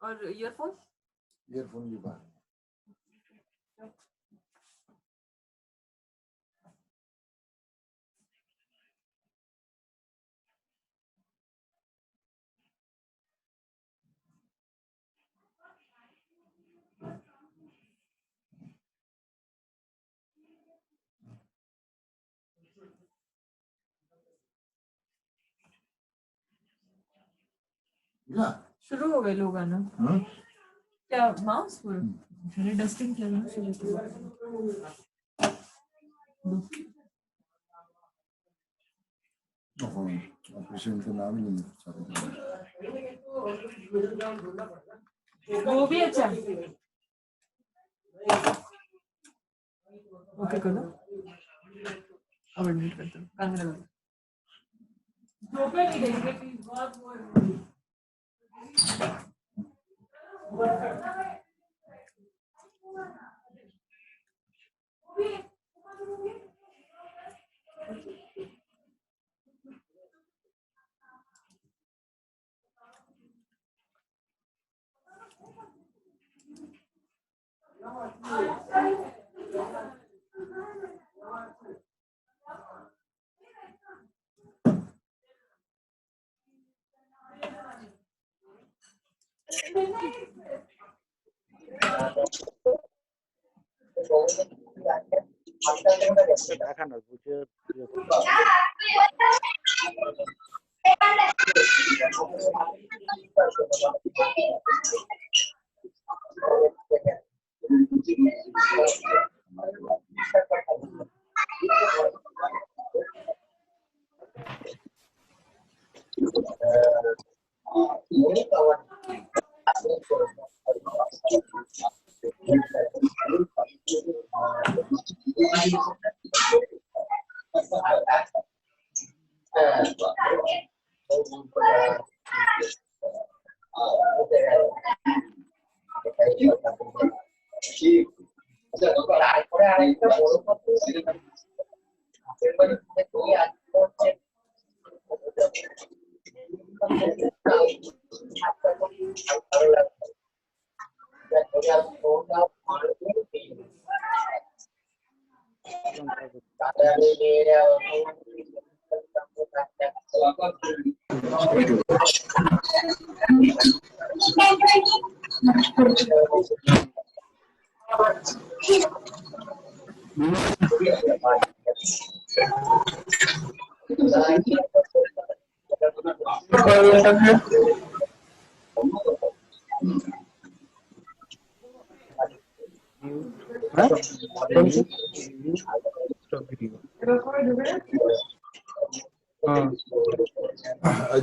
और ईयरफोन भी बाहर। शुरू हो गए लोग आना। क्या माउस पर मैंने डस्टिंग किया ना शुरू से। ऑपरेशन का नाम ही नहीं वो भी अच्छा। ओके करो अब एडमिट करता हूँ कंगना में नहीं देंगे प्लीज बहुत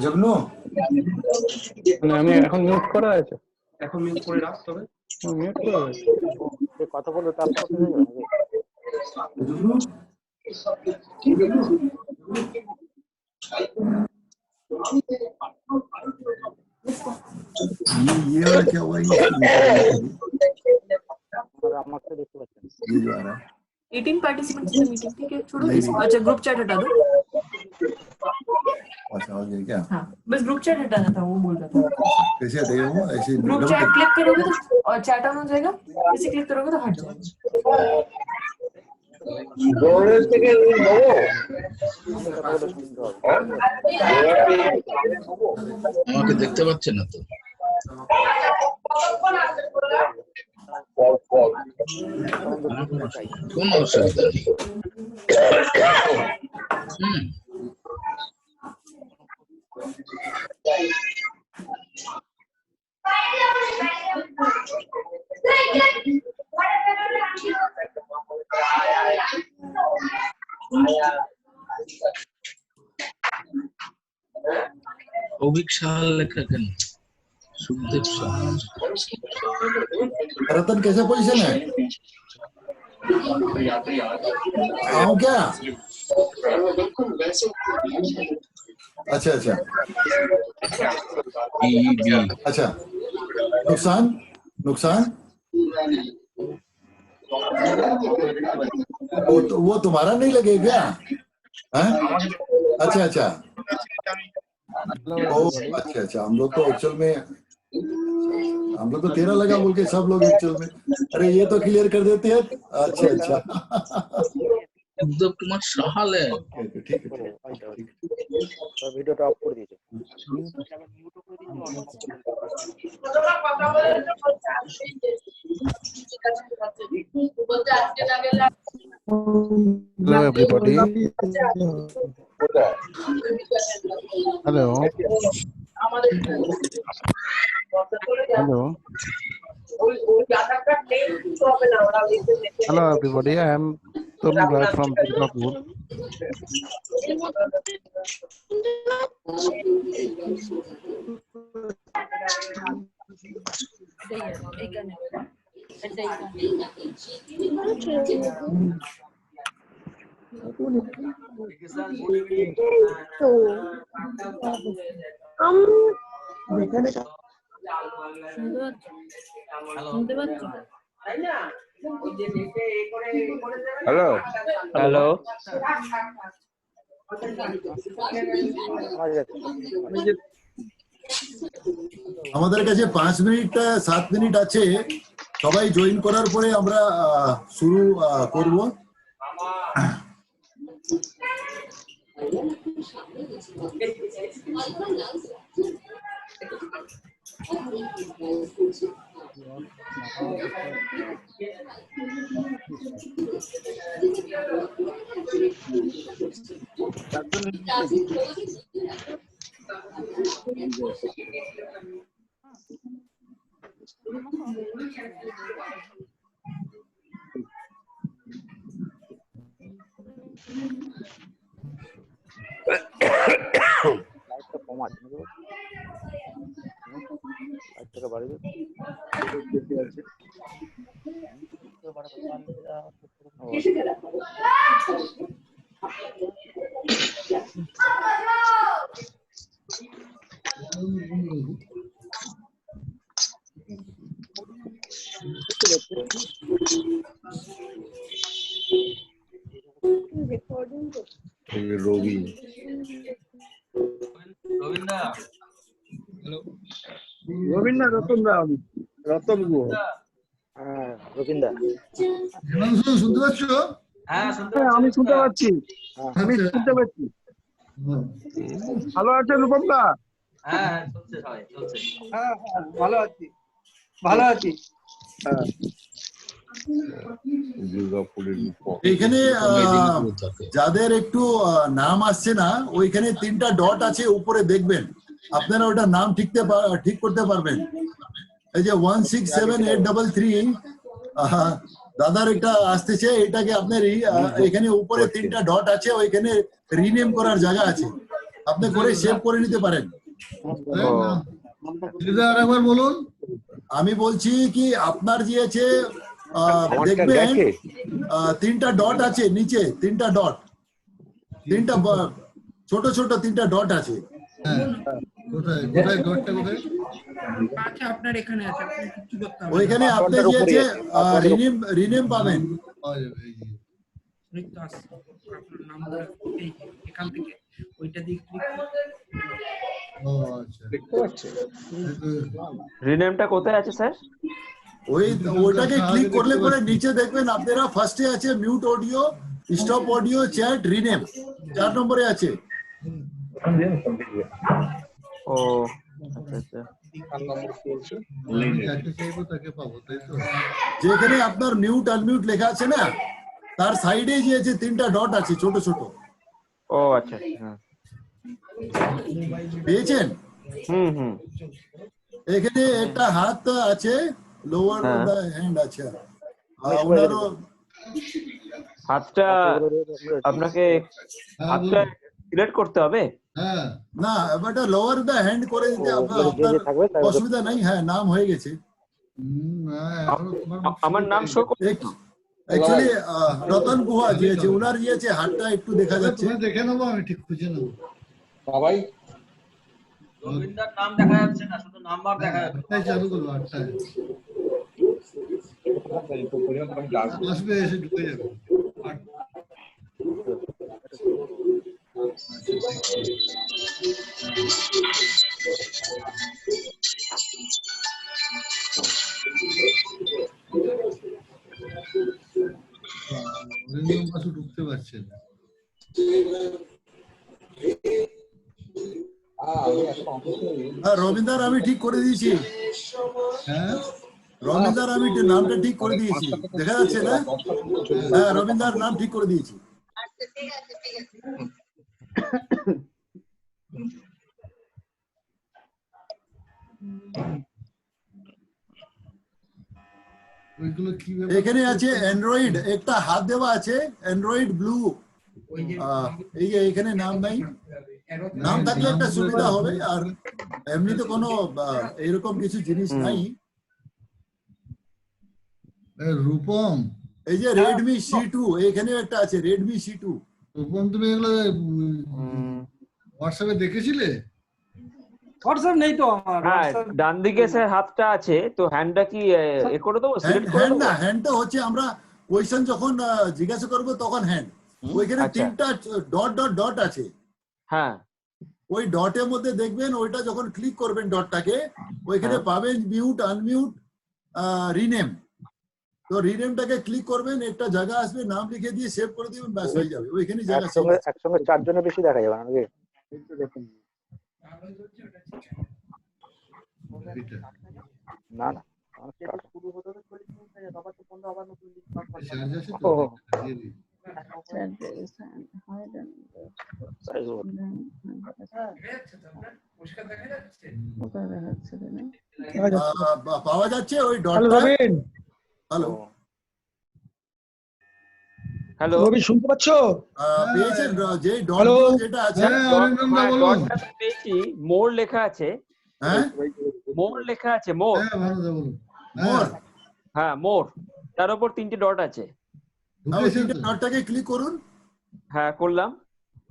জগনু আমি এখন মিউট করা আছে, এখন মিউট করে রাখ, তবে মিউট করা আছে কথা বলতে তারপর ये वाला क्या हुआ? আমাকে দেখতে পাচ্ছেন ये जो आ रहा है 18 पार्टिसिपेंट्स की मीटिंग थी कि छोड़ो इसको। अच्छा ग्रुप चैट हटा दो। अच्छा हो गया क्या? हाँ बस ग्रुप चैट हटाना था, वो बोल रहा था। कैसे हटेगा वो? ऐसे ग्रुप चैट क्लिक करोगे तो और चैट ऑन हो जाएगा, ऐसे क्लिक करोगे तो हट जाएगा। আমাকে দেখতে পাচ্ছেন না তো? কোন অসুবিধা নেই। অভিক সাহাল লেখা কেন? सुखदेव साहब रतन कैसा पोजीशन है? आऊं क्या? अच्छा अच्छा अच्छा नुकसान नुकसान वो तुम्हारा नहीं लगे क्या? अच्छा अच्छा ओ अच्छा अच्छा हम लोग तो एक्चुअल में हम लोग तो 13 लगा बोल के सब लोग एक्चुअल में, अरे ये तो क्लियर कर देते हैं। अच्छा अच्छा সুখদেব কুমার সাহালে ठीक है ভিডিওটা অফ করে দিয়েছে। Hello everybody. Hello. Hello. Hello everybody. I am Tarun Rai from Durgapur. Hello hello আমাদের কাছে 5 মিনিট 7 মিনিট আছে, সবাই জয়েন করার পরে আমরা শুরু করব। Govinda Ratan Guha. হ্যাঁ রবীন্দা শুনতে পাচ্ছ? আমি শুনতে পাচ্ছি। আমি শুনতে পাচ্ছি। ভালো আছেন রূপম দা? হ্যাঁ চলছে ভাই চলছে। হ্যাঁ ভালো আছি। ভালো আছি। এখানে যাদের একটু নাম আসছে না, ওইখানে 3টা ডট আছে উপরে দেখবেন, আপনারা ওটা নাম ঠিক করতে পারবেন। এই যে 167833 দাদার একটা আসতেছে, এটাকে আপনার এখানে উপরে 3টা ডট আছে, ওইখানে রিনেম করার জায়গা আছে, আপনি করে সেভ করে নিতে পারেন। আরেকবার বলুন। আমি বলছি কি আপনার যে আছে দেখবেন 3টা ডট আছে নিচে, 3টা ডট, 3টা ছোট ছোট 3টা ডট আছে। আচ্ছা আপনার এখানে আছে, আপনি কিছু করতে হবে। ওইখানে আপনি যে আছে রিনেম পাবেন। রিক্ত আছে আপনার নাম ধরে এই এখান থেকে ওইটা দিয়ে ক্লিক রিনেমটা কোথায় আছে স্যার? ওইটাকে ক্লিক করলে পরে নিচে দেখবেন আপনারা ফার্স্টে আছে mute audio, stop audio, chat, rename, 4 নম্বরে আছে। ও আচ্ছা যেখানে আপনার মিউট আনমিউট লেখা আছে না, তার সাইডে যে আছে 3টা ডট আছে ছোট ছোট। ও আচ্ছা হ্যাঁ পেয়েছেন? হুম এখানে একটা হাত আছে, লোয়ার দা হ্যান্ড আছে, ওনারও হাতটা আপনাকে হাতটা সিলেক্ট করতে হবে না, এটা লোয়ার দা হ্যান্ড করে দিতে আপনার অসুবিধা নাই। হ্যাঁ নাম হয়ে গেছে। আমার নাম শো অ্যাকচুয়ালি রতন গুহা যে আছে, ওনার যে আছে হাতটা একটু দেখা যাচ্ছে। দেখে নেবো, আমি ঠিক খুঁজে নেবো। বাবাই রবীন্দ্রর নাম দেখা যাচ্ছে না, শুধু নাম্বার দেখা যাচ্ছে। চালু করবো 8টায় আসবে, এসে ঢুকে যাবে। আসছে না। হ্যাঁ রবীন্দ্র আমি ঠিক করে দিয়েছি, হ্যাঁ রবীন্দ্র আমি নামটা ঠিক করে দিয়েছি, দেখা যাচ্ছে না? হ্যাঁ রবীন্দ্র নাম ঠিক করে দিয়েছি। ওইগুলো কি ব্যাপার? এখানে আছে অ্যান্ড্রয়েড, একটা হাত দেওয়া আছে অ্যান্ড্রয়েড ব্লু, এই যে এখানে নাম নাই, নাম থাকলে একটা সুবিধা হবে। আর এমনিতে কোনো এরকম কিছু জিনিস নাই। রূপম, এই যে রেডমি C2 এখানে একটা আছে, রেডমি C2। রূপম তুমি এগুলো হোয়াটসঅ্যাপে দেখেছিলে? হোয়াটসঅ্যাপ নেই তো আমার। হ্যাঁ ডান দিকে স্যার হাতটা আছে, তো হ্যান্ডটা কি এ করে দেবো, সিলেক্ট করে হ্যান্ড দেবো? না, হ্যান্ডটা হচ্ছে আমরা কোয়েশ্চেন যখন জিজ্ঞাসা করবো তখন হ্যান্ড। ওইখানে আচ্ছা। তিনটা ডট ডট ডট আছে, হ্যাঁ ওই ডটের মধ্যে দেখবেন, ওইটা যখন ক্লিক করবেন ডটটাকে, ওইখানে পাবেন মিউট, আনমিউট, রিনেম। তো রিনেমটাকে ক্লিক করবেন, একটা জায়গা আসবে, নাম লিখে দিয়ে সেভ করে দিবেন, ব্যাস হয়ে যাবে। ওইখানে জায়গা save আছে। একসঙ্গে চারজনের বেশি দেখা যাবে না নাকি? এটা না না চার্জ আছে ও, তো? দিয়ে দিই। পরিষ্কার দেখা যাচ্ছে। পাওয়া যাচ্ছে ওই ডটটা। হ্যালো হ্যালো রবি শুনতে পাচ্ছ? পেয়েছেন যে ডট Hello? যেটা আছে? হ্যাঁ অরিন্দম দা বলুন। ডটটা পেয়েছি, মোর লেখা আছে, হ্যাঁ মোর লেখা আছে, মোর। হ্যাঁ ভালো দা বলুন। মোর, হ্যাঁ মোর, তার উপর 3টে ডট আছে। ওই ঢুকেছেন তো? ডটটাকে ক্লিক করুন। হ্যাঁ করলাম।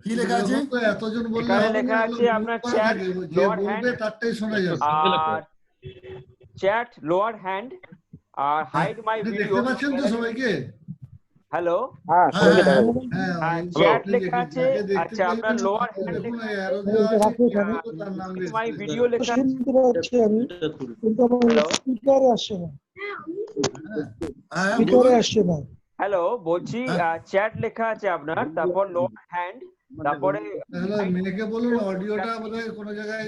কি লেখা আছে? এরকম তো এতজন বললে এখানে হবে না, লেখা এগুলো আছে mute আপনার করা chat, থাকে, যে lower বলবে hand, তারটাই শোনা যাবে। আর চ্যাট লোয়ার হ্যান্ড, আর হাইড মাই আপনি ভিডিও। দেখতে পাচ্ছেন তো সবাইকে? হ্যালো হ্যাঁ হ্যাঁ, সবাইকে দেখা হ্যাঁ। যাচ্ছে। হ্যাঁ হ্যাঁ, ওই chat আপনি লেখা দেখে- আছে, যাকে দেখতে আচ্ছা, আপনার চাইবেন, lower তাকে hand দেখুন, লেখা এই arrow দেওয়া আছে, তার নাম দিয়ে মাই space ভিডিও দেওয়া। লেখা আছে। শুনতে পাচ্ছি আমি, কিন্তু আমার Hello? স্পিকারে আসছে না, হ্যাঁ স্পিকারে বলুন। আসছে না। হ্যালো বলছি, চ্যাট লেখা আছে আপনার, তারপর লোয়ার হ্যান্ড, তারপরে তাহলে মেয়েকে বলুন অডিওটা বোধহয় কোনো জায়গায়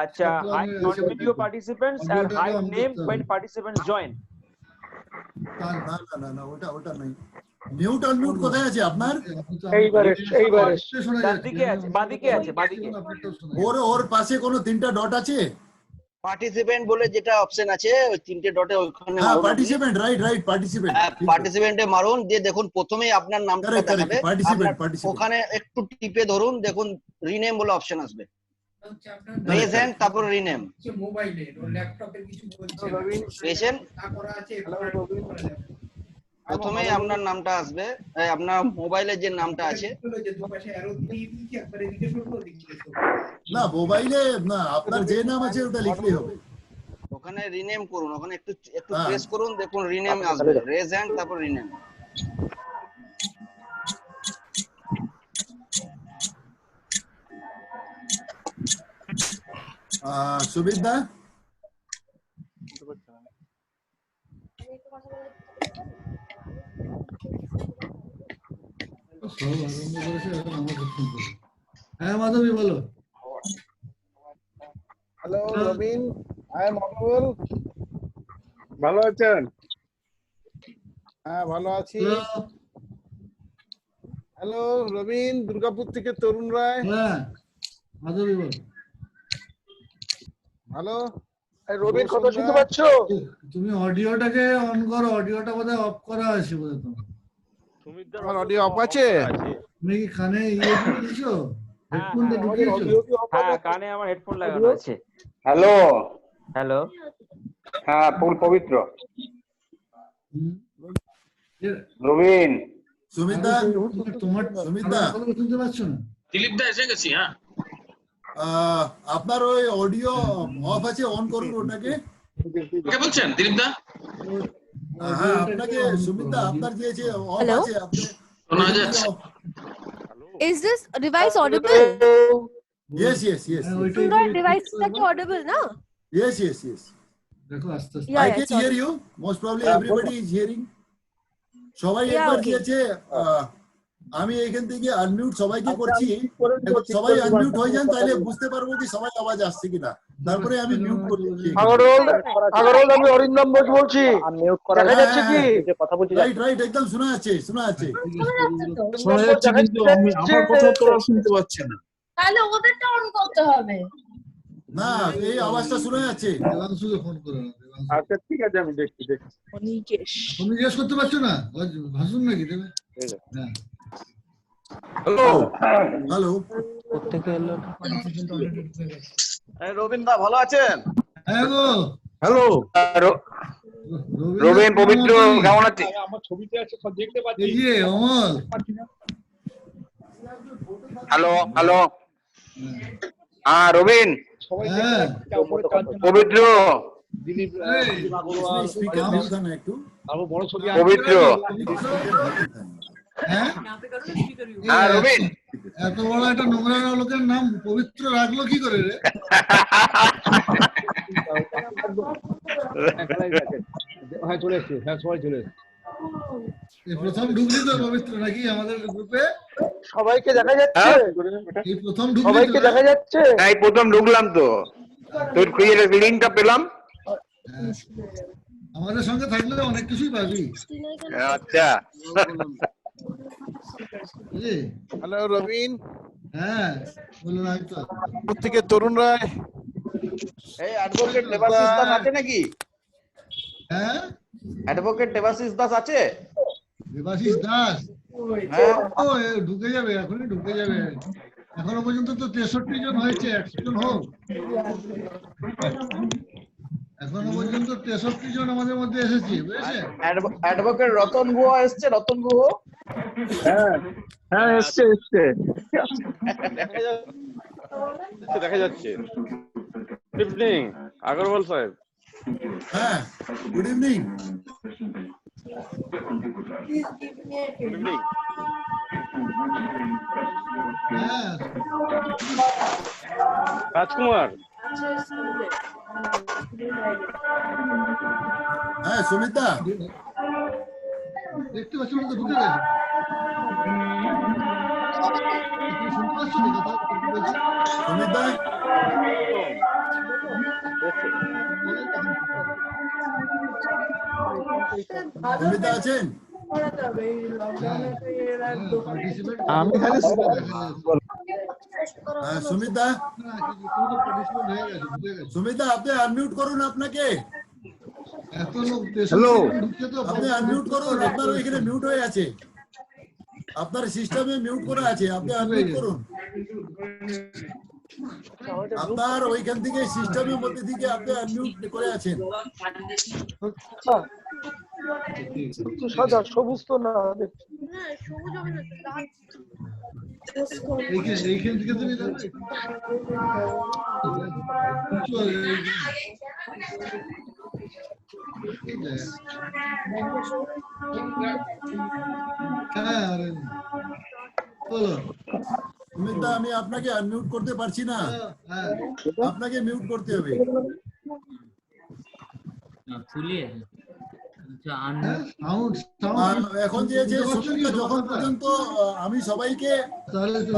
আচ্ছা, problem হাইড হয়ে নন আছে ভিডিও বোধহয়। পার্টিসিপেন্টস আর Audioটাকে হাইড on নেম করতে হবে। when participants join। তার- না না না না, ওটা নাই। মিউট আনমিউট কোথায় আছে আপনার? আপনি তো এইবার এসছে, এইবার এসছে। শোনা ডান যাচ্ছে। দিকে আছে, বাঁদিকে আছে, বাঁদিকে। আপনারটাও শোনা যাচ্ছে। ওর পাশে কোনো তিনটা ডট আছে? পার্টিসিপেন্ট বলে যেটা অপশন আছে ওই তিনটে ডটে ওখানে হ্যাঁ মারুন। Participant, right participant. পার্টিসিপেন্টে মারুন, দিয়ে দেখুন প্রথমেই আপনার নামটা Correct, correct, দেখাবে। participant, আপনার participant. ওখানে একটু টিপে ধরুন, দেখুন রিনেম বলে অপশন আসবে, হচ্ছে আপনার রেজ হ্যান্ড তারপর রিনেম হচ্ছে মোবাইলের ও ল্যাপটপের কিছু বলছে না। পেয়েছেন। তা করা আছে, এরপরে করা যাবে। প্রথমেই আপনার নামটা আসবে, আপনার মোবাইলের যে নামটা আছে। হলো যে দুপাশে অ্যারো দিয়ে দিয়েছি, একবার এদিকে সরলো, ওদিকে সরলো। না মোবাইলে না, আপনার যে নাম আছে ওটা লিখলেই হবে। ওখানে রিনেম করুন, ওখানে একটু হ্যাঁ। প্রেস করুন, দেখুন রিনেম আসবে, রেজ হ্যান্ড তারপর রিনেম। সুবিধা সব আরম্ভ করেছে, এখন আমাকে ফোন করবে। হ্যাঁ মাধবী বলো। হ্যালো রবিন, হ্যাঁ মঙ্গল, ভালো আছেন? হ্যাঁ ভালো আছি। Hello? হ্যালো রবিন, দুর্গাপুর থেকে তরুণ রায়। হ্যাঁ মাধবী বলো। ভালো রবির শুভ কথা শুনতে সন্ধ্যা। পাচ্ছ? তুমি অডিওটাকে অন করো, অডিওটা বোধহয় অফ করা আছে বোধহয় তোমার। আমার অডিও অফ আছে? তুমি কি কানে ইয়ে ঢুকিয়েছো? হেডফোনটা ঢুকিয়েছো? হ্যাঁ কানে আমার হেডফোন লাগানো আছে। হ্যালো, হ্যালো হ্যাঁ ফুল পবিত্র। হুম। রবিন, সুমিতা, তোমার সুমিতা, কথা শুনতে পাচ্ছ না? দিলীপ দা এসে গেছি। হ্যাঁ আপনার ওই অডিও অফ আছে, অন করুন ওটাকে। কে বলছেন দিলীপ দা? হ্যাঁ আপনাকে সুমিতা, আপনার যে অফ Hello? আছে আপনি শোনা যাচ্ছে। Is this device audible? Yes, yes, yes, হ্যাঁ, yes, ওইটাই Android একটু device করবো। taki audible, na? yes, yes, yes. দেখো আস্তে আস্তে। Yeah, I yeah, can sorry. hear you. Most probably everybody is hearing. সবাই Yeah, একবার okay. দিয়েছে, আমি এখান থেকে আনমিউট সবাইকে করছি, এখন সবাই আনমিউট হয়ে যান, তাহলে বুঝতে পারবো কি সবাই আওয়াজ আসছে কিনা, তারপরে আমি মিউট করছি। আগরওয়াল আমি অরিন্দম বোস বলছি, দেখা যাচ্ছে কি? রাইট রাইট, একদম শোনা যাচ্ছে, শোনা যাচ্ছে। শোনা যাচ্ছে, কিন্তু আমার কথা তো ওরা শুনতে পাচ্ছে না। তাহলে ওদেরটা অন করতে হবে। না, এই আওয়াজটা শোনা যাচ্ছে। দেবাংশুকে ফোন করো না, দেবাংশু। আচ্ছা ঠিক আছে, আমি দেখছি। তুমি জিজ্ঞেস করতে পারছো না ভাসুন নাকি দেবে? হ্যাঁ, হ্যালো হ্যালো, রবীন্দ্র ভালো আছেন? হ্যাঁ গো, হ্যালো রবীন পবিত্র কেমন আছে? আমার ছবিতে আছে, সব দেখতে পাচ্ছি। এই যে অমল, হ্যালো হ্যালো, হ্যাঁ রবিন, হ্যাঁ পবিত্র, এই, স্পিকার দিও না একটু। আরো বড় ছবি পবিত্র, হ্যাঁ यहाँ पे करो ना स्पीकर यूज। হ্যাঁ রবিন, এত বড় একটা নোংরা লোকের নাম পবিত্র রাখলো কি করে রে? হ্যাঁ চলে এসছে, হ্যাঁ সবাই চলে এসছে। এই প্রথম ঢুকলি তো পবিত্র নাকি আমাদের গ্রুপে? সবাইকে দেখা যাচ্ছে? এই প্রথম ঢুকলি সবাইকে তো? দেখা যাচ্ছে? এই প্রথম ঢুকলাম তো, তোর লিঙ্কটা পেলাম। হ্যাঁ। আমাদের সঙ্গে থাকলে অনেক কিছুই পাবি। আচ্ছা, বুঝলি? হ্যালো রবিন, হ্যাঁ বলুন, আমি তো থেকে তরুণ রায়। এই অ্যাডভোকেট দেবাশিস দাস আছে নাকি? হ্যাঁ, অ্যাডভোকেট দেবাশিস দাস আছে? দেবাশিস দাস, হ্যাঁ, ও এ ঢুকে যাবে, এখনই ঢুকে যাবে। এখনো পর্যন্ত তো 63 জন হয়েছে, 100 জন হোক। এখনো পর্যন্ত 63 জন আমাদের মধ্যে এসেছে, বুঝেছেন? অ্যাডভোকেট রতন গুহ এসছে, রতন গুহ। হ্যাঁ হ্যাঁ, এসছে। দেখা যাচ্ছে। গুড ইভিনিং আগরওয়াল সাহেব। হ্যাঁ, গুড ইভিনিং। Good evening. হ্যাঁ, রাজকুমার, হ্যাঁ, সুমিতা, দেখতে পাচ্ছ না তো, ঢুকে গেছে। তুমি শুনতে পাচ্ছ তো কথা কি বলছি? সুমিতা, সুমিতা আছেন? আমি খালি সুমিতা, সুমিতা আপনি আনমিউট করুন আপনাকে। এত লোক হ্যালো, ঢুকছে তো, আপনি আনমিউট করুন, আপনার ওইখানে মিউট হয়ে আছে, আপনার সিস্টেমে মিউট করা আছে, আপনি আনমিউট করুন। আপনার ওইখান থেকে সিস্টেমের মধ্যে থেকে আপনি আনমিউট করে আছেন। সাদা সবুজ তো না, হ্যাঁ, সবুজ হবে না তো, লাল। এইখান থেকে তুমি যাবে। হ্যাঁ, আরে বলো। সুমিতা, আমি আপনাকে আনমিউট করতে পারছি না, হ্যাঁ, আপনাকে মিউট করতে হবে। সাউন্ড সাউন্ড এখন যে সুমিতা, যখন পর্যন্ত আমি সবাইকে তাহলে তো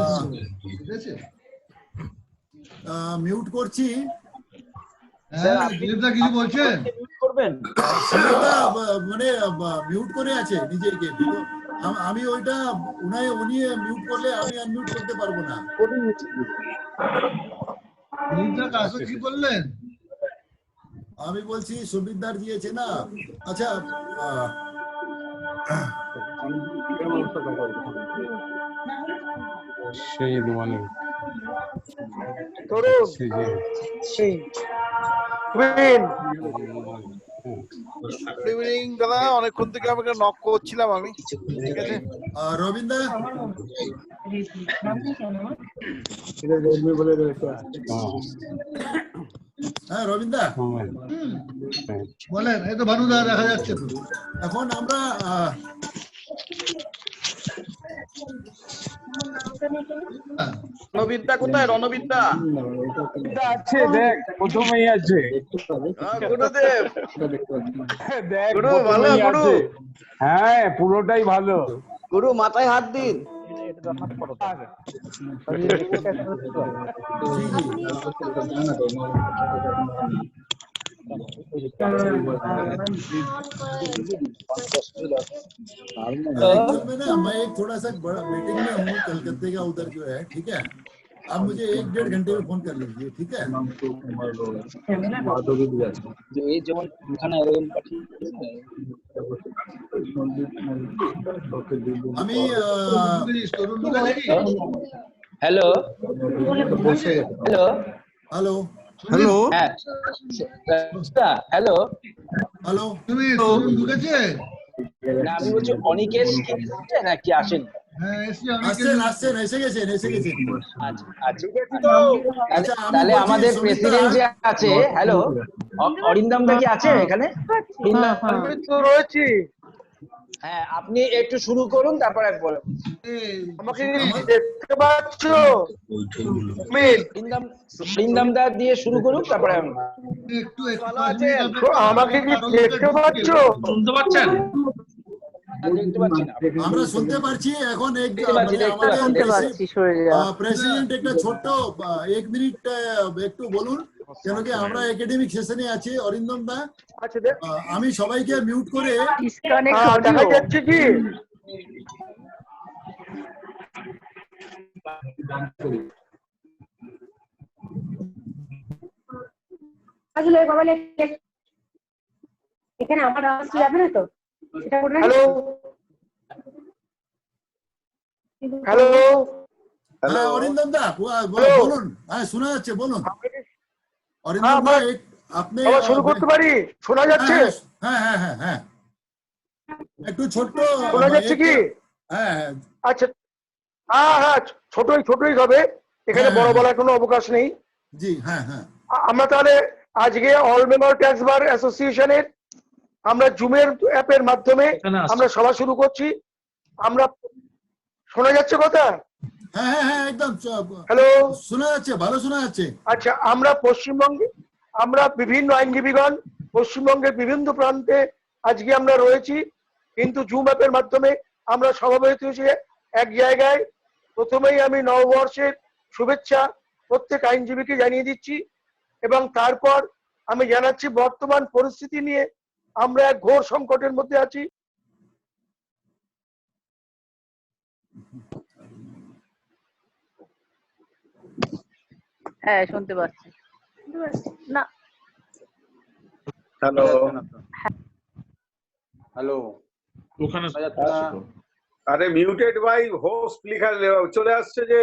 ঠিক আছে। মিউট করছি, হ্যাঁ, দিলীপদা কিছু বলছেন? করবেন সুমিতা মানে মিউট করে আছে নিজেকে। আমি ওইটা উনি মিউট করলে আমি আনমিউট করতে পারবো না। দিলীপদা কাছে কি বললেন? আমি বলছি সুবিধার দিয়েছে না। আচ্ছা, সেই মানে তরুণ, রবিন, গুড ইভিনিং দাদা। অনেকক্ষণ থেকে আমাকে নক করছিলাম আমি, ঠিক আছে। রবীন্দ্র, হ্যাঁ রবীন্দ্র বলেন। এই তো ভানুদা দেখা যাচ্ছে তো। এখন আমরা রণবিদ্যা কোথায়? রণবিদ্যা আছে, দেখ প্রথমেই আছে। গুরুদেব, দেখ গুরু ভালো, গুরু। হ্যাঁ পুরোটাই ভালো। গুরু মাথায় হাত দিন। मैं एक थोड़ा सा बड़ा मीटिंग में हूँ कलकत्ते का उधर जो है, ठीक है। आप मुझे 1-1.5 घंटे में फोन कर लीजिए, ठीक है। আমি হ্যালো হ্যালো হ্যালো হ্যালো হ্যাঁ হ্যালো হ্যালো তুমি তরুণ ঢুকেছে? না আমি বলছি অনিকেশ কি এসেছে নাকি আসেন? হ্যাঁ এসছি আমি। আসছেন এসে গেছেন আচ্ছা আচ্ছা আচ্ছা, আমি তাহলে বলছি, আমাদের সুমিতা- প্রেসিডেন্ট যে আছে, হ্যালো অরিন্দম দা কি আছে এখানে? আমি তো রয়েছি। হ্যাঁ আপনি একটু শুরু করুন তারপর একবার আমাকে কি দেখতে পাচ্ছ? অরিন্দম দা দিয়ে শুরু করুন তারপরে আমি একটু ভালো 5 আছেন? মিনিট অপেক্ষা আমাকে কি দেখতে পাচ্ছ? শুনতে পাচ্ছেন? দেখতে পাচ্ছি না। আমরা শুনতে পারছি এখন। এক দেখতে পাচ্ছি, দেখতে পাচ্ছি। প্রেসিডেন্ট একটা ছোট্ট 1 মিনিট একটু বলুন, কেন কি আমরা একাডেমিক সেশনে আছি। অরিন্দম দা, আচ্ছা আমি সবাইকে মিউট করে দেখা যাচ্ছে কি? এখানে আমার আওয়াজ যাবে না তো? হ্যালো হ্যালো হ্যাঁ অরিন্দম দা বলুন। হ্যাঁ শোনা যাচ্ছে, বলুন অরিন্দম দা। আপনি শুরু করতে পারি? শোনা যাচ্ছে? হ্যাঁ হ্যাঁ হ্যাঁ হ্যাঁ একটু ছোট্ট শোনা যাচ্ছে কি? হ্যাঁ আচ্ছা হ্যাঁ ছোটই হবে, এখানে বড় বলার কোনো অবকাশ নেই। জি হ্যাঁ হ্যাঁ। আমরা তাহলে আজকে অল মেম্বার ট্যাক্স বার অ্যাসোসিয়েশনের আমরা জুমের অ্যাপের মাধ্যমে আমরা সভা শুরু করছি। আমরা শোনা যাচ্ছে কথা? হ্যাঁ হ্যাঁ হ্যাঁ একদম হ্যালো শোনা যাচ্ছে, ভালো শোনা যাচ্ছে। আচ্ছা আমরা বিভিন্ন আইনজীবীগণ পশ্চিমবঙ্গের বিভিন্ন প্রান্তে আজকে আমরা রয়েছি, কিন্তু জুম অ্যাপের মাধ্যমে আমরা সভাপতি হয়েছি এক জায়গায়। প্রথমেই আমি নববর্ষের শুভেচ্ছা প্রত্যেক আইনজীবীকে জানিয়ে দিচ্ছি, এবং তারপর আমি জানাচ্ছি বর্তমান পরিস্থিতি নিয়ে আমরা এক ঘোর সংকটের মধ্যে আছি। হ্যাঁ শুনতে পাচ্ছি না। হ্যালো হ্যালো ওখানে আরে মিউটেড বাই হোস্ট লেখা চলে আসছে যে।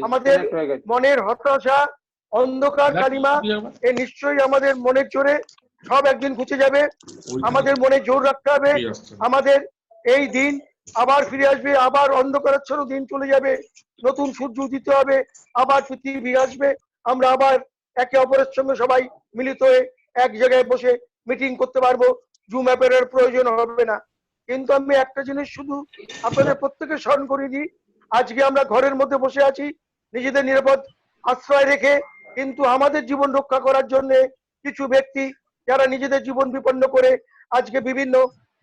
আমাদের মনের হতাশা, অন্ধকার কালিমা এ নিশ্চয়ই আমাদের মনের জোরে সব একদিন ঘুচে যাবে। আমাদের মনে জোর রাখতে হবে, আমাদের এই দিন আবার ফিরে আসবে, আবার অন্ধকারাচ্ছন্ন দিন চলে যাবে, নতুন সূর্য উদিত হবে, আবার পৃথিবী আসবে, আমরা আবার একে অপরের সঙ্গে সবাই মিলিত হয়ে এক জায়গায় বসে মিটিং করতে পারবো, জুম অ্যাপের প্রয়োজন হবে না। কিন্তু আমি একটা জিনিস শুধু আপনাদের প্রত্যেকে স্মরণ করিয়ে দিই, আজকে আমরা ঘরের মধ্যে বসে আছি নিজেদের নিরাপদ আশ্রয় রেখে, কিন্তু আমাদের জীবন রক্ষা করার জন্য কিছু ব্যক্তি যারা নিজেদের জীবন বিপন্ন করে আজকে বিভিন্ন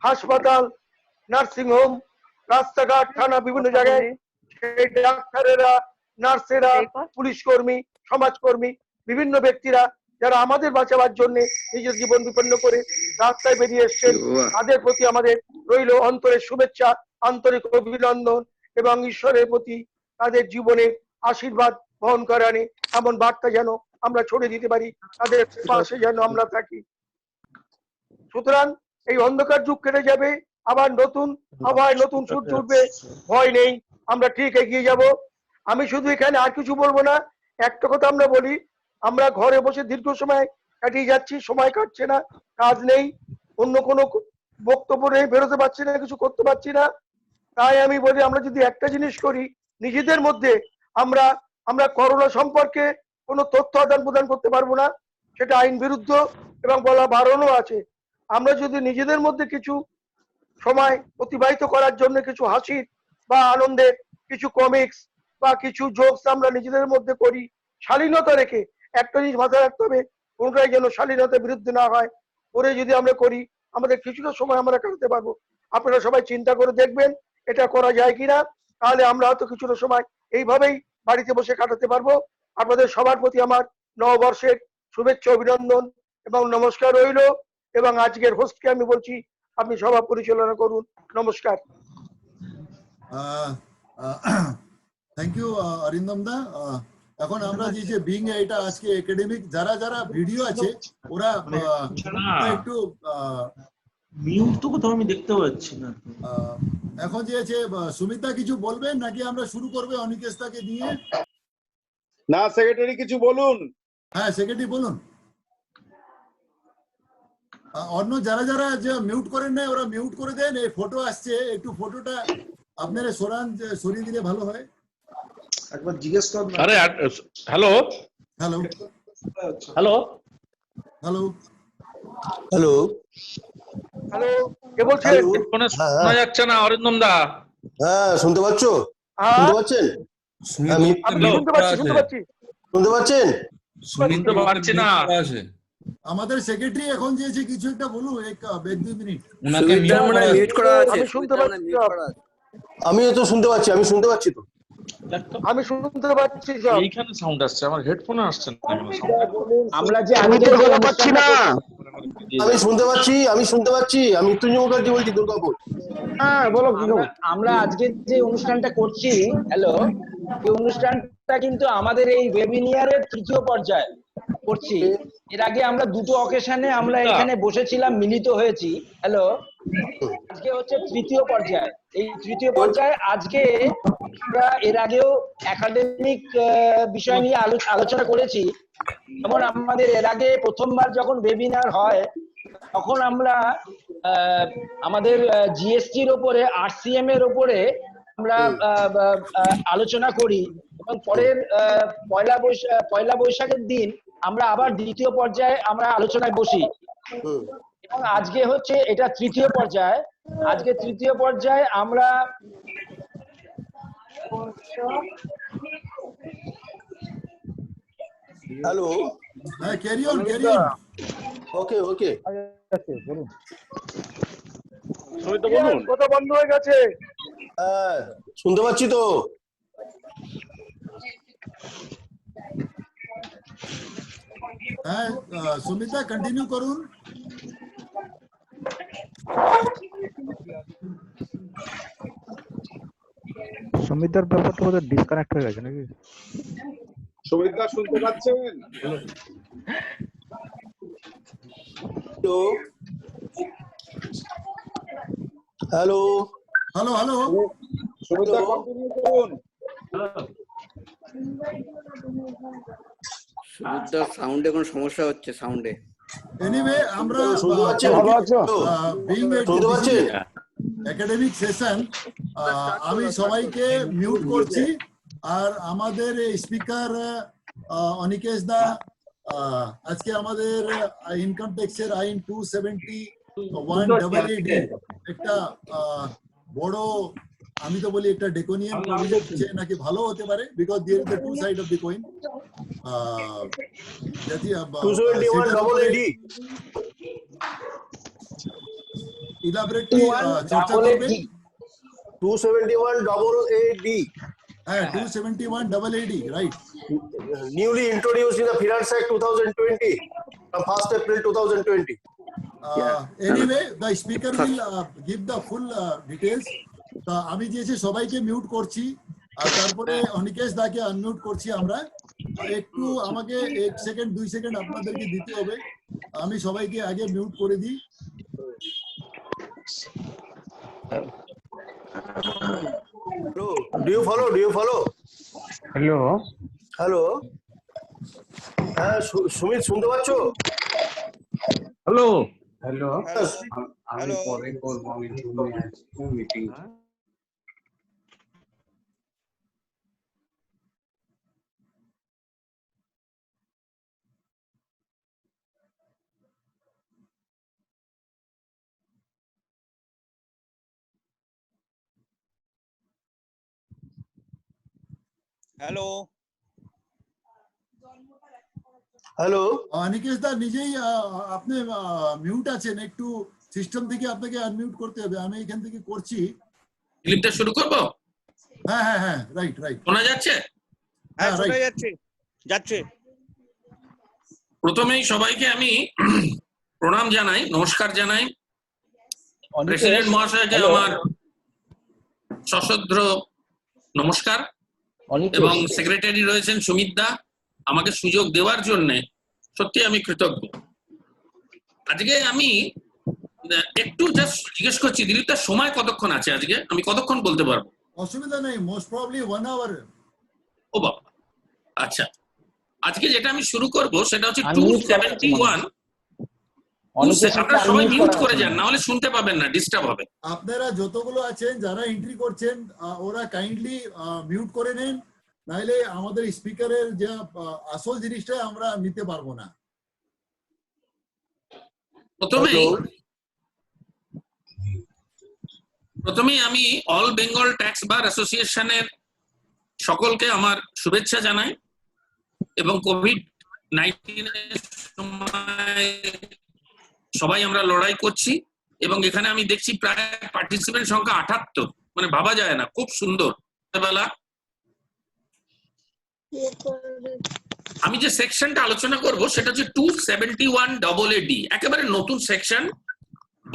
হাসপাতাল, নার্সিং হোম, রাস্তাঘাট, থানা, বিভিন্ন জায়গায় সেই ডাক্তারেরা, নার্সেরা, পুলিশ কর্মী, সমাজকর্মী, বিভিন্ন ব্যক্তিরা যারা আমাদের বাঁচাবার জন্য নিজের জীবন বিপন্ন করে রাস্তায় বেরিয়ে এসছেন, তাদের প্রতি আমাদের রইল অন্তরের শুভেচ্ছা, আন্তরিক অভিনন্দন, এবং ঈশ্বরের প্রতি তাদের জীবনে আশীর্বাদ বহন করানি এমন বার্তা যেন আমরা ছড়িয়ে দিতে পারি, তাদের পাশে যেন আমরা থাকি। সুতরাং এই অন্ধকার যুগ কেটে যাবে, আবার নতুন সূর্য উঠবে, ভয় নেই, আমরা ঠিক এগিয়ে যাব। আমি শুধু এখানে আর কিছু বলবো না, একটা কথা আমরা বলি, আমরা ঘরে বসে দীর্ঘ সময় কাটিয়ে যাচ্ছি, সময় কাটছে না, কাজ নেই, অন্য কোনো বক্তব্য নেই, বেরোতে পারছি না, কিছু করতে পারছি না। তাই আমি বলি আমরা যদি একটা জিনিস করি, নিজেদের মধ্যে আমরা করোনা সম্পর্কে কোনো তথ্য আদান প্রদান করতে পারবো না, সেটা আইন বিরুদ্ধ এবং বলা বারণও আছে। আমরা যদি নিজেদের মধ্যে কিছু সময় অতিবাহিত করার জন্য কিছু হাসির বা আনন্দের কিছু কমিক্স বা কিছু জোকস আমরা নিজেদের মধ্যে করি, শালীনতা রেখে, একটা জিনিস মাথায় রাখতে হবে, কোনটাই যেন শালীনতার বিরুদ্ধে না হয়, করে যদি আমরা করি আমাদের কিছুটা সময় আমরা কাটাতে পারবো। আপনারা সবাই চিন্তা করে দেখবেন এটা করা যায় কিনা, তাহলে আমরা হয়তো কিছুটা সময় এইভাবেই বাড়িতে বসে কাটাতে পারবো। আপনাদের সবার প্রতি আমার নববর্ষের শুভেচ্ছা, অভিনন্দন এবং নমস্কার রইল। এবং আজকের হোস্টকে আমি বলছি আপনি সভা পরিচালনা করুন। নমস্কার। থ্যাংক ইউ অরিন্দম দা। এখন আমরা যে বিং এটা আজকে একাডেমিক যারা যারা ভিডিও আছে ওরা একটু মিউট তো কোথাও আমি দেখতে পাচ্ছি না। এখন যে আছে সুমিতা কিছু বলবেন নাকি আমরা শুরু করবে অনিকেশ দাকে নিয়ে? না, সেক্রেটারি কিছু বলুন। হ্যাঁ সেক্রেটারি বলুন। অন্য যারা যারা যে মিউট করেন না ওরা মিউট করে দেন। এই ফটো আসছে, একটু ফটোটা আপনারা সরিয়ে দিলে ভালো হয়। একবার জিজ্ঞেস করুন। আরে hello hello hello hello hello hello, কে বলছেন? শোনা যাচ্ছে না অরিন্দম দা? হ্যাঁ শুনতে পাচ্ছো? শুনতে পাচ্ছেন? শুনতে পাচ্ছি, শুনতে পাচ্ছি। শুনতে পাচ্ছেন? শুনতে পাচ্ছি না। আমাদের সেক্রেটারি এখন যে কিছু একটা বলুন, এক 2 মিনিট। উনাকে মিউট করা আছে। আমি শুনতে পাচ্ছি। আমিও তো শুনতে পাচ্ছি, আমি শুনতে পাচ্ছি তো। আমি শুনতে পাচ্ছি। এইখানে সাউন্ড আসছে, আমার হেডফোনে আসছে না। আমরা যে আজকে পাচ্ছি না। আমি শুনতে পাচ্ছি, আমি শুনতে পাচ্ছি। আমি মৃত্যুঞ্জয় মুখার্জি বলছি, দুর্গাপুর। হ্যাঁ বলো। আমরা আজকে যে অনুষ্ঠানটা করছি, হ্যালো, এই অনুষ্ঠানটা কিন্তু আমাদের এই ওয়েবিনিয়ারের তৃতীয় পর্যায়ে করছি। এর আগে আমরা দুটো অকেশনে আমরা এখানে বসেছিলাম, মিলিত হয়েছি। হ্যালো, আজকে হচ্ছে তৃতীয় পর্যায়ে। এই তৃতীয় পর্যায়ে আজকে আমরা এর আগেও একাডেমিক বিষয় নিয়ে আলোচনা করেছি। যেমন আমাদের এর আগে প্রথমবার যখন ওয়েবিনার হয় তখন আমরা আমাদের জিএসটির ওপরে, আরসিএম এর ওপরে আমরা আলোচনা করি এবং পরের পয়লা বৈশাখের দিন আমরা আবার দ্বিতীয় পর্যায়ে আমরা আলোচনায় বসি। এবং আজকে হচ্ছে এটা তৃতীয় পর্যায়ে। আজকে তৃতীয় পর্যায়ে আমরা হ্যালো, হ্যাঁ ক্যারি অন। ওকে ওকে, বলুন। কথা বন্ধ হয়ে গেছে। হ্যাঁ শুনতে পাচ্ছি তো। হ্যাঁ সুমিতা কন্টিনিউ করুন। সুমিতার ব্যাপারটা বোধহয় ডিসকানেক্ট হয়ে গেছে নাকি? সুমিতা শুনতে পাচ্ছেন? Hello hello hello, Sumita continue করুন। সুমিতার সাউন্ডে কোনো সমস্যা হচ্ছে, সাউন্ডে। এনিওয়ে আমরা বিং একাডেমিক সেশন আমি সবাইকে মিউট করছি। আর আমাদের স্পিকার অনিকেশ দা আজকে আমাদের ইনকাম ট্যাক্সের আইন 271 একটা বড়, আমি তো বলি একটা ডেকোনিয়ান প্রভিশন নাকি ভালো হতে পারে, because there is the two side of the coin. Elaborately চর্চা করবে। 271 হ্যাঁ 271 AD, right? newly introduced in the Finance Act 2020 from 1st April 2020. Anyway, the speaker will give the full details. তো আমি যে সবাইকে মিউট করছি আর তারপরে অনিকেশ দাকে আনমিউট করছি আমরা। একটু আমাকে 1 সেকেন্ড 2 সেকেন্ড আপনাদেরকে দিতে হবে। আমি সবাইকে আগে মিউট করে দিই। Do you follow? Hello hello, হ্যাঁ সুমিত শুনতে পাচ্ছো? হ্যালো হ্যালো, আমি পরে করব, আমি মিটিং। হ্যালো হ্যালো, অনিকেশ দা নিজেই আপনি মিউট আছেন, একটু সিস্টেম থেকে আপনাকে আনমিউট করতে হবে, আমি এখান থেকে করছি। ক্লিপটা শুরু করব? হ্যাঁ হ্যাঁ হ্যাঁ, রাইট রাইট। শোনা যাচ্ছে? হ্যাঁ, right. শোনা যাচ্ছে, যাচ্ছে। প্রথমেই সবাইকে আমি প্রণাম জানাই, নমস্কার জানাই। প্রেসিডেন্ট মহাশয়কে আমার সশ্রদ্ধ নমস্কার, এবং সেক্রেটারি রয়েছেন সুমিত দা, আমাকে সুযোগ দেওয়ার জন্য সত্যি আমি কৃতজ্ঞ। আজকে আমি একটু জাস্ট জিজ্ঞেস করছি, দিলীপদার সময় কতক্ষণ আছে আজকে? আমি কতক্ষণ বলতে পারবো? অসুবিধা নেই, মোস্ট প্রবাবলি 1 hour। ও বাবা, আচ্ছা। আজকে যেটা আমি শুরু করব সেটা হচ্ছে 271। আপনারা সবাই মিউট করে যান, না হলে শুনতে পাবেন না, ডিস্টার্ব হবে। আপনারা যতগুলো আছেন যারা এন্ট্রি করছেন ওরা কাইন্ডলি মিউট করে নেন, নাইলে আমাদের স্পিকারের যে আসল জিনিসটা আমরা নিতে পারবো না। প্রথমেই আমি অল বেঙ্গল ট্যাক্স বার অ্যাসোসিয়েশনের সকলকে আমার শুভেচ্ছা জানাই, এবং কোভিড-19 সময় সবাই আমরা লড়াই করছি, এবং এখানে আমি দেখছি প্রায় পার্টিসিপেন্ট সংখ্যা 78, মানে ভাবা যায় না, খুব সুন্দর বেলা। আমি যে সেকশনটা আলোচনা করব সেটা হচ্ছে 271AA-D, একেবারে নতুন সেকশন।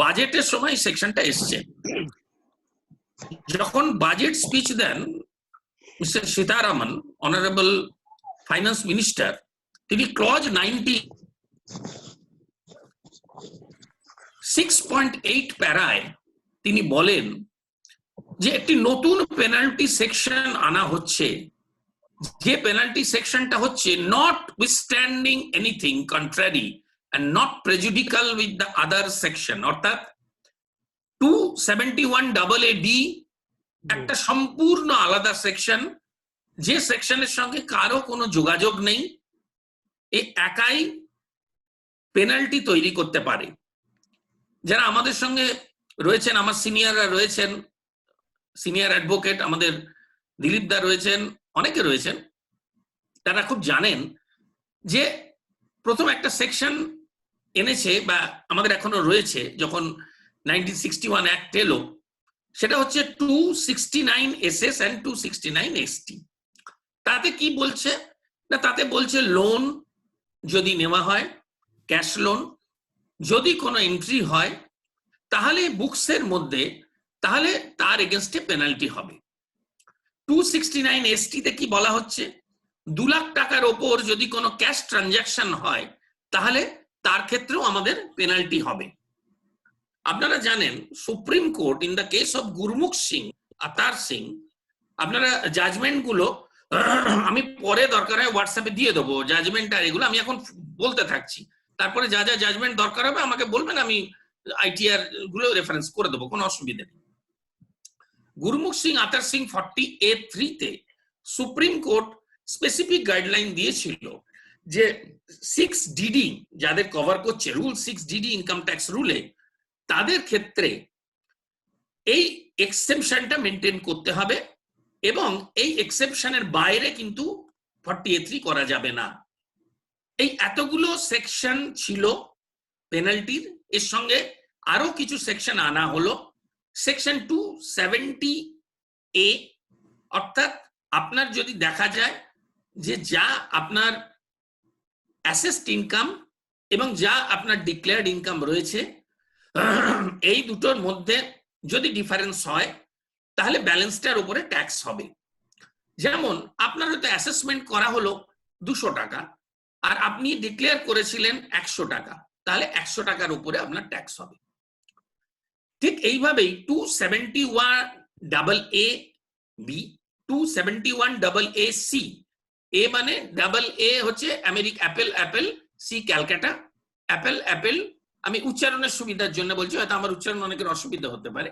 বাজেটের সময় সেকশনটা এসছে। যখন বাজেট স্পিচ দেন mister Sitharaman, honourable finance minister, তিনি ক্লজ 96.8 প্যারায় তিনি বলেন যে একটি নতুন পেনাল্টি সেকশন আনা হচ্ছে, যে পেনাল্টি সেকশনটা হচ্ছে notwithstanding anything contrary and not prejudicial with the other section, অর্থাৎ 271AA-D একটা সম্পূর্ণ আলাদা সেকশন, যে সেকশনের সঙ্গে কারো কোনো যোগাযোগ নেই। এই একাই পেনাল্টি তৈরি করতে পারে। যারা আমাদের সঙ্গে রয়েছেন, আমার সিনিয়ররা রয়েছেন, সিনিয়র অ্যাডভোকেট আমাদের দিলীপ দা রয়েছেন, অনেকে রয়েছেন, তারা খুব জানেন যে প্রথম একটা সেকশন এনেছে বা আমাদের এখনো রয়েছে যখন 1961 অ্যাক্ট এলো, সেটা হচ্ছে 269SS and 269ST। তাতে কি বলছে না, তাতে বলছে লোন যদি নেওয়া হয়, ক্যাশ লোন, যদি কোনো এন্ট্রি হয় তাহলে বুকসের মধ্যে, তাহলে তার এগেনস্টে পেনাল্টি হবে। 269ST তে কি বলা হচ্ছে, 2 লাখ টাকার ওপর যদি কোনো ক্যাশ ট্রানজাকশন হয় তাহলে তার ক্ষেত্রেও আমাদের পেনাল্টি হবে। আপনারা জানেন supreme court in the case of Gurmukh Singh, Attar Singh, আপনারা জাজমেন্ট গুলো আমি পরে দরকার হয় হোয়াটসঅ্যাপে দিয়ে দেবো, জাজমেন্ট আর এগুলো আমি এখন বলতে থাকছি, তারপরে যা যা জাজমেন্ট দরকার হবে আমাকে বলবেন, আমি ITR গুলো রেফারেন্স করে দেবো, কোনো অসুবিধা নেই। গুরমুখ সিং, আতার সিং 40A3 তে সুপ্রিম কোর্ট স্পেসিফিক গাইডলাইন দিয়েছিল যে 6DD যাদের কভার করছে, রুল 6DD ইনকাম ট্যাক্স রুলে, তাদের ক্ষেত্রে এই এক্সেপশনটা মেনটেন করতে হবে, এবং এই এক্সেপশনের বাইরে কিন্তু 40A3 করা যাবে না। এই এতগুলো সেকশন ছিল পেনাল্টির, এর সঙ্গে আরো কিছু সেকশন আনা হলো। সেকশন 270A, অর্থাৎ আপনার যদি দেখা যায় যে যা আপনার অ্যাসেসড ইনকাম এবং যা আপনার ডিক্লেয়ার্ড ইনকাম রয়েছে, এই দুটোর মধ্যে যদি ডিফারেন্স হয় তাহলে ব্যালেন্সটার উপরে ট্যাক্স হবে। যেমন আপনার হয়তো অ্যাসেসমেন্ট করা হলো 200 টাকা আর আপনি ডিক্লেয়ার করেছিলেন 100 টাকা, তাহলে 100 টাকার উপরে আপনার ট্যাক্স হবে। ঠিক এইভাবেই 271AA-B, 271AA-C, এ মানে ডাবল এ হচ্ছে America, apple apple, C Calcutta, apple apple, আমি উচ্চারণের সুবিধার জন্য বলছি, হয়তো আমার উচ্চারণ অনেকের অসুবিধা হতে পারে।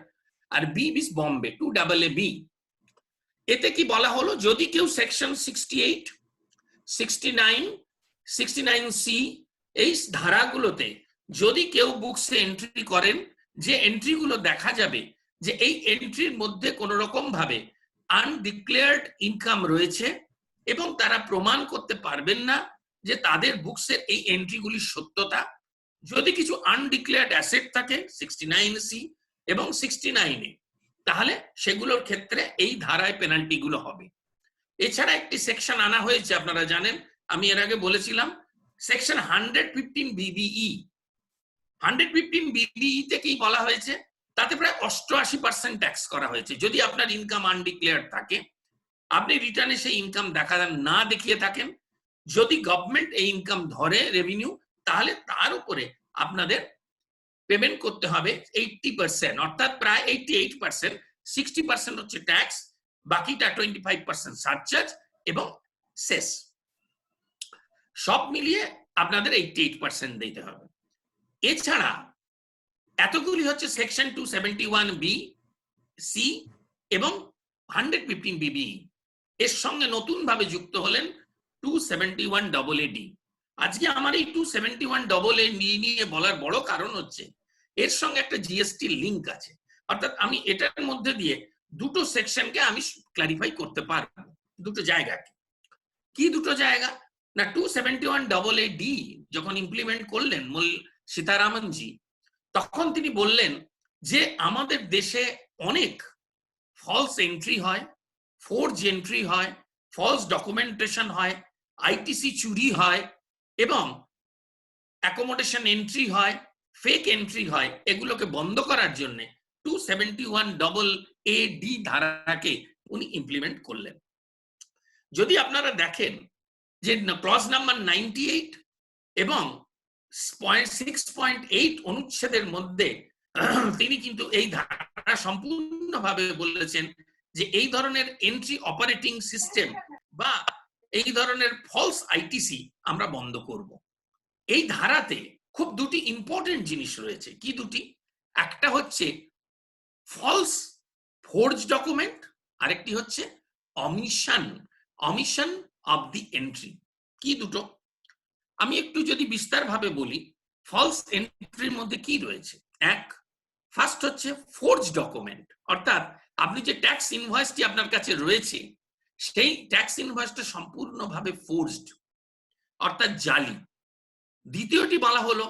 আর বি বিস বম্বে, 2AA-B। এতে কি বলা হলো, যদি কেউ সেকশন 68, 69, 69C এই ধারাগুলোতে যদি কেউ বুকসে এন্ট্রি করেন, যে এন্ট্রিগুলো দেখা যাবে যে এই এন্ট্রির মধ্যে কোনো রকম ভাবে আনডিক্লেয়ার্ড ইনকাম রয়েছে এবং তারা প্রমাণ করতে পারবেন না যে তাদের বুকসের এই এন্ট্রিগুলির সত্যতা, যদি কিছু আনডিক্লেয়ার্ড অ্যাসেট থাকে 69C এবং 69A, তাহলে সেগুলোর ক্ষেত্রে এই ধারায় পেনাল্টি গুলো হবে। এছাড়া একটি সেকশন আনা হয়েছে, আপনারা জানেন, আমি এর আগে বলেছিলাম, সেকশন 115 BBE। 115 BBE তে কি বলা হয়েছে, তাতে প্রায় 88% ট্যাক্স করা হয়েছে। যদি আপনার ইনকাম আনডিক্লেয়ার্ড থাকে, আপনি রিটার্নে সেই ইনকাম না দেখিয়ে থাকেন, যদি গভর্নমেন্ট এই ইনকাম ধরে রেভিনিউ, তাহলে তার উপরে আপনাদের পেমেন্ট করতে হবে 80%, অর্থাৎ প্রায় 88%। 60% হচ্ছে ট্যাক্স, বাকিটা 25% সারচার্জ এবং সেস, সব মিলিয়ে আপনাদের 88% দিতে হবে। এছাড়া এতগুলি হচ্ছে সেকশন 271B, C এবং 115 BBE। এর সঙ্গে নতুন ভাবে যুক্ত হলেন 271AA-D। আজকে আমার এই 271AA নিয়ে বলার বড় কারণ হচ্ছে এর সঙ্গে একটা জিএসটি লিংক আছে, অর্থাৎ আমি এটার মধ্যে দিয়ে দুটো সেকশনকে আমি ক্লারিফাই করতে পারবো, দুটো জায়গাকে। কি দুটো জায়গা না, 271AA-D যখন ইমপ্লিমেন্ট করলেন সীতারামনজি, তখন তিনি বললেন যে আমাদের দেশে অনেক ফলস এন্ট্রি হয়, ফোর্জ এন্ট্রি হয়, ফলস ডকুমেন্টেশন হয়, আইটিসি চুরি হয় এবং অ্যাকোমোডেশন এন্ট্রি হয়, ফেক এন্ট্রি হয়। এগুলোকে বন্ধ করার জন্য 271AA-D ধারাকে উনি ইমপ্লিমেন্ট করলেন। যদি আপনারা দেখেন যে ক্লজ নাম্বার 98 এবং 6.8 অনুচ্ছেদের মধ্যে তিনি কিন্তু এই ধারা সম্পূর্ণভাবে বলেছেন যে এই ধরনের এন্ট্রি অপারেটিং সিস্টেম বা এই ধরনের ফলস আইটিসি আমরা বন্ধ করব। এই ধারাতে খুব দুটি ইম্পর্টেন্ট জিনিস রয়েছে। কি দুটি? একটা হচ্ছে ফলস ফোর্জ ডকুমেন্ট, আরেকটি হচ্ছে অমিশন অফ দি এন্ট্রি। কি দুটো আমি একটু যদি বিস্তারভাবে বলি, ফলস এন্ট্রির মধ্যে কি রয়েছে। এক, ফার্স্ট হচ্ছে ফোর্জ ডকুমেন্ট, অর্থাৎ আপনি যে ট্যাক্স ইনভয়েসটি আপনার কাছে রয়েছে সেই ট্যাক্স ইনভয়েসটা সম্পূর্ণভাবে ফোর্জড, অর্থাৎ জালি। দ্বিতীয়টি বলা হলো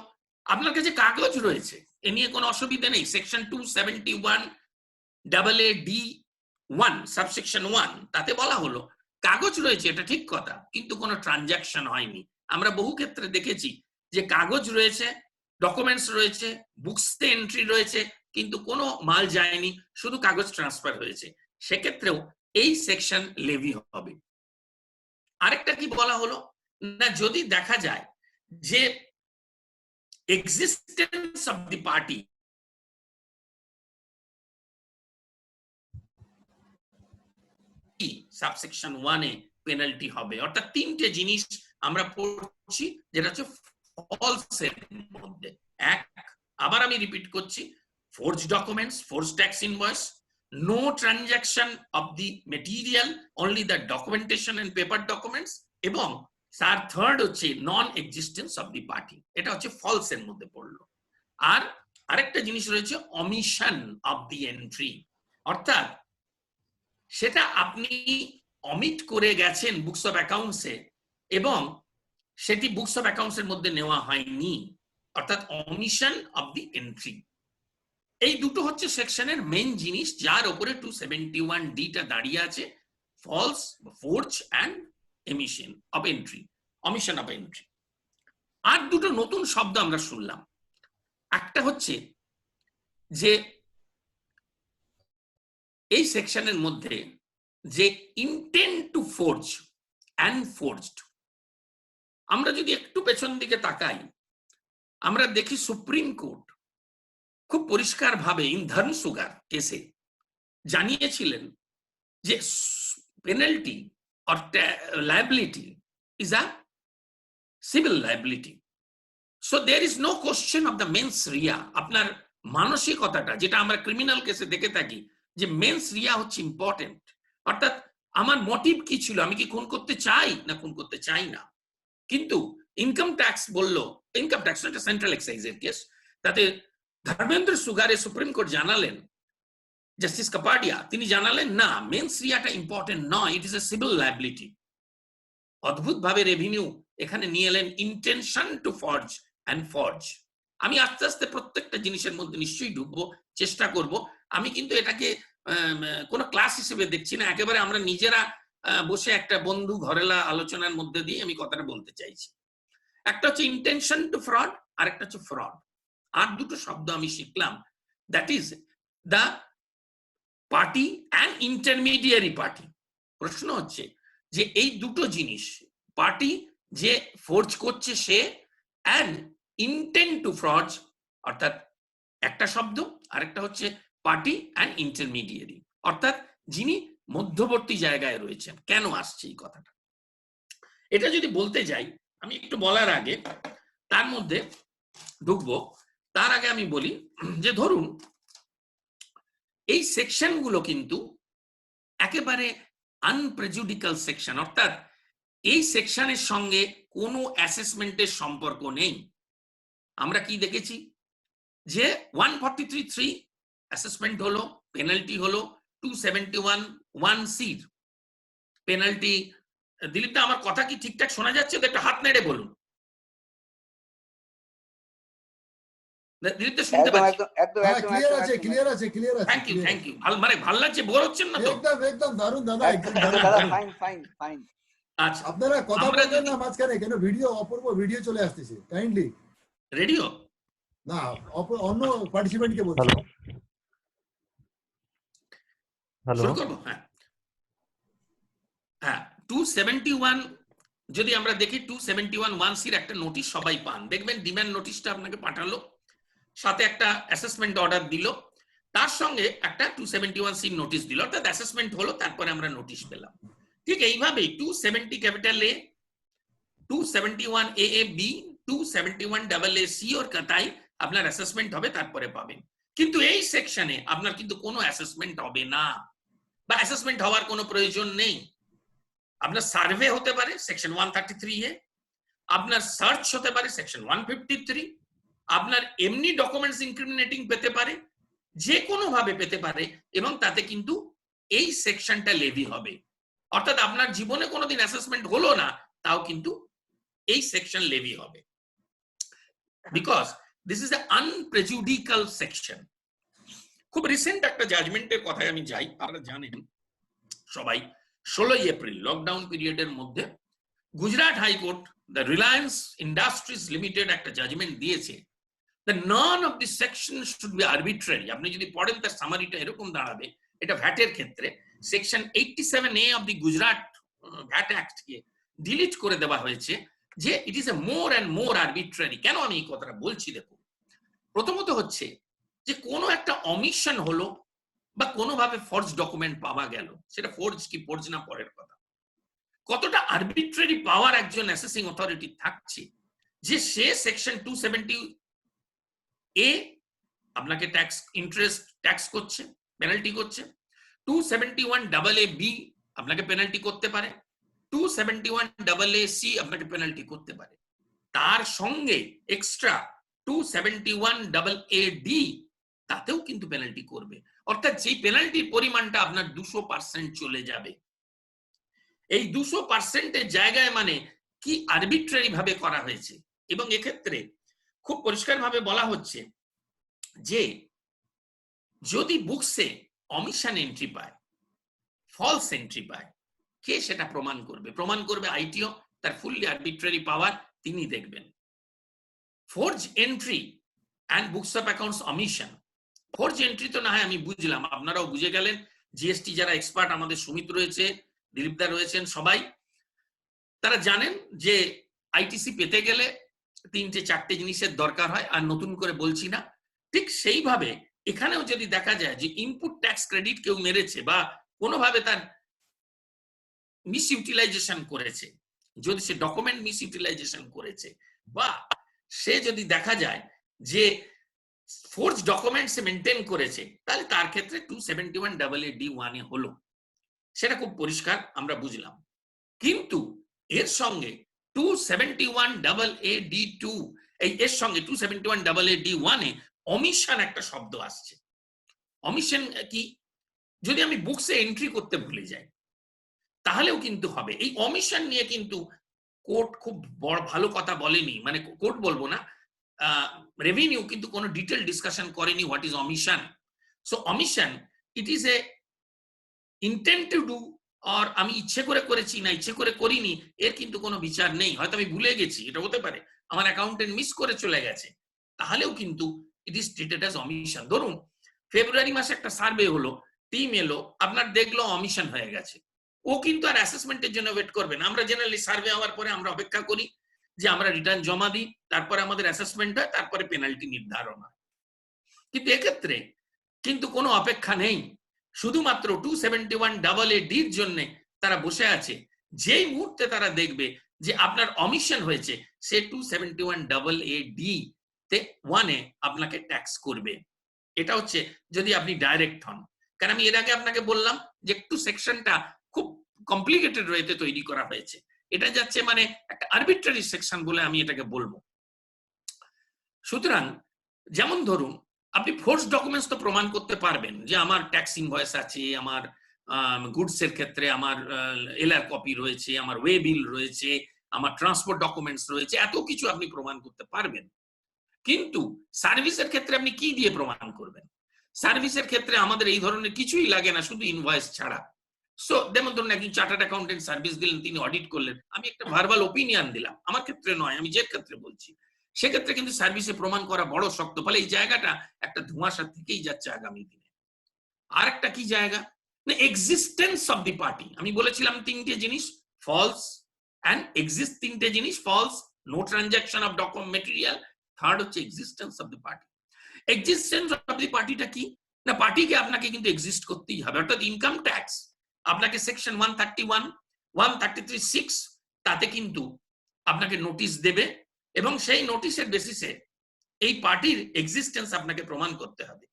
আপনার কাছে কাগজ রয়েছে, এ নিয়ে কোনো অসুবিধা নেই, সেকশন 271AA-D1 সাবসেকশন 1 তাতে বলা হলো কাগজ রয়েছে, এটা ঠিক কথা, কিন্তু কোনো ট্রানজাকশন হয়নি। আমরা বহু ক্ষেত্রে দেখেছি যে কাগজ রয়েছে, ডকুমেন্টস রয়েছে, বুকসে এন্ট্রি রয়েছে, কিন্তু কোনো মাল যায়নি, শুধু কাগজ ট্রান্সফার হয়েছে। সেক্ষেত্রেও এই সেকশন লেভি হবে। আরেকটা কি বলা হলো না, যদি দেখা যায় যে existence of the party subsection 1 A penalty হবে। অর্থাৎ তিনটে জিনিস আমরা পড়ছি যেটা হচ্ছে ফলস এর মধ্যে। এক, আবার আমি রিপিট করছি, forge documents, forge tax invoice, no transaction of the material, only the documentation and paper documents, এবং থার্ড হচ্ছে non existence of the party. এটা হচ্ছে ফলস এর মধ্যে পড়লো। আর আরেকটা জিনিস রয়েছে অমিশন অফ দি এন্ট্রি, অর্থাৎ সেটা আপনি অমিট করে গেছেন বুকস অফ অ্যাকাউন্টসে এবং সেটি বুকস অফ অ্যাকাউন্টস এর মধ্যে নেওয়া হয়নি, অর্থাৎ অমিশন অফ দি এন্ট্রি। এই দুটো হচ্ছে সেকশনের মেইন জিনিস যার উপরে 271D টা দাঁড়িয়ে আছে, false, forge and omission of entry, omission of entry. আর দুটো নতুন শব্দ আমরা শুনলাম। একটা হচ্ছে যে এই সেকশনের মধ্যে যে intent to forge and forged, আমরা যদি একটু পেছন দিকে তাকাই, আমরা দেখি সুপ্রিম কোর্ট খুব পরিষ্কার ভাবে ইন ধনসুগার কেসে জানিয়েছিলেন যে penalty or liability is a civil liability. So there is no question of the mens rea. আপনার মানসিকতাটা যেটা আমরা ক্রিমিনাল কেসে দেখে থাকি যে মেন্স রিয়া হচ্ছে ইম্পর্টেন্ট, অর্থাৎ আমার মোটিভ কি ছিল, আমি কি খুন করতে চাই না খুন করতে চাই না। কিন্তু ইনকাম ট্যাক্স বললো, ইনকাম ট্যাক্স একটা সেন্ট্রাল এক্সাইজের কেস, তাতে ধর্মেন্দ্র সুগারে সুপ্রিম কোর্ট জানালেন, জাস্টিস কাপাডিয়া তিনি জানালেন না, মেন্স রিয়াটা ইম্পর্টেন্ট নয়, ইট ইজ এ সিভিল লায়াবিলিটি। অদ্ভুত ভাবে রেভিনিউ এখানে নিয়ে এলেন intention to forge and forge, আমি আস্তে আস্তে প্রত্যেকটা জিনিসের মধ্যে নিশ্চয়ই ঢুকবো, চেষ্টা করব। আমি কিন্তু এটাকে কোনো ক্লাস হিসেবে দেখছি না, একেবারে আমরা নিজেরা বসে একটা বন্ধু ঘরেলা আলোচনার মধ্যে দিয়ে আমি কথাটা বলতে চাইছি। একটা হচ্ছে ইন্টেনশন টু ফ্রড, আর একটা হচ্ছে ফ্রড। আর দুটো শব্দ আমি শিখলাম, that is the party and intermediary party. প্রশ্ন হচ্ছে যে এই দুটো জিনিস, পার্টি যে ফোর্জ করছে সে, অ্যান্ড ইন্টেন্ট টু ফ্রড, অর্থাৎ একটা শব্দ, আরেকটা হচ্ছে পার্টি অ্যান্ড ইন্টারমিডিয়ারি, অর্থাৎ যিনি মধ্যবর্তী জায়গায় রয়েছেন। কেন আসছে এই কথাটা, এটা যদি বলতে যাই, আমি একটু বলার আগে তার মধ্যে ঢুকবো, তার আগে আমি বলি যে ধরুন এই সেকশনগুলো কিন্তু একেবারে আনপ্রেজুডিক্যাল সেকশন, অর্থাৎ এই সেকশনের সঙ্গে কোনো অ্যাসেসমেন্টের সম্পর্ক নেই। আমরা কি দেখেছি যে 143(3) অ্যাসেসমেন্ট হলো, পেনাল্টি হলো 271(1)(c) পেনাল্টি। দিলীপ দা, আমার কথা কি ঠিকঠাক শোনা যাচ্ছে? তো একটা হাত নেড়ে বলুন। দিলীপ দা শুনতে পাচ্ছি? ক্লিয়ার আছে, ক্লিয়ার আছে, ক্লিয়ার আছে। Thank you, thank you. মানে ভালো লাগছে, বোর হচ্ছেন না তো? একদম একদম দারুণ দাদা, একদম ফাইন ফাইন ফাইন। আচ্ছা, আপনারা কথা বলবেন না মাঝখানে, কেন ভিডিও, অপূর্ব ভিডিও চলে আসতেছে। কাইন্ডলি রেডিও না, অন্য পার্টিসিপেন্টকে বলছি। হ্যালো, শুরু করবো? হ্যাঁ 271 যদি আমরা দেখি, 271(1)(c) একটা নোটিশ সবাই পান, দেখবেন ডিমান্ড নোটিশটা আপনাকে পাঠালো, সাথে একটা অ্যাসেসমেন্ট অর্ডার দিল, তার সঙ্গে একটা 271(c) নোটিশ দিল, অর্থাৎ অ্যাসেসমেন্ট হলো, তারপরে আমরা নোটিশ পেলাম। ঠিক এইভাবেই 270(a), 271(a)(b), 271(a)(c) ওর তাই আপনার অ্যাসেসমেন্ট হবে, তারপরে পাবেন। কিন্তু এই সেকশনে আপনার কিন্তু কোনো অ্যাসেসমেন্ট হবে না, বা অ্যাসেসমেন্ট হওয়ার কোনো প্রয়োজন নেই। আপনার সার্ভে হতে পারে সেকশন 133(a), আপনার সার্চ হতে পারে সেকশন 153, আপনার এমনি ডকুমেন্টস ইনক্রিমিনেটিং পেতে পারে, যে কোনো ভাবে পেতে পারে, এবং তাতে কিন্তু এই সেকশনটা লেভি হবে। অর্থাৎ আপনার জীবনে কোনোদিন অ্যাসেসমেন্ট হলো না, তাও কিন্তু এই সেকশন লেভি হবে, because this is the unprejudicial section. খুব রিসেন্ট একটা জাজমেন্টের কথায় আমি যাই। আপনারা জানেন সবাই 16ই এপ্রিল লকডাউন পিরিয়ডের মধ্যে Gujarat high court, the Reliance industries limited একটা জাজমেন্ট দিয়েছে, the none of the section should be arbitrary. আপনি যদি পড়েন তার সামারিটা এরকম দাঁড়াবে, এটা ভ্যাটের ক্ষেত্রে section 87(a) of the Gujarat VAT act K delete করে দেওয়া হয়েছে, যে ইট is A more and more arbitrary. কেন আমি এই কথাটা বলছি দেখুন, প্রথমত হচ্ছে যে কোনো একটা অমিশন হলো বা কোনোভাবে ফর্জ ডকুমেন্ট পাওয়া গেল, সেটা ফর্জ কি ফর্জ না পরের কথা, কতটা আরবিট্রারি পাওয়ার একজন অ্যাসেসিং অথরিটি থাকছে, যে সে সেকশন 270(a) আপনাকে ট্যাক্স ইন্টারেস্ট ট্যাক্স করছে, পেনাল্টি করছে, 271(a)(b) আপনাকে পেনাল্টি করতে পারে, 271(a)(c) আপনাকে পেনাল্টি করতে পারে, তার সঙ্গে এক্সট্রা 271(a)(d) তাতেও কিন্তু পেনাল্টি করবে। অর্থাৎ যেই পেনাল্টির পরিমাণটা আপনার 200% চলে যাবে। এই 200%-এর জায়গায় মানে কি আরবিট্রারি ভাবে করা হয়েছে। এবং এক্ষেত্রে খুব পরিষ্কার ভাবে বলা হচ্ছে যে যদি বুকসে অমিশন এন্ট্রি পায়, ফলস এন্ট্রি পায়, কে সেটা প্রমাণ করবে? প্রমাণ করবে আইটিও, তার ফুললি আরবিট্রারি পাওয়ার তিনি দেখবেন। Forge entry and books of accounts omission, forge entry তো না হয় আমি বুঝলাম, আপনারাও বুঝে গেলেন, জিএসটি যারা এক্সপার্ট আমাদের সুমিত রয়েছে, দিলীপদা রয়েছেন, সবাই তারা জানেন যে আইটিসি পেতে গেলে 3-4টে জিনিসের দরকার হয়, আর নতুন করে বলছি না। ঠিক সেইভাবে এখানেও যদি দেখা যায় যে ইনপুট ট্যাক্স ক্রেডিট কেউ মেরেছে বা কোনোভাবে তার মিস ইউটিলাইজেশন করেছে, যদি সে ডকুমেন্ট মিস ইউটিলাইজেশন করেছে, বা সে যদি দেখা যায় যে ফোর্জ ডকুমেন্টস মেনটেন করেছে, তাহলে তার ক্ষেত্রে 271(a)(d)(1) হলো, সেটা খুব পরিষ্কার আমরা বুঝলাম। কিন্তু এর সঙ্গে 271(a)(d)(2) এর সঙ্গে 271(a)(d)(1) অমিশন একটা শব্দ আসছে। অমিশন কি? যদি আমি বুকসে এন্ট্রি করতে ভুলে যাই তাহলেও কিন্তু হবে। এই অমিশন নিয়ে কিন্তু কোর্ট খুব বড় ভালো কথা বলেনি, মানে কোর্ট বলবো না, রেভিনিউ কিন্তু কোনো ডিটেল ডিসকাশন করেনি what is omission. So omission it is a intent to do, আর আমি ইচ্ছে করে করেছি না ইচ্ছে করে করিনি এর কিন্তু কোনো বিচার নেই। হয়তো আমি ভুলে গেছি, এটা হতে পারে, আমার অ্যাকাউন্টেন্ট মিস করে চলে গেছে, তাহলেও কিন্তু ইট ইজ ট্রিটেড অ্যাজ অমিশন। ধরুন ফেব্রুয়ারি মাসে একটা সার্ভে হলো, টিম এলো, আপনার দেখলো অমিশন হয়ে গেছে, ও কিন্তু আর অ্যাসেসমেন্টের জন্য ওয়েট করবে না। আমরা জেনারেলি সার্ভে হওয়ার পরে আমরা অপেক্ষা করি যে আমরা রিটার্ন জমা দিই, তারপরে আমাদের অ্যাসেসমেন্ট হয়, তারপরে পেনাল্টি নির্ধারণ হয়। কিন্তু এক্ষেত্রে কিন্তু কোনো অপেক্ষা নেই, শুধুমাত্র 271AA এর জন্য তারা বসে আছে। যেই মুহূর্তে তারা দেখবে যে আপনার অমিশন হয়েছে, সে 271AA তে 1 আপনাকে ট্যাক্স করবে। এটা হচ্ছে যদি আপনি ডাইরেক্ট হন। কারণ আমি এর আগে আপনাকে বললাম যে একটু সেকশনটা খুব কমপ্লিকেটেড ওয়েতে তৈরি করা হয়েছে, এটা যাচ্ছে মানে একটা আরবিট্রারি সেকশন বলে আমি এটাকে বলবো। সুতরাং যেমন ধরুন আপনি ফোর্স ডকুমেন্টস তো প্রমাণ করতে পারবেন যে আমার ট্যাক্স ইনভয়েস আছে, আমার গুডস এর ক্ষেত্রে আমার এলআর কপি রয়েছে, আমার ওয়ে বিল রয়েছে, আমার ট্রান্সপোর্ট ডকুমেন্টস রয়েছে, এত কিছু আপনি প্রমাণ করতে পারবেন। কিন্তু সার্ভিসের ক্ষেত্রে আপনি কি দিয়ে প্রমাণ করবেন? সার্ভিসের ক্ষেত্রে আমাদের এই ধরনের কিছুই লাগে না, শুধু ইনভয়েস ছাড়া। সো যেমন ধরুন একজন চার্টার্ড অ্যাকাউন্টেন্ট সার্ভিস দিলেন, তিনি অডিট করলেন, আমি একটা ভার্বাল ওপিনিয়ন দিলাম, আমার ক্ষেত্রে নয়, আমি যে ক্ষেত্রে বলছি সেক্ষেত্রে কিন্তু সার্ভিসে প্রমাণ করা বড় শক্ত। ফলে এই জায়গাটা একটা ধোঁয়াশা থেকেই যাচ্ছে আগামী দিনে। আর একটা কি জায়গা না, এক্সিস্টেন্স অফ দি পার্টি। আমি বলেছিলাম তিনটে জিনিস ফলস অ্যান্ড এক্সিস্ট, তিনটে জিনিস false, no transaction of document material, third হচ্ছে existence of the party. Existence of the পার্টিটা কি না, পার্টিকে আপনাকে কিন্তু এক্সিস্ট করতেই হবে। অর্থাৎ ইনকাম ট্যাক্স আপনাকে সেকশন 131, 133(6) তাতে কিন্তু আপনাকে নোটিশ দেবে এবং সেই নোটিশের বেসিসে এই পার্টির এক্সিস্টেন্স আপনাকে প্রমাণ করতে হবে।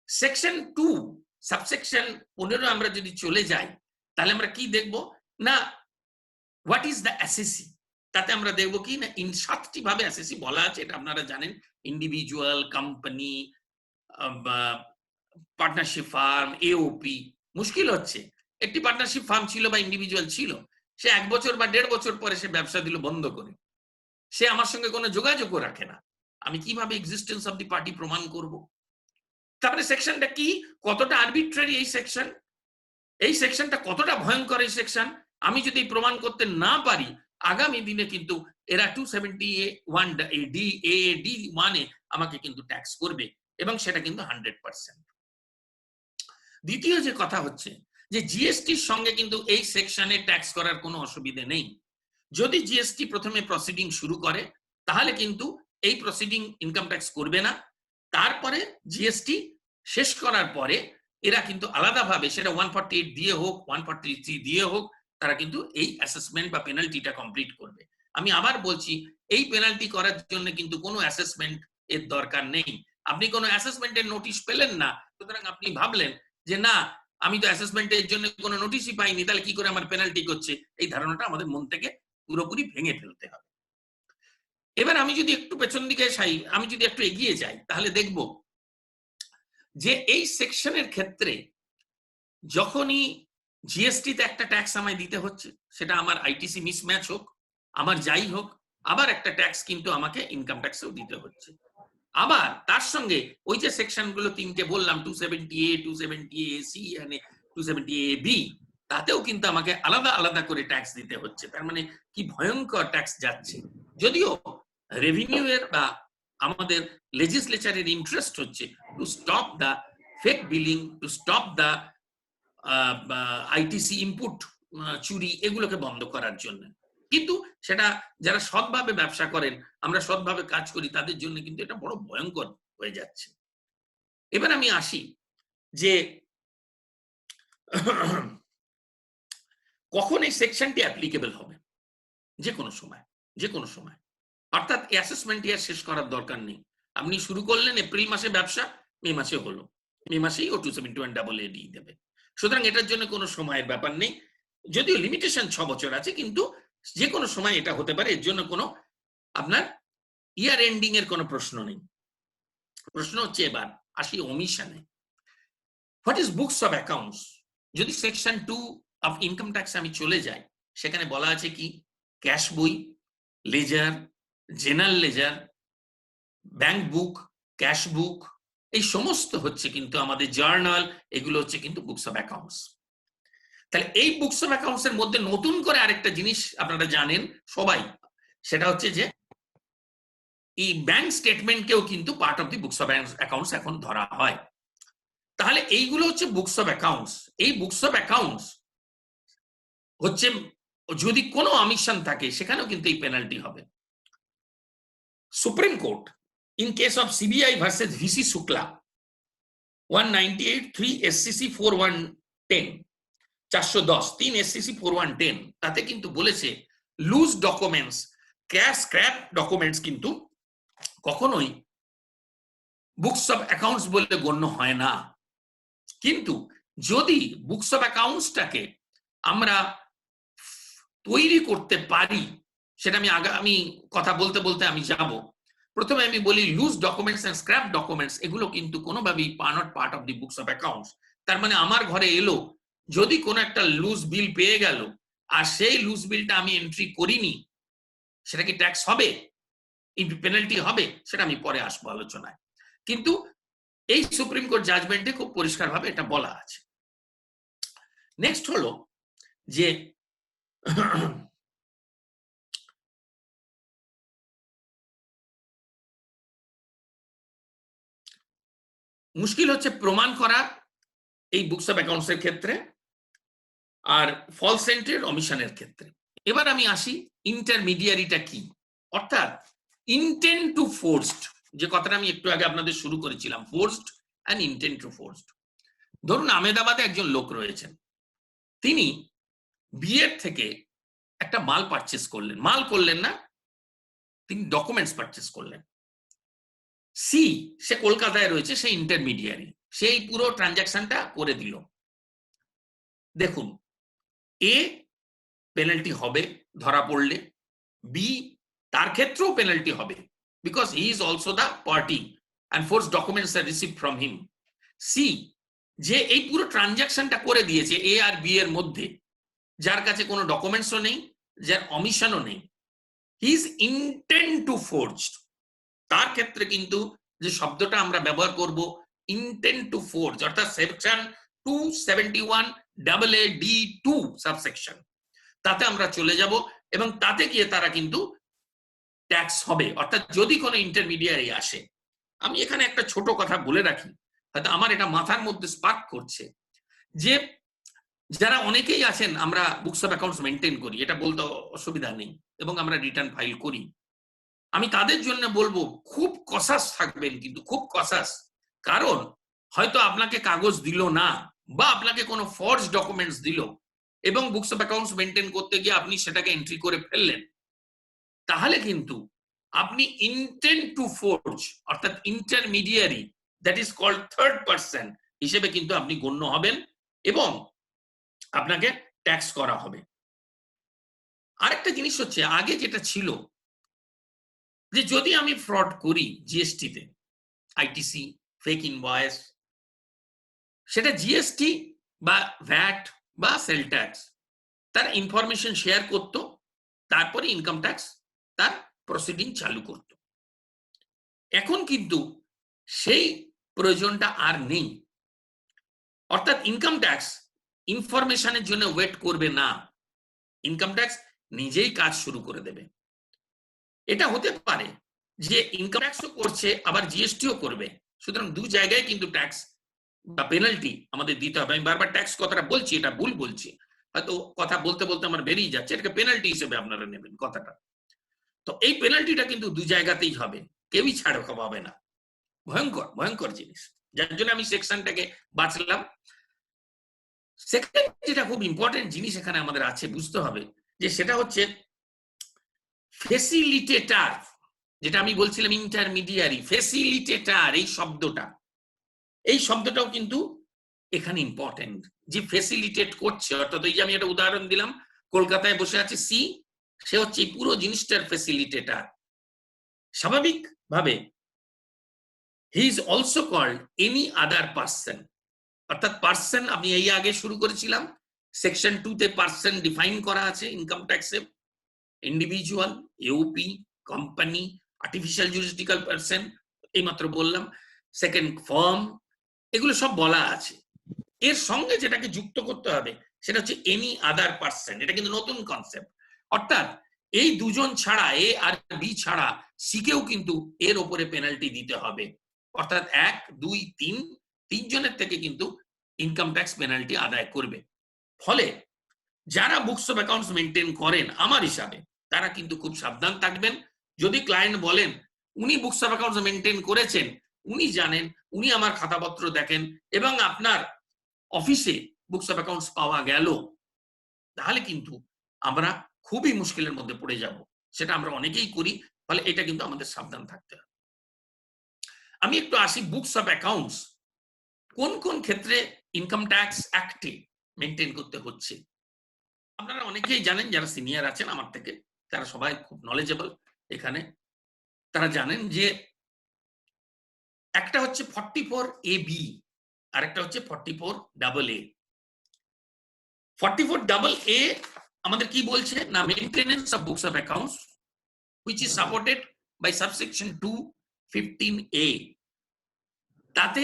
সেকশন 2 সাবসেকশন 15 আমরা যদি চলে যাই তাহলে আমরা কি দেখব না, হোয়াট ইজ দ্য অ্যাসেসি। তাতে আমরা দেখব কি না, 7টি ভাবে অ্যাসেসি বলা আছে, এটা আপনারা জানেন। Individual, company, partnership firm, AOP. মুশকিল হচ্ছে একটি পার্টনারশিপ ফার্ম ছিল বা ইন্ডিভিজুয়াল ছিল, সে 1 বছর বা 1.5 বছর পরে সে ব্যবসা দিল বন্ধ করে, সে আমার সঙ্গে কোনো যোগাযোগও রাখে না, আমি কিভাবে এক্সিস্টেন্স অফ দি পার্টি প্রমাণ করব? তারপরে সেকশনটা কি, কতটা আরবিট্রারি এই সেকশন, এই সেকশনটা কতটা ভয়ঙ্কর এই সেকশন, আমি যদি প্রমাণ করতে না পারি আগামী দিনে কিন্তু এরা 271(a)(d)(1) আমাকে কিন্তু ট্যাক্স করবে এবং সেটা কিন্তু 100%। দ্বিতীয় যে কথা হচ্ছে যে জিএসটির সঙ্গে কিন্তু এই সেকশনে ট্যাক্স করার কোনো অসুবিধা নেই। যদি জিএসটি প্রথমে প্রসিডিং শুরু করে তাহলে কিন্তু এই প্রসিডিং ইনকাম ট্যাক্স করবে না, তারপরে জিএসটি শেষ করার পরে এরা কিন্তু আলাদাভাবে সেটা 148 দিয়ে হোক 143 দিয়ে হোক তারা কিন্তু এই অ্যাসেসমেন্ট বা পেনাল্টিটা কমপ্লিট করবে। আমি আবার বলছি এই পেনাল্টি করার জন্য কিন্তু কোনো অ্যাসেসমেন্ট এর দরকার নেই। আপনি কোনো অ্যাসেসমেন্টের নোটিশ পেলেন না, সুতরাং আপনি ভাবলেন যে না আমি তো অ্যাসেসমেন্টের জন্য কোনো নোটিশই পাইনি, তাহলে কি করে আমার পেনাল্টি করছে, এই ধারণাটা আমাদের মন থেকে পুরোপুরি ভেঙে ফেলতে হবে। এবার আমি যদি একটু পেছন দিকে যাই, আমি যদি একটু এগিয়ে যাই তাহলে দেখব যে এই সেকশনের ক্ষেত্রে যখনই জিএসটিতে একটা ট্যাক্স আমায় দিতে হচ্ছে, সেটা আমার আইটিসি মিসম্যাচ হোক, আমার যাই হোক, আবার একটা ট্যাক্স কিন্তু আমাকে ইনকাম ট্যাক্সও দিতে হচ্ছে। আবার তার সঙ্গে ওই যে সেকশনগুলো তিনটে বললাম 270A, 270AC and 270AB, তাতেও কিন্তু আমাকে আলাদা আলাদা করে ট্যাক্স দিতে হচ্ছে। তার মানে কি ভয়ঙ্কর ট্যাক্স যাচ্ছে। যদিও রেভিনিউ এর বা আমাদের লেজিসলেচারের ইন্টারেস্ট হচ্ছে to stop the fake billing, to stop the ITC input চুরি, এগুলোকে বন্ধ করার জন্য, কিন্তু সেটা যারা সৎভাবে ব্যবসা করেন, আমরা সৎভাবে কাজ করি, তাদের জন্য কিন্তু এটা বড় ভয়ঙ্কর হয়ে যাচ্ছে। এবার আমি আসি যে কখন এই সেকশনটি অ্যাপ্লিকেবল হবে, যে কোনো সময়, যে কোনো সময়। অর্থাৎ অ্যাসেসমেন্ট ইয়ার শেষ করার দরকার নেই। আপনি শুরু করলেন এপ্রিল মাসে ব্যবসা, মে মাসে হলো, মে মাসেই ও 271AA দেবে। সুতরাং এটার জন্য কোনো সময়ের ব্যাপার নেই, যদিও লিমিটেশন 6 বছর আছে, কিন্তু যে কোনো সময় এটা হতে পারে। এর জন্য কোনো আপনার ইয়ার এন্ডিং এর কোনো প্রশ্ন নেই। প্রশ্ন হচ্ছে এবার আসি ওমিশনে। What is books of accounts? যদি সেকশন 2 অফ ইনকাম ট্যাক্স আমি চলে যাই, সেখানে বলা আছে কি ক্যাশ বই, ledger, general ledger, bank book, cash book, এই সমস্ত হচ্ছে কিন্তু আমাদের জার্নাল, এগুলো হচ্ছে কিন্তু বুকস অফ অ্যাকাউন্টস। তাহলে এই বুকস অফ অ্যাকাউন্টস এর মধ্যে নতুন করে আরেকটা জিনিস আপনারা জানেন সবাই, সেটা হচ্ছে যে এই ব্যাংক স্টেটমেন্টকেও কিন্তু part of the books of accounts এখন ধরা হয়। তাহলে এইগুলো হচ্ছে বুকস অফ অ্যাকাউন্টস। এই বুকস অফ অ্যাকাউন্টস হচ্ছে যদি কোনো অমিশন থাকে সেখানেও কিন্তু এই পেনাল্টি হবে। Supreme court in case of CBI versus VC Shukla 198(3) SCC 4110 410 3 SCC 4110 তাতে কিন্তু বলেছে loose documents, cash scrap documents কিন্তু কখনোই বুকস অফ অ্যাকাউন্টস বলে গণ্য হয় না। কিন্তু যদি বুকস অফ অ্যাকাউন্টসটাকে আমরা তৈরি করতে পারি, সেটা আমি কথা বলতে বলতে আমি যাব। প্রথমে আমি বলি loose documents and scrap documents এগুলো কিন্তু কোনোভাবেই not part of the books of accounts. তার মানে আমার ঘরে এলো, যদি কোনো একটা লুজ বিল পেয়ে গেল আর সেই লুজ বিলটা আমি এন্ট্রি করিনি, সেটা কি ট্যাক্স হবে, পেনাল্টি হবে? সেটা আমি পরে আসবো আলোচনায়। কিন্তু এই সুপ্রিম কোর্ট জাজমেন্টে খুব পরিষ্কারভাবে এটা বলা আছে। নেক্সট হলো যে মুশকিল হচ্ছে প্রমাণ করা এই বুকস অফ অ্যাকাউন্টস এর ক্ষেত্রে আর ফলস এন্ট্রির অমিশনের ক্ষেত্রে। এবার আমি আসি ইন্টারমিডিয়ারিটা কি, অর্থাৎ ইন্টেন্ট টু ফোর্সড, যে কথাটা আমি একটু আগে আপনাদের শুরু করেছিলাম, forced and intent to forced. ধরুন আহমেদাবাদে একজন লোক রয়েছেন, তিনি বিয়ের থেকে একটা মাল পারচেস করলেন, মাল করলেন না, তিনি ডকুমেন্টস পারচেস করলেন। সি, সে কলকাতায় রয়েছে, সে ইন্টারমিডিয়ারি, সেই পুরো ট্রানজাকশনটা করে দিল। দেখুন, এ পেনাল্টি হবে ধরা পড়লে, বি তার ক্ষেত্রেও পেনাল্টি হবে because he is also the party and force documents are received from him. See, যে এই পুরো ট্রানজাকশনটা করে দিয়েছে এ আর বি এর মধ্যে, যার কাছে কোনো ডকুমেন্টসও নেই, যার অমিশনও নেই, he is intent to forged, তার ক্ষেত্রে কিন্তু যে শব্দটা আমরা ব্যবহার করব ইন্টেন্ট টু ফোর্জ, অর্থাৎ সেকশন 271(a)(d)(2) সাবসেকশন, তাতে আমরা চলে যাব এবং তাতে গিয়ে তারা কিন্তু ট্যাক্স হবে। অর্থাৎ যদি কোনো ইন্টারমিডিয়ারি আসে, আমি এখানে একটা ছোট কথা বলে রাখি, হয়তো আমার এটা মাথার মধ্যে স্পার্ক করছে, যে যারা অনেকেই আছেন আমরা বুকস অফ অ্যাকাউন্টস মেনটেন করি, এটা বলতে অসুবিধা নেই, এবং আমরা রিটার্ন ফাইল করি, আমি তাদের জন্য বলবো খুব কসাস থাকবেন, কিন্তু খুব কসাস। কারণ হয়তো আপনাকে কাগজ দিল না বা আপনাকে কোনো ফর্জ ডকুমেন্টস দিল এবং বুকস অফ অ্যাকাউন্টস মেনটেন করতে গিয়ে আপনি সেটাকে এন্ট্রি করে ফেললেন, তাহলে কিন্তু আপনি ইন্টেন্ট টু ফোর্জ অর্থাৎ intermediary, that is called third person হিসেবে কিন্তু আপনি গণ্য হবেন এবং আপনাকে ট্যাক্স করা হবে। আরেকটা জিনিস হচ্ছে, আগে যেটা ছিল যে যদি আমি ফ্রড করি জিএসটিতে, আইটিসি, ফেক ইনভয়েস, সেটা জিএসটি বা ভ্যাট বা সেল ট্যাক্স তার ইনফরমেশন শেয়ার করত, তারপরে ইনকাম ট্যাক্স তার প্রসিডিং চালু করত। এখন কিন্তু সেই প্রয়োজনটা আর নেই, অর্থাৎ ইনকাম ট্যাক্স ইনফরমেশনের জন্য ওয়েট করবে না, ইনকাম ট্যাক্স নিজেই কাজ শুরু করে দেবে। এটা হতে পারে যে ইনকাম ট্যাক্সও করছে আবার জিএসটিও করবে, সুতরাং দু জায়গায় কিন্তু ট্যাক্স বা পেনাল্টি আমাদের দিতে হবে। আমি বারবার ট্যাক্স কথাটা বলছি, এটা ভুল বলছি, হয়তো কথা বলতে বলতে আমার বেরিয়ে যাচ্ছে, এটাকে পেনাল্টি হিসেবে আপনারা নেবেন কথাটা। তো এই পেনাল্টিটা কিন্তু দু জায়গাতেই হবে, কেউই ছাড় পাবে না, ভয়ঙ্কর ভয়ঙ্কর জিনিস, যার জন্য আমি সেকশনটাকে বাঁচলাম। সেকেন্ড যেটা খুব ইম্পর্টেন্ট জিনিস এখানে আমাদের আছে বুঝতে হবে, যে সেটা হচ্ছে ফেসিলিটেটার, যেটা আমি বলছিলাম ইন্টারমিডিয়ারি, ফেসিলিটেটার এই শব্দটাও কিন্তু এখানে ইম্পর্টেন্ট, যে ফেসিলিটেট করছে, অর্থাৎ ওই যে আমি একটা উদাহরণ দিলাম, কলকাতায় বসে আছে সি, সে হচ্ছে এই পুরো জিনিসটার ফেসিলিটেটার। স্বাভাবিকভাবে he is also called any other person, অর্থাৎ পার্সন আমি এই আগে শুরু করেছিলাম, সেকশন 2 তে পার্সন ডিফাইন করা আছে ইনকাম ট্যাক্সে, ইন্ডিভিজুয়াল, ইউপি, কোম্পানি, আর্টিফিশিয়াল জুরিসডিক্যাল পার্সন এইমাত্র বললাম, সেকেন্ড ফার্ম, এগুলো সব বলা আছে। এর সঙ্গে যেটাকে যুক্ত করতে হবে সেটা হচ্ছে এনি আদার পার্সন। এটা কিন্তু নতুন কনসেপ্ট, অর্থাৎ এই দুজন ছাড়া, এ আর বি ছাড়া সিকেও কিন্তু এর উপরে পেনাল্টি দিতে হবে, অর্থাৎ 1, 2, 3 তিনজনের থেকে কিন্তু ইনকাম ট্যাক্স পেনাল্টি আদায় করবে। ফলে যারা বুকস অফ অ্যাকাউন্টস মেনটেন করেন আমার হিসাবে তারা কিন্তু খুব সাবধান থাকবেন। যদি ক্লায়েন্ট বলেন উনি বুকস অফ অ্যাকাউন্টস মেনটেন করেছেন, উনি জানেন, উনি আমার খাতাপত্র দেখেন এবং আপনার অফিসে বুকস অফ অ্যাকাউন্টস পাওয়া গেল, তাহলে কিন্তু আমরা খুবই মুশকিলের মধ্যে পড়ে যাব। সেটা আমরা অনেকেই করি, ফলে এটা কিন্তু আমাদের সাবধান থাকতে হবে। আমি একটু আসি বুকস অফ অ্যাকাউন্টস কোন কোন ক্ষেত্রে ইনকাম ট্যাক্স অ্যাক্টে মেনটেন করতে হচ্ছে। আপনারা অনেকেই জানেন, যারা সিনিয়র আছেন আমার থেকে, তারা সবাই খুব নলেজেবল এখানে, তারা জানেন যে একটা হচ্ছে 44AB আর একটা হচ্ছে 44AA। 44AA আমাদের কি বলছে না, maintenance of books of accounts which is supported by subsection 215A। তাতে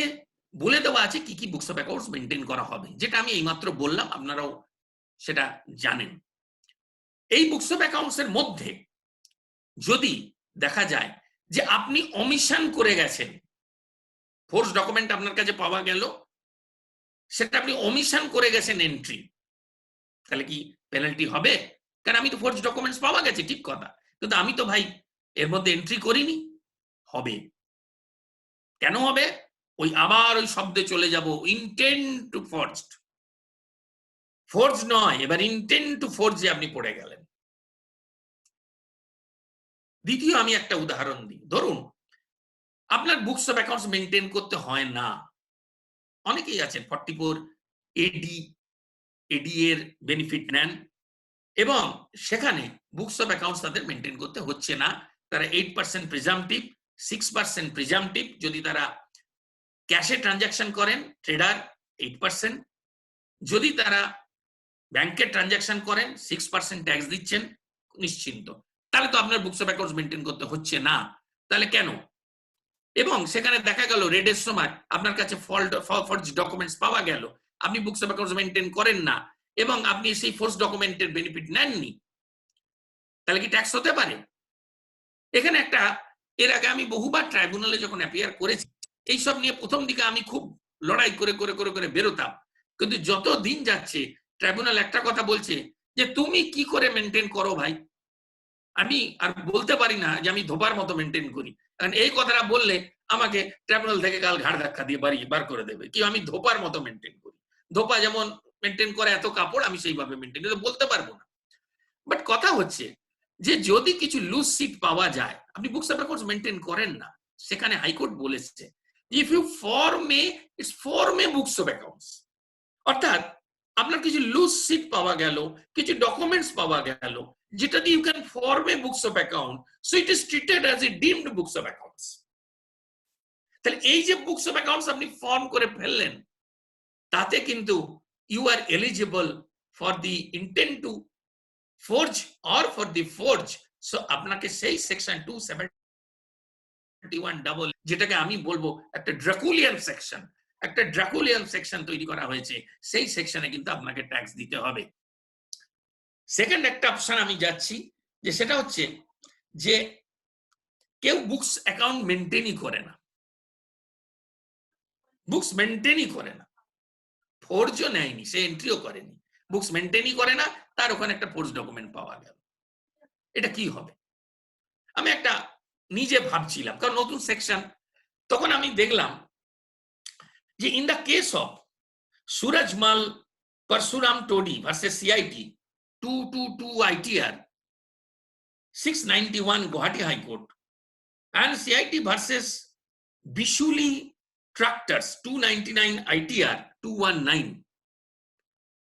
বলে দেওয়া আছে কি কি বুকস অফ অ্যাকাউন্টস মেইনটেইন করা হবে, যেটা আমি এইমাত্র বললাম, আপনারাও সেটা জানেন। এই বুকস অফ অ্যাকাউন্টস এর মধ্যে যদি দেখা যায় যে আপনি অমিশন করে গেছেন, ফোর্স ডকুমেন্ট আপনার কাছে পাওয়া গেল, সেটা আপনি অমিশন করে গেছেন এন্ট্রি, তাহলে কি পেনাল্টি হবে? কারণ আমি তো ফোর্স ডকুমেন্টস পাওয়া গেছে ঠিক কথা, কিন্তু আমি তো ভাই এর মধ্যে এন্ট্রি করিনি। হবে। কেন হবে? ওই আবার ওই শব্দে চলে যাব, ইন্টেন্ড টু ফোর্জড। ফোর্জ নয়, এবার ইন্টেন্ড টু ফোর্জে আপনি পড়ে গেলেন। দ্বিতীয় আমি একটা উদাহরণ দিই। ধরুন আপনার বুকস অফ অ্যাকাউন্টস মেনটেন করতে হয় না, অনেকেই আছেন 44AD এর বেনিফিট নেন এবং সেখানে বুকস অফ অ্যাকাউন্টস তাদের মেনটেন করতে হচ্ছে না। তারা 8% প্রিজাম্পটিভ, 6% প্রিজাম্পটিভ যদি তারা ক্যাশে ট্রানজাকশন করেন, ট্রেডার 8%, যদি তারা ব্যাংকে ট্রানজাকশন করেন 6% ট্যাক্স দিচ্ছেন, নিশ্চিন্ত। তাহলে তো আপনার বুকস অফ অ্যাকাউন্টস মেনটেন করতে হচ্ছে না। তাহলে কেন? এবং সেখানে দেখা গেল রেডের সময় আপনার কাছে ফলস ডকুমেন্টস পাওয়া গেল, আপনি বুকস অফ অ্যাকাউন্টস মেনটেন করেন না এবং আপনি সেই ফলস ডকুমেন্টের বেনিফিট নেননি, তাহলে কি ট্যাক্স হতে পারে? এখানে একটা, এর আগে আমি বহুবার ট্রাইব্যুনালে যখন অ্যাপিয়ার করেছি এইসব নিয়ে প্রথম দিকে আমি খুব লড়াই করে করে করে করে বেরোতাম, কিন্তু যত দিন যাচ্ছে ট্রাইব্যুনাল একটা কথা বলছে যে তুমি কি করে মেনটেন করো ভাই। আমি আর বলতে পারি না যে আমি ধোপার মতো মেনটেন করি, কারণ এই কথাটা বললে আমাকে ট্রাইব্যুনাল থেকে কাল ঘাড় ধাক্কা দিয়ে বার করে দেবে কি আমি ধোপার মতো মেনটেন করি। ধোপা যেমন মেনটেন করে এত কাপড়, আমি সেইভাবে মেনটেন বলতে পারবো না। বাট কথা হচ্ছে যে যদি কিছু লুজ সিট পাওয়া যায়, আপনি বুকস অফ অ্যাকাউন্টস মেনটেন করেন না, সেখানে হাইকোর্ট বলেছে if you form a books of accounts, অর্থাৎ আপনার কিছু লুজ সিট পাওয়া গেল, কিছু ডকুমেন্টস পাওয়া গেল, যেটা দিয়ে you can form a books of account, so it is treated as a deemed books of accounts. তাহলে এই যে বুকস অফ অ্যাকাউন্টস আপনি ফর্ম করে ফেললেন, তাতে কিন্তু you are eligible for the intent to forge or for the forge. So আপনাকে সেই সেকশন 271 ডাবল, যেটাকে আমি বলবো একটা ড্রাকুলিয়ান সেকশন তৈরি করা হয়েছে, সেই সেকশনে কিন্তু আপনাকে ট্যাক্স দিতে হবে। সেকেন্ড একটা অপশন আমি যাচ্ছি, যে সেটা হচ্ছে যে কেউ বুকস অ্যাকাউন্ট মেনটেনই করে না, বুকস মেনটেনই করে না, ফোর্জও নেয়নি, সে এন্ট্রিও করেনি, বুকস মেনটেনই করে না, তার ওখানে একটা ফোর্জ ডকুমেন্ট পাওয়া গেল, এটা কি হবে? আমি একটা নিজে ভাবছিলাম, কারণ নতুন সেকশন, তখন আমি দেখলাম যে in the case of Surajmal Parshuram Todi versus CIT 222 ITR 691 Guwahati High Court and CIT versus Bishuli Tractors 299 ITR 219,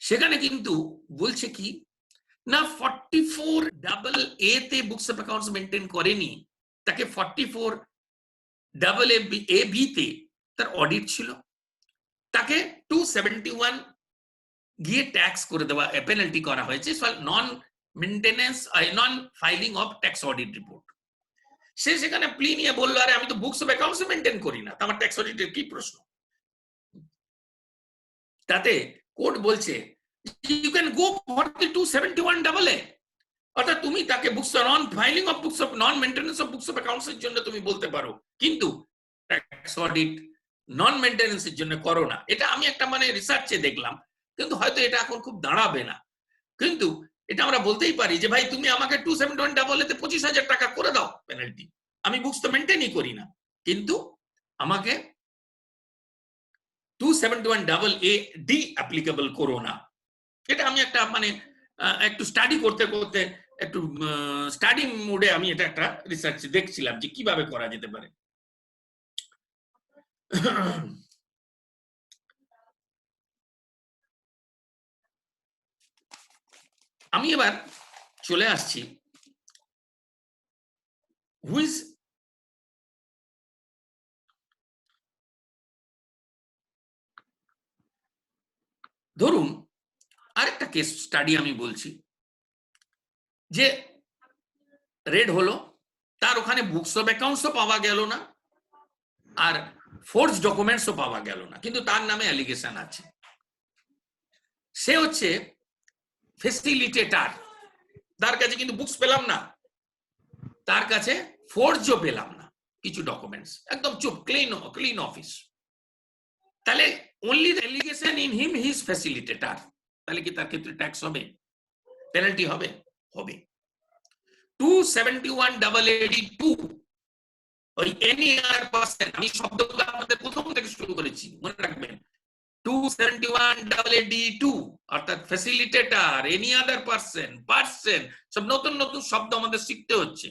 সেখানে কিন্তু বলছে কি না 44AA তে বুকস অফ অ্যাকাউন্টস মেনটেন করেনি, তাকে 44AB তে তার অডিট ছিল, তাকে 271 গিয়ে ট্যাক্স করে দেওয়া, পেনাল্টি করা হয়েছে non maintenance, non filing of tax audit report. সে সেখানে প্লি নিয়ে বললো, আরে আমি তো বুকস অফ অ্যাকাউন্টস মেনটেন করি না, আমার ট্যাক্স অডিটের কি প্রশ্ন? তাতে কোর্ট বলছে you can go for the 271AA, অর্থাৎ তুমি তাকে books non filing of books of non maintenance of books of accounts এর জন্য তুমি বলতে পারো, কিন্তু ট্যাক্স অডিট নন মেনটেন্যান্স এর জন্য করো না। এটা আমি একটা মানে রিসার্চে দেখলাম, কিন্তু হয়তো এটা এখন খুব দাঁড়াবে না। কিন্তু এটা আমরা বলতেই পারি যে ভাই তুমি আমাকে 271AA তে 25,000 টাকা করে দাও পেনাল্টি, আমি বুকস তো মেনটেনই করি না, কিন্তু আমাকে 271AA অ্যাপ্লিকেবল করো না। এটা আমি একটা মানে একটু স্টাডি করতে করতে একটু স্টাডি মোডে আমি এটা একটা রিসার্চ দেখছিলাম যে কিভাবে করা যেতে পারে। আমি এবার চলে আসছি হুইজ ধরুন আরেকটা কেস স্টাডি আমি বলছি যে রেড হলো, তার ওখানে বুকস অফ অ্যাকাউন্টসও পাওয়া গেল না আর ফোর্স ডকুমেন্টসও পাওয়া গেল না, কিন্তু তার নামে অ্যালিগেশন আছে। সে হচ্ছে ফেসিলিটেটর, তার কাছে কিন্তু বুকস পেলাম না, তার কাছে ফোর্সও পেলাম না, কিছু ডকুমেন্টস একদম চুপ, ক্লিন অফিস। তাহলে only the allegation in him he is facilitator, তাহলে কি তার ক্ষেত্রে ট্যাক্স হবে, পেনাল্টি হবে? হবে। 271AA(2) ওই এনি আদার পারসন, আমি শব্দগুলো আপনাদের প্রথম থেকে শুরু করেছি, মনে রাখবেন। 271AA(2) অর্থাৎ ফ্যাসিলিটেটর, এনি আদার পারসন, সব নতুন নতুন শব্দ আমাদের শিখতে হচ্ছে।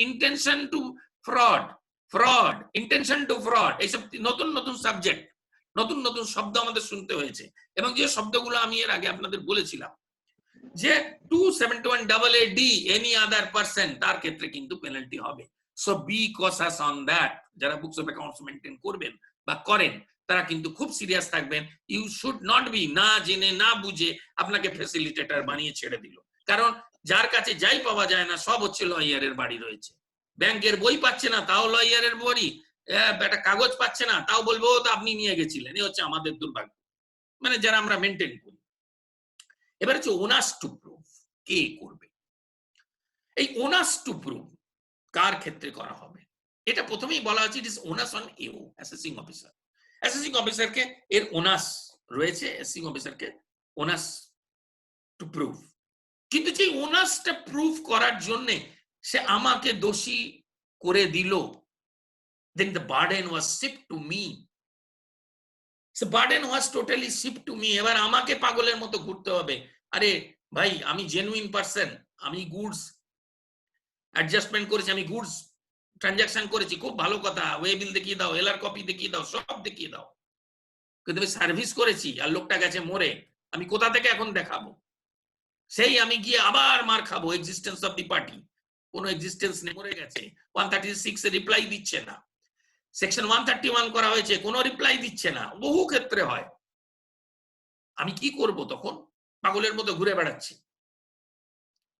Intention to fraud, intention to fraud, এইসব নতুন নতুন সাবজেক্ট, নতুন নতুন শব্দ আমাদের শুনতে হয়েছে। এবং যে শব্দগুলো আমি এর আগে আপনাদের বলেছিলাম যে 271AA(D) এনি আদার পারসন, তার ক্ষেত্রে কিন্তু পেনাল্টি হবে। So be cautious on that. যারা বুকস অফ অ্যাকাউন্টস মেনটেন করবেন বা করেন তারা কিন্তু খুব সিরিয়াস থাকবেন। ইউ শুড নট বি, না জেনে না বুঝে আপনাকে ফ্যাসিলিটেটর বানিয়ে ছেড়ে দিল। কারণ যার কাছে যাই পাওয়া যায় না সব হচ্ছে লয়ারের বাড়ি রয়েছে। ব্যাংকের বই পাচ্ছে না তাও লয়ারের বাড়ি, একটা কাগজ পাচ্ছে না তাও বলবো তো আপনি নিয়ে গেছিলেন। এই হচ্ছে আমাদের দুর্ভাগ্য, মানে যারা আমরা মেনটেন করি। এবার হচ্ছে ওনাস টু প্রুভ, কে করবে? এই ওনাস টু প্রুভ কার ক্ষেত্রে করা হবে? এটা প্রথমেই বলা হচ্ছে it is onus on you, assessing officer. Assessing অফিসারকে এর ওনাস রয়েছে, অ্যাসেসিং অফিসারকে ওনাস টু প্রুভ। কিন্তু যে ওনাসটা প্রুভ করার জন্য সে আমাকে দোষী করে দিল, then the burden was shifted to me. The burden was totally shifted to me. এবার আমাকে পাগলের মতো ঘুরতে হবে। আরে ভাই আমি জেনুইন পারসন, আমি গুডস অ্যাডজাস্টমেন্ট করেছি, আমি গুডস ট্রানজাকশন করেছি, খুব ভালো কথা, ওয়ে বিল দেখিয়ে দাও, এলআর কপি দেখিয়ে দাও, সব দেখিয়ে দাও, কিন্তু আমি সার্ভিস করেছি আর লোকটা গেছে মরে, আমি কোথা থেকে এখন দেখাবো? সেই আমি গিয়ে আবার মার খাবো। এক্সিস্টেন্স অফ দি পার্টি, কোনো এক্সিস্টেন্স নেই, মরে গেছে। 136 এ রিপ্লাই দিচ্ছে না, সেকশন 131 করা হয়েছে, কোনো রিপ্লাই দিচ্ছে না, বহু ক্ষেত্রে হয়। আমি কি করব তখন? পাগলের মতো ঘুরে বেড়াচ্ছি।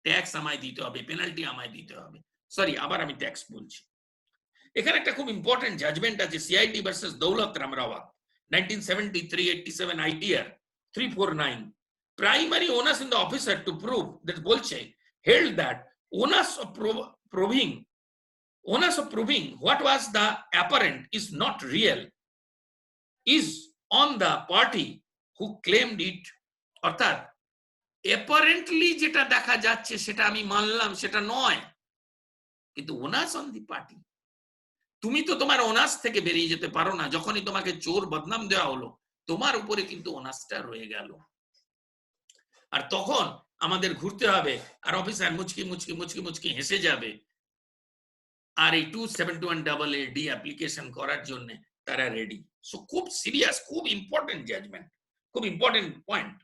ট্যাক্স আমায় দিতে হবে, পেনাল্টি আমায় দিতে হবে। সরি, আবার আমি ট্যাক্স বলছি। এখানে একটা খুব ইম্পর্টেন্ট জাজমেন্ট আছে, CIT versus Daulat Ramrawat, 1973-87 ITR 349। Primary onus in the officer to prove that বলছে, held that onus of proving what was the apparent is not real is on the party who claimed it। অর্থাৎ apparently যেটা দেখা যাচ্ছে সেটা আমি মানলাম সেটা নয়, কিন্তু ওনাস অন দি পার্টি। তুমি তো তোমার ওনাস থেকে বেরিয়ে যেতে পারো না। যখনই তোমাকে চোর বদনাম দেওয়া হলো তোমার উপরে কিন্তু ওনাসটা রয়ে গেল। আর তখন আমাদের ঘুরতে হবে আর অফিসার মুচকি মুচকি মুচকি মুচকি হেসে যাবে। আর এই 271AA(D) অ্যাপ্লিকেশন করার জন্য তারা রেডি। সো খুব সিরিয়াস, খুব ইম্পর্টেন্ট জাজমেন্ট, খুব ইম্পর্টেন্ট পয়েন্ট।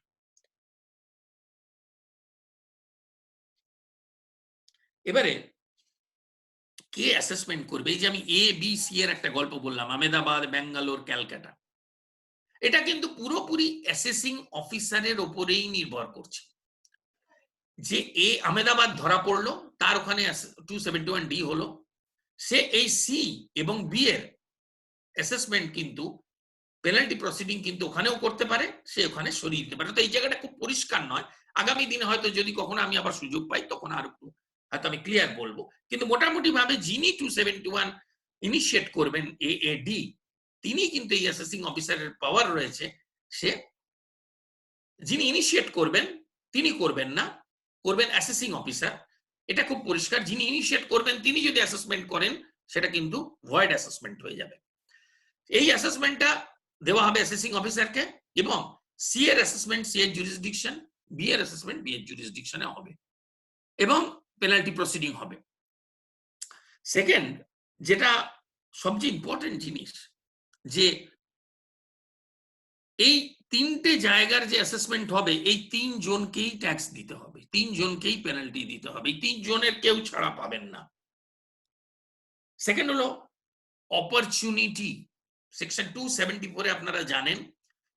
এবারে কে অ্যাসেসমেন্ট করবে? এই যে আমি ABC এর একটা গল্প বললাম, আহমেদাবাদ, ব্যাঙ্গালোর, ক্যালকাটা, এটা কিন্তু পুরোপুরি অ্যাসেসিং অফিসারের ওপরেই নির্ভর করছে। যে আহমেদাবাদ ধরা পড়লো, তার ওখানে 271D হলো, সে এই সি এবং বি এর অ্যাসেসমেন্ট কিন্তু পেনাল্টি প্রসিডিং কিন্তু ওখানেও করতে পারে, সে ওখানে সরিয়ে দিতে পারে। তো এই জায়গাটা খুব পরিষ্কার নয়, আগামী দিনে হয়তো যদি কখনো আমি আবার সুযোগ পাই তখন আর একটু হয়তো আমি ক্লিয়ার বলবো। কিন্তু মোটামুটি ভাবে যিনি 271 ইনিশিয়েট করবেন এএডি, তিনি কিন্তু এই অ্যাসেসিং অফিসারের পাওয়ার রয়েছে, সে যিনি ইনিশিয়েট করবেন তিনি করবেন না, করবেন অ্যাসেসিং অফিসার। এটা খুব পরিষ্কার, যিনি ইনিশিয়েট করবেন তিনি যদি অ্যাসেসমেন্ট করেন সেটা কিন্তু ভয়েড অ্যাসেসমেন্ট হয়ে যাবে। এই অ্যাসেসমেন্টটা দেওয়া হবে অ্যাসেসিং অফিসারকে, এবং সি এর অ্যাসেসমেন্ট সি এর জুরিসডিকশন, বি এর অ্যাসেসমেন্ট বি এর জুরিসডিকশনে হবে, এবং পেনাল্টি প্রসিডিং হবে। সেকেন্ড, যেটা সবচেয়ে ইম্পর্টেন্ট জিনিস, যে এই তিনটে জায়গার যে অ্যাসেসমেন্ট হবে, এই 3 জনকেই ট্যাক্স দিতে হবে, 3 জনকেই পেনাল্টি দিতে হবে, এই 3 জনের কেউ ছাড়া পাবেন না। সেকেন্ড হলো অপরচুনিটি। সেকশন 274 এ আপনারা জানেন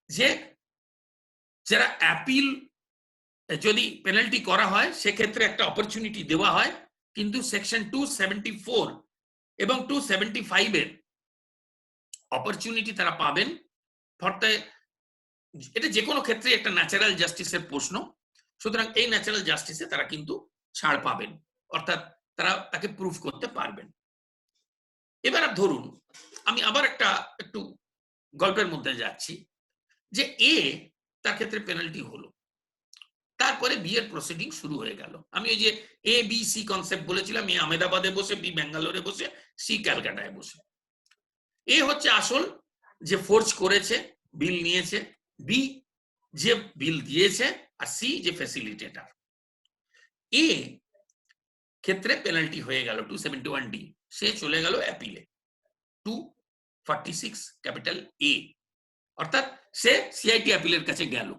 যে যারা অ্যাপিল যদি পেনাল্টি করা হয় সেক্ষেত্রে একটা অপরচুনিটি দেওয়া হয়, কিন্তু সেকশন 274 এবং 275 এর অপরচুনিটি তারা পাবেন। অর্থাৎ এটা যে কোনো ক্ষেত্রে একটা ন্যাচারাল জাস্টিসের প্রশ্ন, সুতরাং এই ন্যাচারাল জাস্টিসে তারা কিন্তু ছাড় পাবেন, অর্থাৎ তারা তাকে প্রুফ করতে পারবেন। এবার ধরুন আমি আবার একটু গল্পের মধ্যে যাচ্ছি, যে এ তার ক্ষেত্রে পেনাল্টি হলো, তারপরে বি এর প্রসিডিং শুরু হয়ে গেল। আমি ওই যে এ বি সি কনসেপ্ট বলেছিলাম, এ আহমেদাবাদে বসে, বি ব্যাঙ্গালোরে বসে, সি ক্যালকাটায় বসে। এ হচ্ছে আসল যে ফোর্স করেছে, বিল নিয়েছে, বি যে বিল দিয়েছে, আর সি যে ফ্যাসিলিটেটর। এ ক্ষেত্রে পেনাল্টি হয়ে গেল 271D, সে চলে গেল অ্যাপিলে 246 ক্যাপিটাল এ, অর্থাৎ সে সিআইটি অ্যাপিলের কাছে গেল,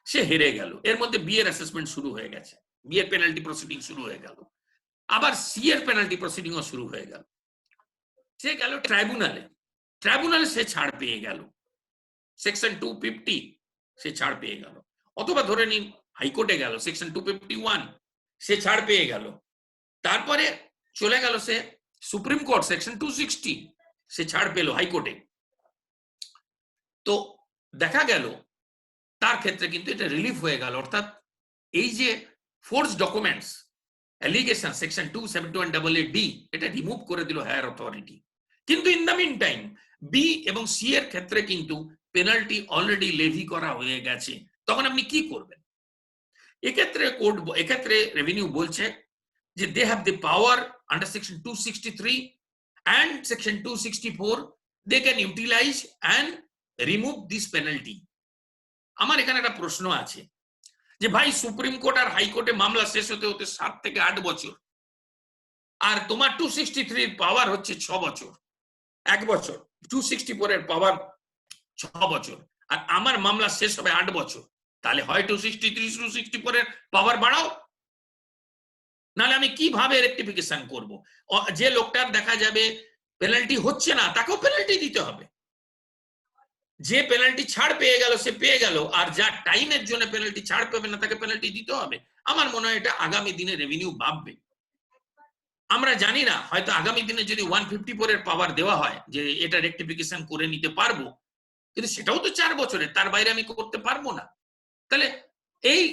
সে হেরে গেল। এর মধ্যে বি এর অ্যাসেসমেন্ট শুরু হয়ে গেছে, বি এর পেনাল্টি প্রসিডিং শুরু হয়ে গেল, আবার সি এর পেনাল্টি প্রসিডিংও শুরু হয়ে গেল। সে গেল ট্রাইব্যুনালে, ট্রাইব্যুনালে সে ছাড় পেয়ে গেল, সেকশন 250 সে ছাড় পেয়ে গেল। অথবা ধরে নিন হাইকোর্টে গেল, সেকশন 251 সে ছাড় পেয়ে গেল। তারপরে চলে গেল সে সুপ্রিম কোর্ট, সেকশন 260 সে ছাড় পেল হাইকোর্টে। তো দেখা গেল তার ক্ষেত্রে কিন্তু এটা রিলিফ হয়ে গেল, অর্থাৎ এই যে force documents allegation section 271AA-D এটা রিমুভ করে দিল হায়ার অথরিটি। কিন্তু in the meantime B এবং সি এর ক্ষেত্রে কিন্তু পেনাল্টি অলরেডি লেভি করা হয়ে গেছে। তখন আপনি কি করবেন? এক্ষেত্রে কোর্ট, এক্ষেত্রে রেভিনিউ বলছে যে they have the power under section 263 and section 264 they can utilize and remove this penalty. আমার এখানে একটা প্রশ্ন আছে যে ভাই সুপ্রিম কোর্ট আর হাইকোর্টে মামলা শেষ হতে হতে 7 থেকে 8 বছর, আর তোমার 263 এর পাওয়ার হচ্ছে 6 বছর, 1 বছর, 264 এর পাওয়ার 6 বছর, আর আমার মামলা শেষ হবে 8 বছর, তাহলে হয় 263 264 এর পাওয়ার বাড়াও, নাহলে আমি কিভাবে রেকটিফিকেশন করব? যে লোকটার দেখা যাবে পেনাল্টি হচ্ছে না তাকেও পেনাল্টি দিতে হবে, যে পেনাল্টি ছাড় পেয়ে গেল সে পেয়ে গেল, আর যা টাইমের জন্য পেনাল্টি ছাড় পাবে না তাকে পেনাল্টি দিতে হবে। আমার মনে হয় এটা আগামী দিনে রেভিনিউ বাড়বে। আমরা জানি না, হয়তো আগামী দিনে যদি 154 এর পাওয়ার দেওয়া হয় যে এটা রেকটিফিকেশন করে নিতে পারবো, কিন্তু সেটাও তো 4 বছরের, তার বাইরে আমি করতে পারবো না। তাহলে এই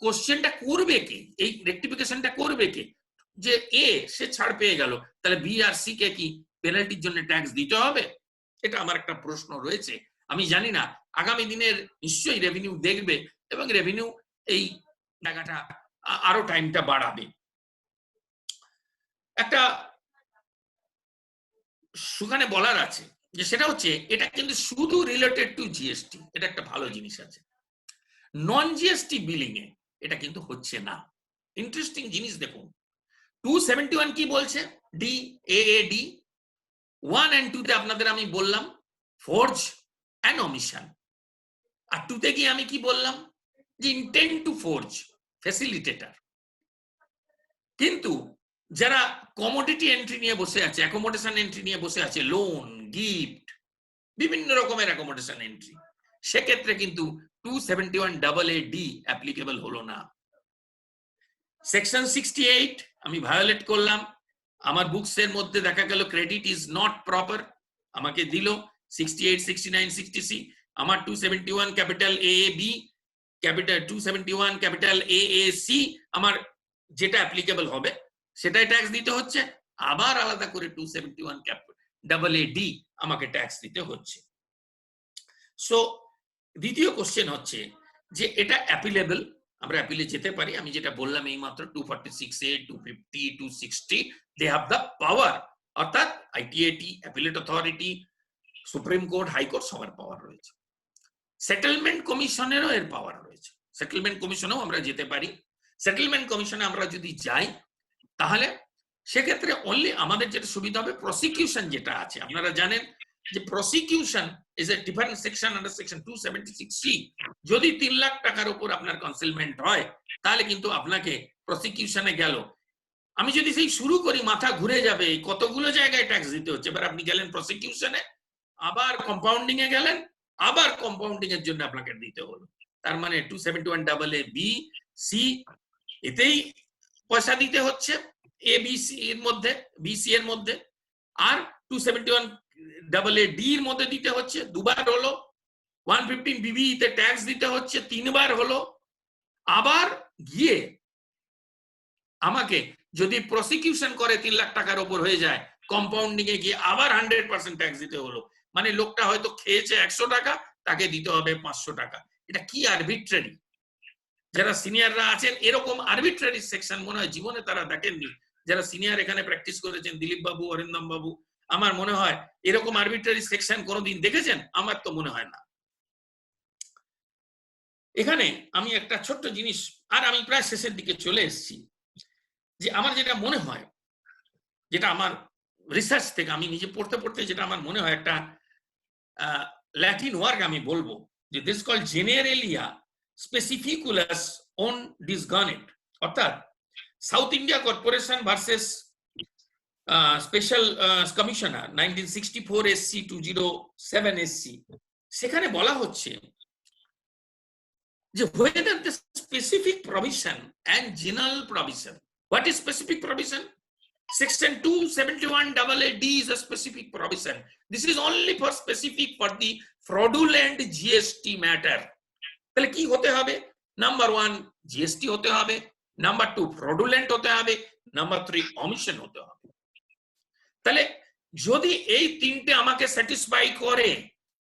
কোশ্চেনটা করবে কে, এই রেকটিফিকেশনটা করবে কে? যে এ সে ছাড় পেয়ে গেল, তাহলে বি আর সি কে কি পেনাল্টির জন্য ট্যাক্স দিতে হবে? এটা আমার একটা প্রশ্ন রয়েছে। আমি জানি না, আগামী দিনের নিশ্চয়ই রেভিনিউ দেখবে এবং রেভিনিউ এই জায়গাটা আরো টাইমটা বাড়াবে। একটা সুখানে বলার আছে যে সেটা হচ্ছে এটা কিন্তু শুধু রিলেটেড টু জিএসটি, এটা একটা ভালো জিনিস আছে। নন জিএসটি বিলিং এ এটা কিন্তু হচ্ছে না। ইন্টারেস্টিং জিনিস দেখুন, 271 কি বলছে? ডি AAD 1 and 2 তে আপনাদের আমি বললাম ফোর্জ এন্ড ওমিশন, আর 2 তে গিয়ে আমি কি বললাম? যে ইন্টেন্ট টু ফোর্জ, ফ্যাসিলিটেটর। কিন্তু যারা কমোডিটি এন্ট্রি নিয়ে বসে আছে, অ্যাকোমোডেশন এন্ট্রি নিয়ে বসে আছে, লোন, গিফট, বিভিন্ন রকমের অ্যাকোমোডেশন এন্ট্রি, সেক্ষেত্রে কিন্তু 271AA-D অ্যাপ্লিকেবল হলো না। সেকশন 68 আমি ভায়োলেট করলাম, আমার বুকস এর মধ্যে দেখা গেল ক্রেডিট ইজ নট প্রপার, আমাকে দিল 68, 69, 60C, আমার 271 capital A B, capital 271 capital A C, আমার যেটা অ্যাপ্লিকেবল হবে সেটাই ট্যাক্স দিতে হচ্ছে, আবার আলাদা করে 271 ক্যাপিটাল এ ডি আমাকে ট্যাক্স দিতে হচ্ছে। সো দ্বিতীয় কোশ্চেন হচ্ছে যে এটা অ্যাপিলেবল, আমরা অ্যাপিলে যেতে পারি। আমি যেটা বললাম এই মাত্র 246A, 250, 260 they have the power, অর্থাৎ ITAT, appellate authority, supreme court, high court সবার পাওয়ার রয়েছে। সেটেলমেন্ট কমিশনেরও এর পাওয়ার রয়েছে, সেটেলমেন্ট কমিশনেও আমরা যেতে পারি। সেটেলমেন্ট কমিশনে আমরা যদি যাই তাহলে সেক্ষেত্রে অনলি আমাদের যেটা সুবিধা হবে প্রসিকিউশন যেটা আছে, আপনারা জানেন যে prosecution is a different section under section 276C। যদি 3 লাখ টাকার উপর আপনার কনসিলমেন্ট হয় তাহলে কিন্তু আপনাকে প্রসিকিউশনে গেল, আমি যদি সেই শুরু করি মাথা ঘুরে যাবে, কতগুলো জায়গায় ট্যাক্স দিতে হচ্ছে। এবার আপনি গেলেন প্রসিকিউশনে, আবার কম্পাউন্ডিং এ গেলেন, আবার কম্পাউন্ডিং এর জন্য আপনাকে দিতে হলো। তার মানে 271AA B C এতেই পয়সা দিতে হচ্ছে এ বি সি এর মধ্যে, বিসি এর মধ্যে, আর 271AA D এর মধ্যে দিতে হচ্ছে, দুবার হলো। 115 BB তে ট্যাক্স দিতে হচ্ছে, 3বার হলো। আবার গিয়ে আমাকে যদি প্রসিকিউশন করে 3 লাখ টাকার উপর হয়ে যায়, কম্পাউন্ডিং এ গিয়ে আবার 100% ট্যাক্স দিতে হলো। মানে লোকটা হয়তো খেয়েছে 100 টাকা, তাকে দিতে হবে 500 টাকা। এটা কি আরবিট্রারি! যারা সিনিয়ররা আছেন এরকম আরবিট্রারি সেকশন মনে হয় জীবনে তারা দেখেননি। যারা সিনিয়র এখানে প্র্যাকটিস করেছেন, দিলীপ বাবু, অরিন্দম বাবু, আমার মনে হয় এরকম আরবিট্রারি সেকশন কোনোদিন দেখেছেন? আমার তো মনে হয় না। এখানে আমি একটা ছোট্ট জিনিস, আর আমি প্রায় শেষের দিকে চলে এসেছি, যে আমার যেটা মনে হয়, যেটা আমার রিসার্চ থেকে আমি নিজে পড়তে পড়তে যেটা আমার মনে হয়, একটা ল্যাটিন ওয়ার্ক আমি বলবো যে দিস কল জেনারেলিয়া স্পেসিফিকুলাস অন ডিসগানেট, অর্থাৎ south India corporation versus special commissioner 1964 SC 207 SC। সেখানে বলা হচ্ছে যে whether the specific provision and general provision. What is specific provision? Section 271AA D is a specific provision. This is only for specific for the fraudulent GST matter. তাহলে কি হতে হবে? Number 1 GST হতে হবে, নাম্বার 2 fraudulent হতে হবে, number 3 omission হতে হবে। তাহলে যদি এই তিনটে আমাকে স্যাটিসফাই করে,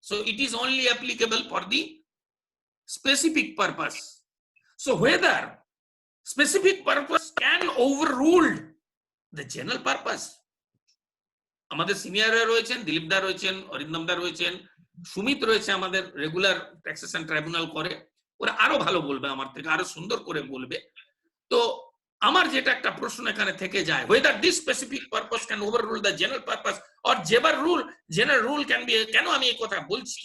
so it is only applicable for the specific purpose. So whether specific purpose can overrule the general purpose. আমাদের সিনিয়ররা রয়েছেন, দিলীপ দা রয়েছেন, অরিন্দম দা রয়েছেন, সুমিত রয়েছে, আমাদের রেগুলার ট্যাক্সেশন ট্রাইব্যুনাল করে, ওরা আরো ভালো বলবে, আমার থেকে আরো সুন্দর করে বলবে। তো আমার যেটা একটা প্রশ্ন এখানে থেকে যায়, whether this specific purpose can overrule the general purpose or general rule can be, কেন আমি এই কথা বলছি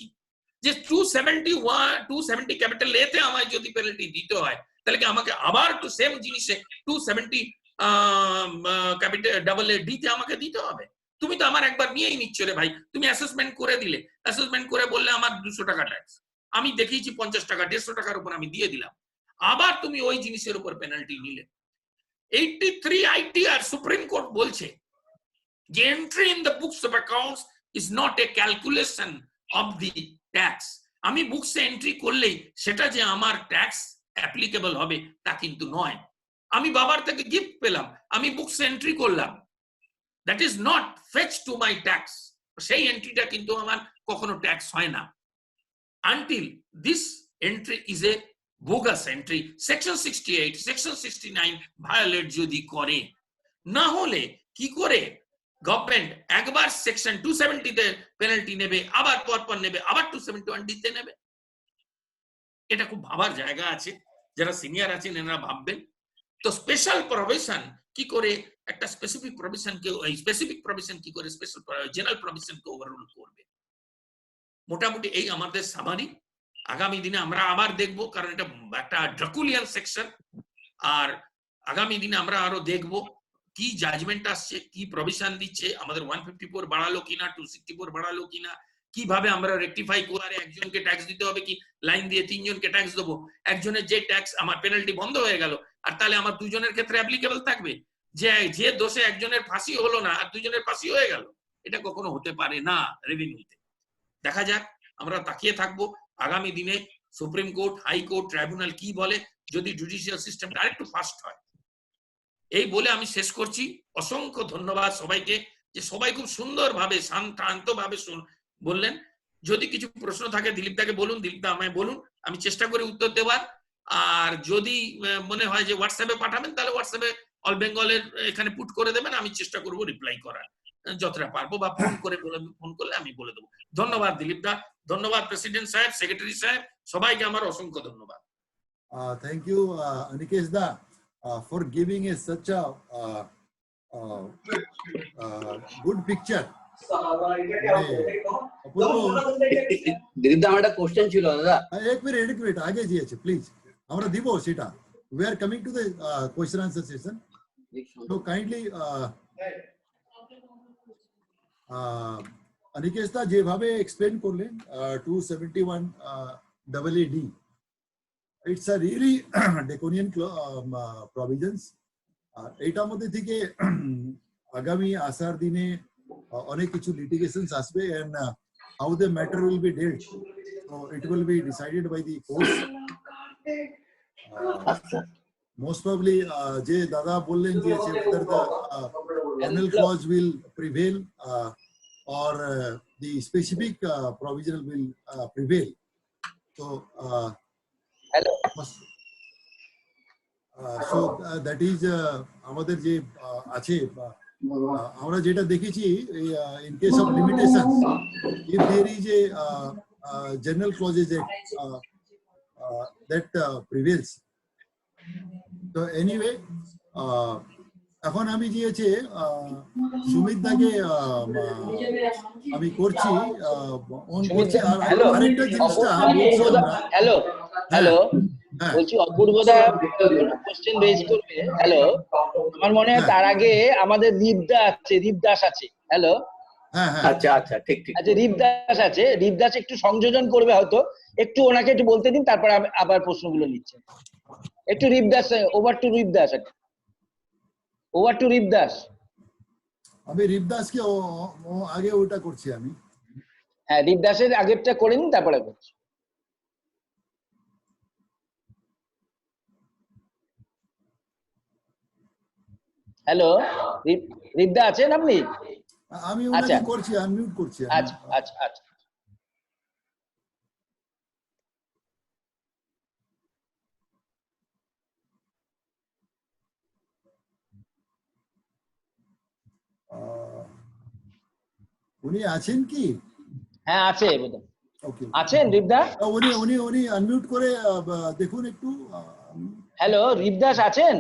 যে 270 ক্যাপিটাল এ তে আমায় যদি পেনাল্টি দিতে হয়, তাহলে কি আমাকে আবার তো সেম জিনিসে 270 ক্যাপিটাল AA D তে আমাকে দিতে হবে? তুমি তো আমার একবার নিয়েই নিচ্ছ রে ভাই, তুমি অ্যাসেসমেন্ট করে দিলে, অ্যাসেসমেন্ট করে বললে আমার 200 টাকা ট্যাক্স, আমি দেখিয়েছি 50 টাকা, 150 টাকার উপর আমি দিয়ে দিলাম, আবার তুমি ওই জিনিসের উপর পেনাল্টি নিলে। 83 ITR সুপ্রিম কোর্ট বলছে যে entry in the books of accounts is not a calculation of the tax. আমি বুকসে এন্ট্রি করলেই সেটা যে আমার ট্যাক্স অ্যাপ্লিকেবল হবে তা কিন্তু নয়। আমি বাবার থেকে গিফট পেলাম, আমি বুকসে এন্ট্রি করলাম, that is not fetch to my tax, সেই এন্ট্রিটা কিন্তু আমার কখনো ট্যাক্স হয় না until this entry is a bogus entry, section 68, section 69 violate যদি করে। না হলে কি করে গভর্নমেন্ট একবার সেকশন 270 তে পেনাল্টি নেবে, আবার পরপর নেবে, আবার 271 D তে নেবে? এটা খুব ভাবার জায়গা আছে, যারা সিনিয়র আছেন এনারা ভাববেন। তো স্পেশাল প্রভিশন কি করে একটা স্পেসিফিক প্রভিশন কে, এই স্পেসিফিক প্রভিশন কি করে স্পেশাল জেনারেল প্রভিশন কে ওভাররুল করবে? মোটামুটি এই আমাদের সামারি। আগামী দিনে আমরা আবার দেখব, কারণ এটা একটা ড্রাকুলিয়ান সেকশন, আর আগামী দিনে আমরা আরো দেখব কি জাজমেন্ট আসছে, কি প্রভিশন দিচ্ছে, আমাদের 154 বাড়ালো কিনা, 264 বাড়ালো কিনা, কিভাবে আমরা রেকটিফাই করে, একজনকে ট্যাক্স দিতে হবে কি লাইন দিয়ে 3 জনকে ট্যাক্স দেবো, একজনের যে ট্যাক্স আমার পেনাল্টি বন্ধ হয়ে গেল, আর তাহলে আমার 2 জনের ক্ষেত্রে অ্যাপ্লিকেবল থাকবে। যে যে দোষে একজনের ফাঁসি হলো না আর দুজনের ফাঁসি হয়ে গেল, এটা কখনো হতে পারে না রেভিনিউতে। দেখা যাক, আমরা তাকিয়ে থাকবো আগামী দিনে সুপ্রিম কোর্ট, হাইকোর্ট, ট্রাইব্যুনাল কি বলে, যদি জুডিশিয়াল সিস্টেমটা আরেকটু ফাস্ট হয়। এই বলে আমি শেষ করছি। অসংখ্য ধন্যবাদ সবাইকে, যে সবাই খুব সুন্দরভাবে শান্তভাবে বললেন। যদি কিছু প্রশ্ন থাকে দিলীপ দাকে বলুন, দিলীপ দা আমায় বলুন, আমি চেষ্টা করি উত্তর দেওয়ার। আর যদি মনে হয় যে হোয়াটসঅ্যাপে পাঠাবেন, তাহলে হোয়াটসঅ্যাপে অল বেঙ্গলের এখানে পুট করে দেবেন, আমি চেষ্টা করব রিপ্লাই করার যতটা পারবো, বা ফোন করে ফোন করলে আমি বলে দেবো। ধন্যবাদ দিলীপ দা, ধন্যবাদ প্রেসিডেন্ট সাহেব, সেক্রেটারি সাহেব, সবাইকে আমার অসংখ্য ধন্যবাদ। Thank you, Anikesh da, for giving us such a good picture. Dilip দা, আমার একটা কোশ্চেন ছিল দাদা। এক মিনিট আগে দিয়েছে প্লিজ, আমরা দিব সেটা। We are coming to the question answer session. So kindly Anikesh da যেভাবে explain করলেন 271 AAD, it's a really draconian provisions. এটার মধ্যে থেকে আগামী আসার দিনে অনেক কিছু লিটিগেশনস আসবে, and how the matter will be dealt, so it will be decided by the courts. Most probably যে দাদা বললেন যে whether the penal clause will prevail or the specific provision will prevail. So so that is আমাদের যে আছে, আমরা যেটা দেখেছি in case of limitations, if there is a general clauses that prevails. So anyway, এখন আমি দিয়েছে সুমিত দাকে আমি করছি অন করছি। আর আরেকটা জিনিসটা হ্যালো বলছি, অপূর্ব দা কোশ্চেন রেজ করবে। হ্যালো, আমার মনে হয় তার আগে আমাদের রিপদাস আছে। হ্যালো, আচ্ছা ঠিক আচ্ছা, রিপদাস আছে, রিপদাস একটু সংযোজন করবে হয়তো, একটু ওনাকে একটু বলতে দিন, তারপর আবার প্রশ্নগুলো নিচ্ছে। একটু রিপদাস, ওভার টু রিপদাস, আমি রিপদাসকে আগে ওটা করছি আমি। হ্যাঁ, রিপদাসের আগেরটা করে নিন, তারপরে করছি। হ্যালো, রিপদা আছেন আপনি? আমি ওনাকে করছি, আনমিউট করছি। আচ্ছা উনি আছেন কি? হ্যাঁ আছে, আছেন রিপদা? উনি আনমিউট করে দেখুন একটু। হ্যালো, রিপদাস আছেন?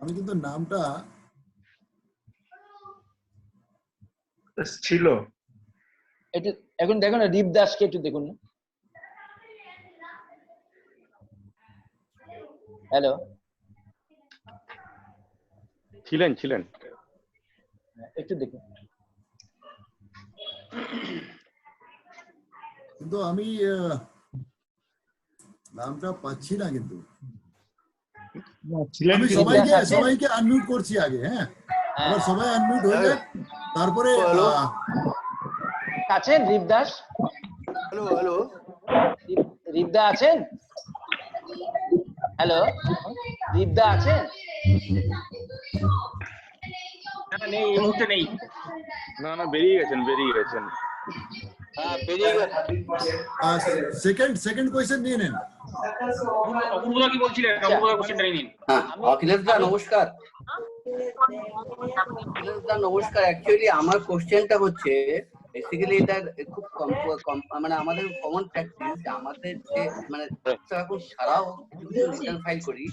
আমি কিন্তু নামটা ছিল, একটু এখন দেখুন না, রিপদাসকে একটু দেখুন না। হ্যালো, ছিলেন একটু দেখুন। কিন্তু আমি নামটা পাচ্ছি না, কিন্তু আমি সবাইকে আনমিউট করছি আগে। হ্যাঁ, আবার সবাই আনমিউট হয়ে যায়, তারপরে আছেন রিপদাস? হ্যালো, রিপদা আছেন? হ্যালো, রিপদা আছেন? নেই, এই মুহূর্তে নেই। না বেরিয়ে গেছেন। সেকেন্ড কোয়েশ্চেন নিয়ে নেন। অপূর্বদা কি বলছিলেন? অপূর্বদা কোশ্চেনটা নিন। অখিলেশ দা নমস্কার। নমস্কার। অ্যাকচুয়ালি আমার কোশ্চেনটা হচ্ছে বেসিক্যালি এটা খুব মানে আমাদের কমন প্র্যাকটিস, আমাদের যে মানে এখন ছাড়াও রিটার্ন ফাইল করি,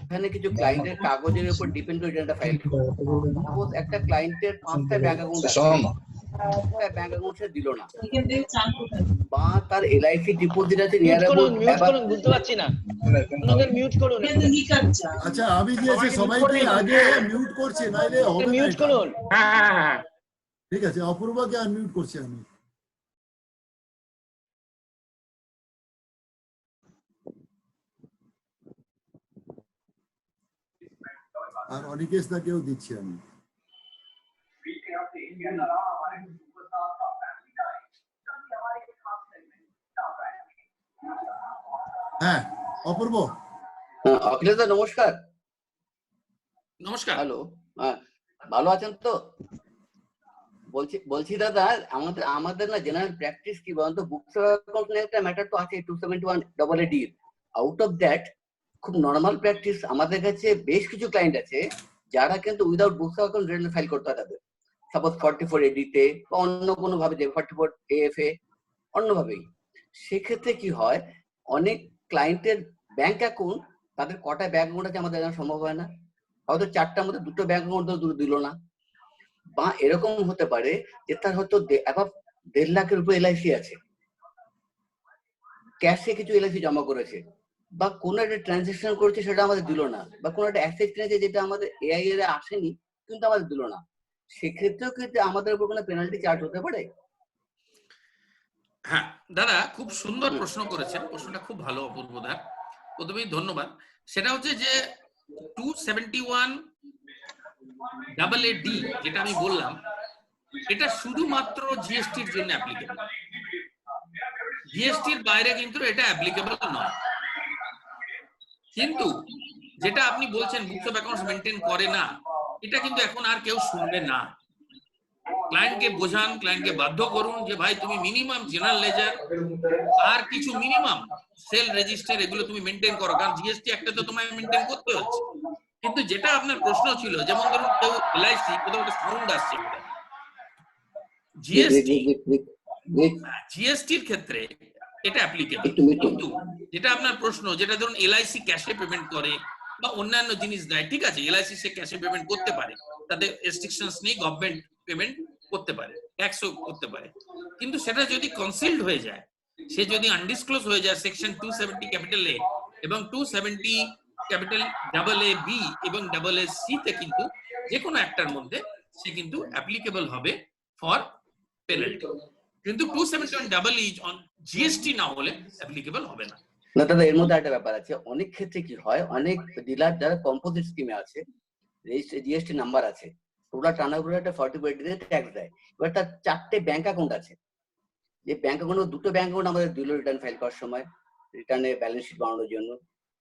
এখানে কিছু ক্লায়েন্টের কাগজের উপর ডিপেন্ড করে রিটার্নটা ফাইল করি। সাপোজ একটা ক্লায়েন্টের 5টা ব্যাংক অ্যাকাউন্ট আছে, ব্যাংক অ্যাকাউন্টে দিল না, বা তার এলআইসি ডিপোজিট আছে নিয়ার অ্যাবাউট, বুঝতে পারছি না, ওনাদের মিউট করুন। আচ্ছা, আমি দিয়েছি সবাইকে আগে মিউট করছি, নাইলে হবে না। মিউট করুন। হ্যাঁ, ঠিক আছে, অপূর্বকে আনমিউট করছি আমি। আর অনিকেশ দাকেও দিচ্ছি আমি। হ্যাঁ অপূর্ব। অখিলেশ দা নমস্কার। নমস্কার। হ্যালো, ভালো আছেন তো? বলছি দাদা, আমাদের না জেনারেল প্র্যাকটিস কি বলতো, বুকস একটা ম্যাটার তো আছে 271 এর। আউট অফ দ্যাট খুব নর্মাল প্র্যাকটিস আমাদের কাছে বেশ কিছু ক্লায়েন্ট আছে যারা কিন্তু without books account return file করতে হয় তাদের, সাপোজ 44 এডিতে বা অন্য কোনো ভাবে, যে 44 AF এ অন্যভাবেই। সেক্ষেত্রে কি হয়, অনেক ক্লায়েন্টের ব্যাংক অ্যাকাউন্ট, তাদের কটা ব্যাংক অ্যাকাউন্ট আছে আমাদের জানা সম্ভব হয় না, হয়তো 4টার মধ্যে 2টো ব্যাংক অ্যাকাউন্ট দিল না, বা এরকম হতে পারে যে তার হয়তো অ্যাবাভ 1.5 লাখের উপর LIC আছে, ক্যাশে কিছু LIC জমা করেছে, বা কোনো একটা ট্রানজেকশন করেছে সেটা আমাদের দিল না, বা কোনো একটা অ্যাসেট কিনেছে যেটা আমাদের AI এর আসেনি কিন্তু আমাদের দিল না, সেক্ষেত্রেও কিন্তু আমাদের উপর কোনো পেনাল্টি চার্জ হতে পারে? হ্যাঁ দাদা, খুব সুন্দর প্রশ্ন করেছেন, প্রশ্নটা খুব ভালো অপূর্ব দা, প্রথমেই ধন্যবাদ। সেটা হচ্ছে যে 271AA-D যেটা আমি বললাম, এটা শুধুমাত্র জিএসটির জন্য অ্যাপ্লিকেবল, জিএসটির বাইরে কিন্তু এটা অ্যাপ্লিকেবল নয়। কিন্তু যেটা আপনি বলছেন বুকস অফ অ্যাকাউন্টস মেনটেন করে না, এটা কিন্তু এখন আর কেউ শুনবে না। ক্লায়েন্টকে বোঝান, ক্লায়েন্টকে বাধ্য করুন যে ভাই তুমি মিনিমাম জেনারেল লেজার আর কিছু মিনিমাম সেল রেজিস্টার এগুলো তুমি মেনটেন করো, কারণ জিএসটি একটা তো তোমায় মেনটেন করতে হচ্ছে। কিন্তু যেটা আপনার প্রশ্ন ছিল, যেমন ধরুন কেউ LIC, কোথাও একটা সাউন্ড আসছে, জিএসটির ক্ষেত্রে এটা অ্যাপ্লিকেবল। কিন্তু যেটা আপনার প্রশ্ন, যেটা ধরুন LIC ক্যাশে পেমেন্ট করে বা অন্যান্য জিনিস দেয়, ঠিক আছে, LIC সে ক্যাশে পেমেন্ট করতে পারে, তাতে রেস্ট্রিকশনস নেই, গভর্নমেন্ট পেমেন্ট করতে পারে, ট্যাক্সও করতে পারে। কিন্তু সেটা যদি কনসিলড হয়ে যায়, সে যদি আনডিসক্লোজ হয়ে যায় সেকশন 270 ক্যাপিটাল A এবং 270 ক্যাপিটাল AA-B এবং AA-C তে, কিন্তু যে কোনো একটার মধ্যে সে কিন্তু অ্যাপ্লিকেবল হবে ফর পেনাল্টি। কিন্তু 271 অন জিএসটি না হলে অ্যাপ্লিকেবল হবে না। না দাদা, এর মধ্যে একটা ব্যাপার আছে, অনেক ক্ষেত্রে কি হয়, অনেক ডিলার যারা কম্পোজিট স্কিমে আছে, জিএসটি নাম্বার আছে, টোটাল টার্নওভার একটা 40% দিয়ে ট্যাক্স দেয়, এবার তার 4টে ব্যাংক অ্যাকাউন্ট আছে, যে ব্যাংক অ্যাকাউন্ট, 2টো ব্যাংক অ্যাকাউন্ট আমাদের দিল রিটার্ন ফাইল করার সময়, রিটার্নে ব্যালেন্স শিট বানানোর জন্য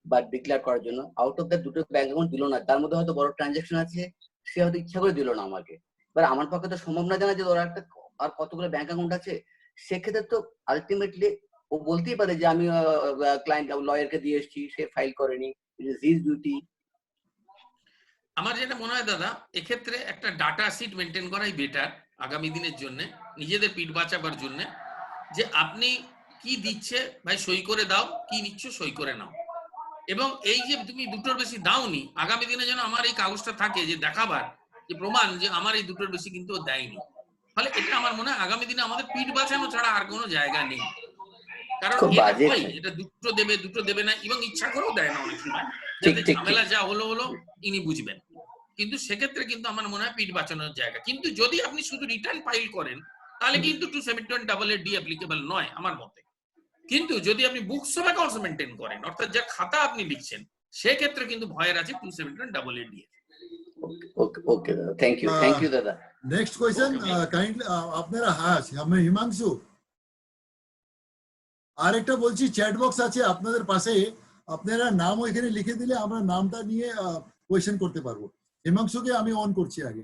বা ডিক্লেয়ার করার জন্য। আউট অফ দ্যাট 2টো ব্যাংক অ্যাকাউন্ট দিল না, তার মধ্যে হয়তো বড় ট্রানজাকশন আছে, সে হয়তো ইচ্ছা করে দিল না আমাকে। এবার আমার পক্ষে তো সম্ভব না জানা যে ওরা একটা আর কতগুলো ব্যাংক অ্যাকাউন্ট আছে, সেক্ষেত্রে তো আলটিমেটলি ও বলতেই পারে যে আমি ক্লায়েন্ট লয়ারকে দিয়ে এসেছি, সে ফাইল করেনি, ইট ইজ হিজ ডিউটি। আমার যেটা মনে হয় দাদা, এক্ষেত্রে একটা ডাটা শিট মেনটেন করাই বেটার আগামী দিনের জন্য, নিজেদের পিঠ বাঁচাবার জন্য, যে আপনি কি দিচ্ছে ভাই সই করে দাও, কি নিচ্ছ সই করে নাও, এবং এই যে তুমি 2টোর বেশি দাওনি, আগামী দিনে যেন আমার এই কাগজটা থাকে যে দেখাবার যে প্রমাণ যে আমার এই 2টোর বেশি কিন্তু দেয়নি। ফলে এটা আমার মনে হয় আগামী দিনে আমাদের পিঠ বাঁচানো ছাড়া আর কোনো জায়গা নেই। কারণ এটা 2টো দেবে, 2টো দেবে না, এবং ইচ্ছা করেও দেয় না অনেক সময়, যাতে ঝামেলা যা হলো ইনি বুঝবেন। কিন্তু সেক্ষেত্রে কিন্তু আমার মনে হয় পিঠ বাঁচানোর জায়গা। কিন্তু যদি আপনি শুধু রিটার্ন ফাইল করেন তাহলে কিন্তু 271AA-D অ্যাপ্লিকেবল নয় আমার মতে। কিন্তু যদি আপনি বুকস অফ অ্যাকাউন্টস মেনটেন করেন, অর্থাৎ যে খাতা আপনি লিখছেন, সেক্ষেত্রে কিন্তু ভয়ের আছে 271AA-D। ওকে দাদা, থ্যাংক ইউ দাদা। নেক্সট কোয়েশ্চেন কাইন্ডলি আপনারা। হ্যাঁ আমি হিমাংশু, আরেকটা বলছি, চ্যাট বক্স আছে আপনাদের পাশে, আপনারা নাম ওইখানে লিখে দিলে আমরা নামটা নিয়ে কোয়েশ্চেন করতে পারবো। হিমাংশুকে আমি অন করছি আগে।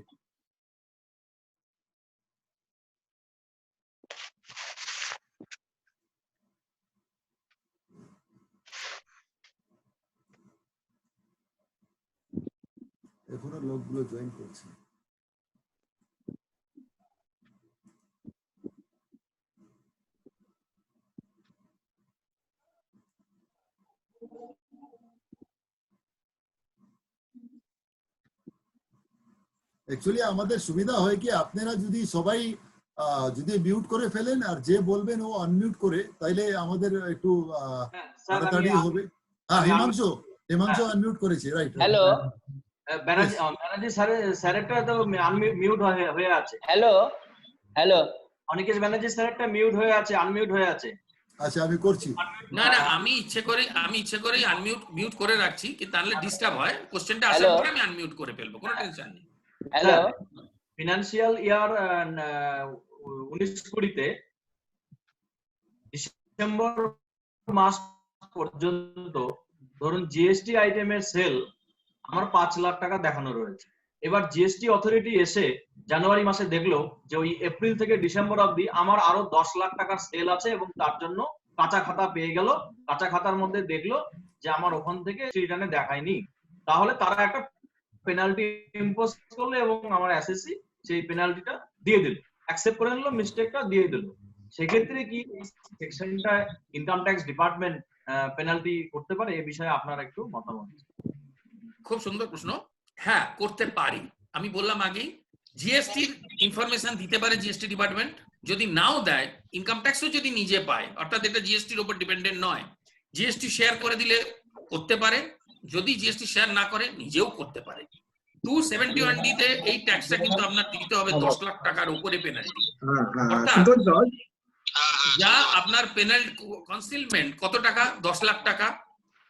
এখনো লোকগুলো জয়েন করছে। অ্যাকচুয়ালি আমাদের সুবিধা হয় কি, আপনারা যদি সবাই যদি মিউট করে ফেলেন আর যে বলবেন ও আনমিউট করে, তাইলে আমাদের একটু তাড়াতাড়ি হবে। হ্যাঁ হিমাংশু আনমিউট করেছে, রাইট। হ্যালো ব্যানার্জি স্যারেরটা তো মিউট হয়ে আছে। হ্যালো অনিকেশ ব্যানার্জি স্যারেরটা মিউট হয়ে আছে, আনমিউট হয়ে আছে। আচ্ছা আমি করছি। না না আমি ইচ্ছে করেই মিউট করে রাখছি কি তাহলে ডিস্টার্ব হয়, কোশ্চেনটা আসার পরে আমি আনমিউট করে ফেলবো, কোনো টেনশন নেই। হ্যালো, ফিনান্সিয়াল ইয়ার 19-20-তে ডিসেম্বর মাস পর্যন্ত ধরুন জিএসটি আইটেমের সেল আমার 5 লাখ টাকা দেখানো রয়েছে। এবার জিএসটি অথরিটি এসে জানুয়ারি মাসে দেখলো যে ওই এপ্রিল থেকে ডিসেম্বর অবধি আমার আরো 10 লাখ টাকার সেল আছে এবং তার জন্য কাঁচা খাতা পেয়ে গেল। কাঁচা খাতার মধ্যে দেখলো যে আমার ওখান থেকে রিটার্নে দেখায়নি, তাহলে তারা একটা পেনাল্টি ইম্পোজ করলো এবং আমার এসএসসি সেই পেনাল্টিটা দিয়ে দিল, অ্যাকসেপ্ট করে নিল, মিস্টেকটা দিয়ে দিল। সেক্ষেত্রে কি সেকশনটা ইনকাম ট্যাক্স ডিপার্টমেন্ট পেনাল্টি করতে পারে? এই বিষয়ে আপনার একটু মতামত। খুব সুন্দর প্রশ্ন। হ্যাঁ করতে পারি, আমি বললাম আগেই জিএসটির ইনফরমেশন দিতে পারে জিএসটি ডিপার্টমেন্ট, যদি নাও দেয় ইনকাম ট্যাক্সও যদি নিজে পায়, অর্থাৎ এটা জিএসটির উপর ডিপেন্ডেন্ট নয়, জিএসটি শেয়ার করে দিলে করতে পারে, যদি জিএসটি শেয়ার না করে নিজেও করতে পারে। 271D তে এই ট্যাক্সটা কিন্তু আপনার দিতে হবে 10 লাখ টাকার উপরে পেনাল্টি, যা আপনার পেনাল্টি কনসিলমেন্ট কত টাকা? 10 লাখ টাকা।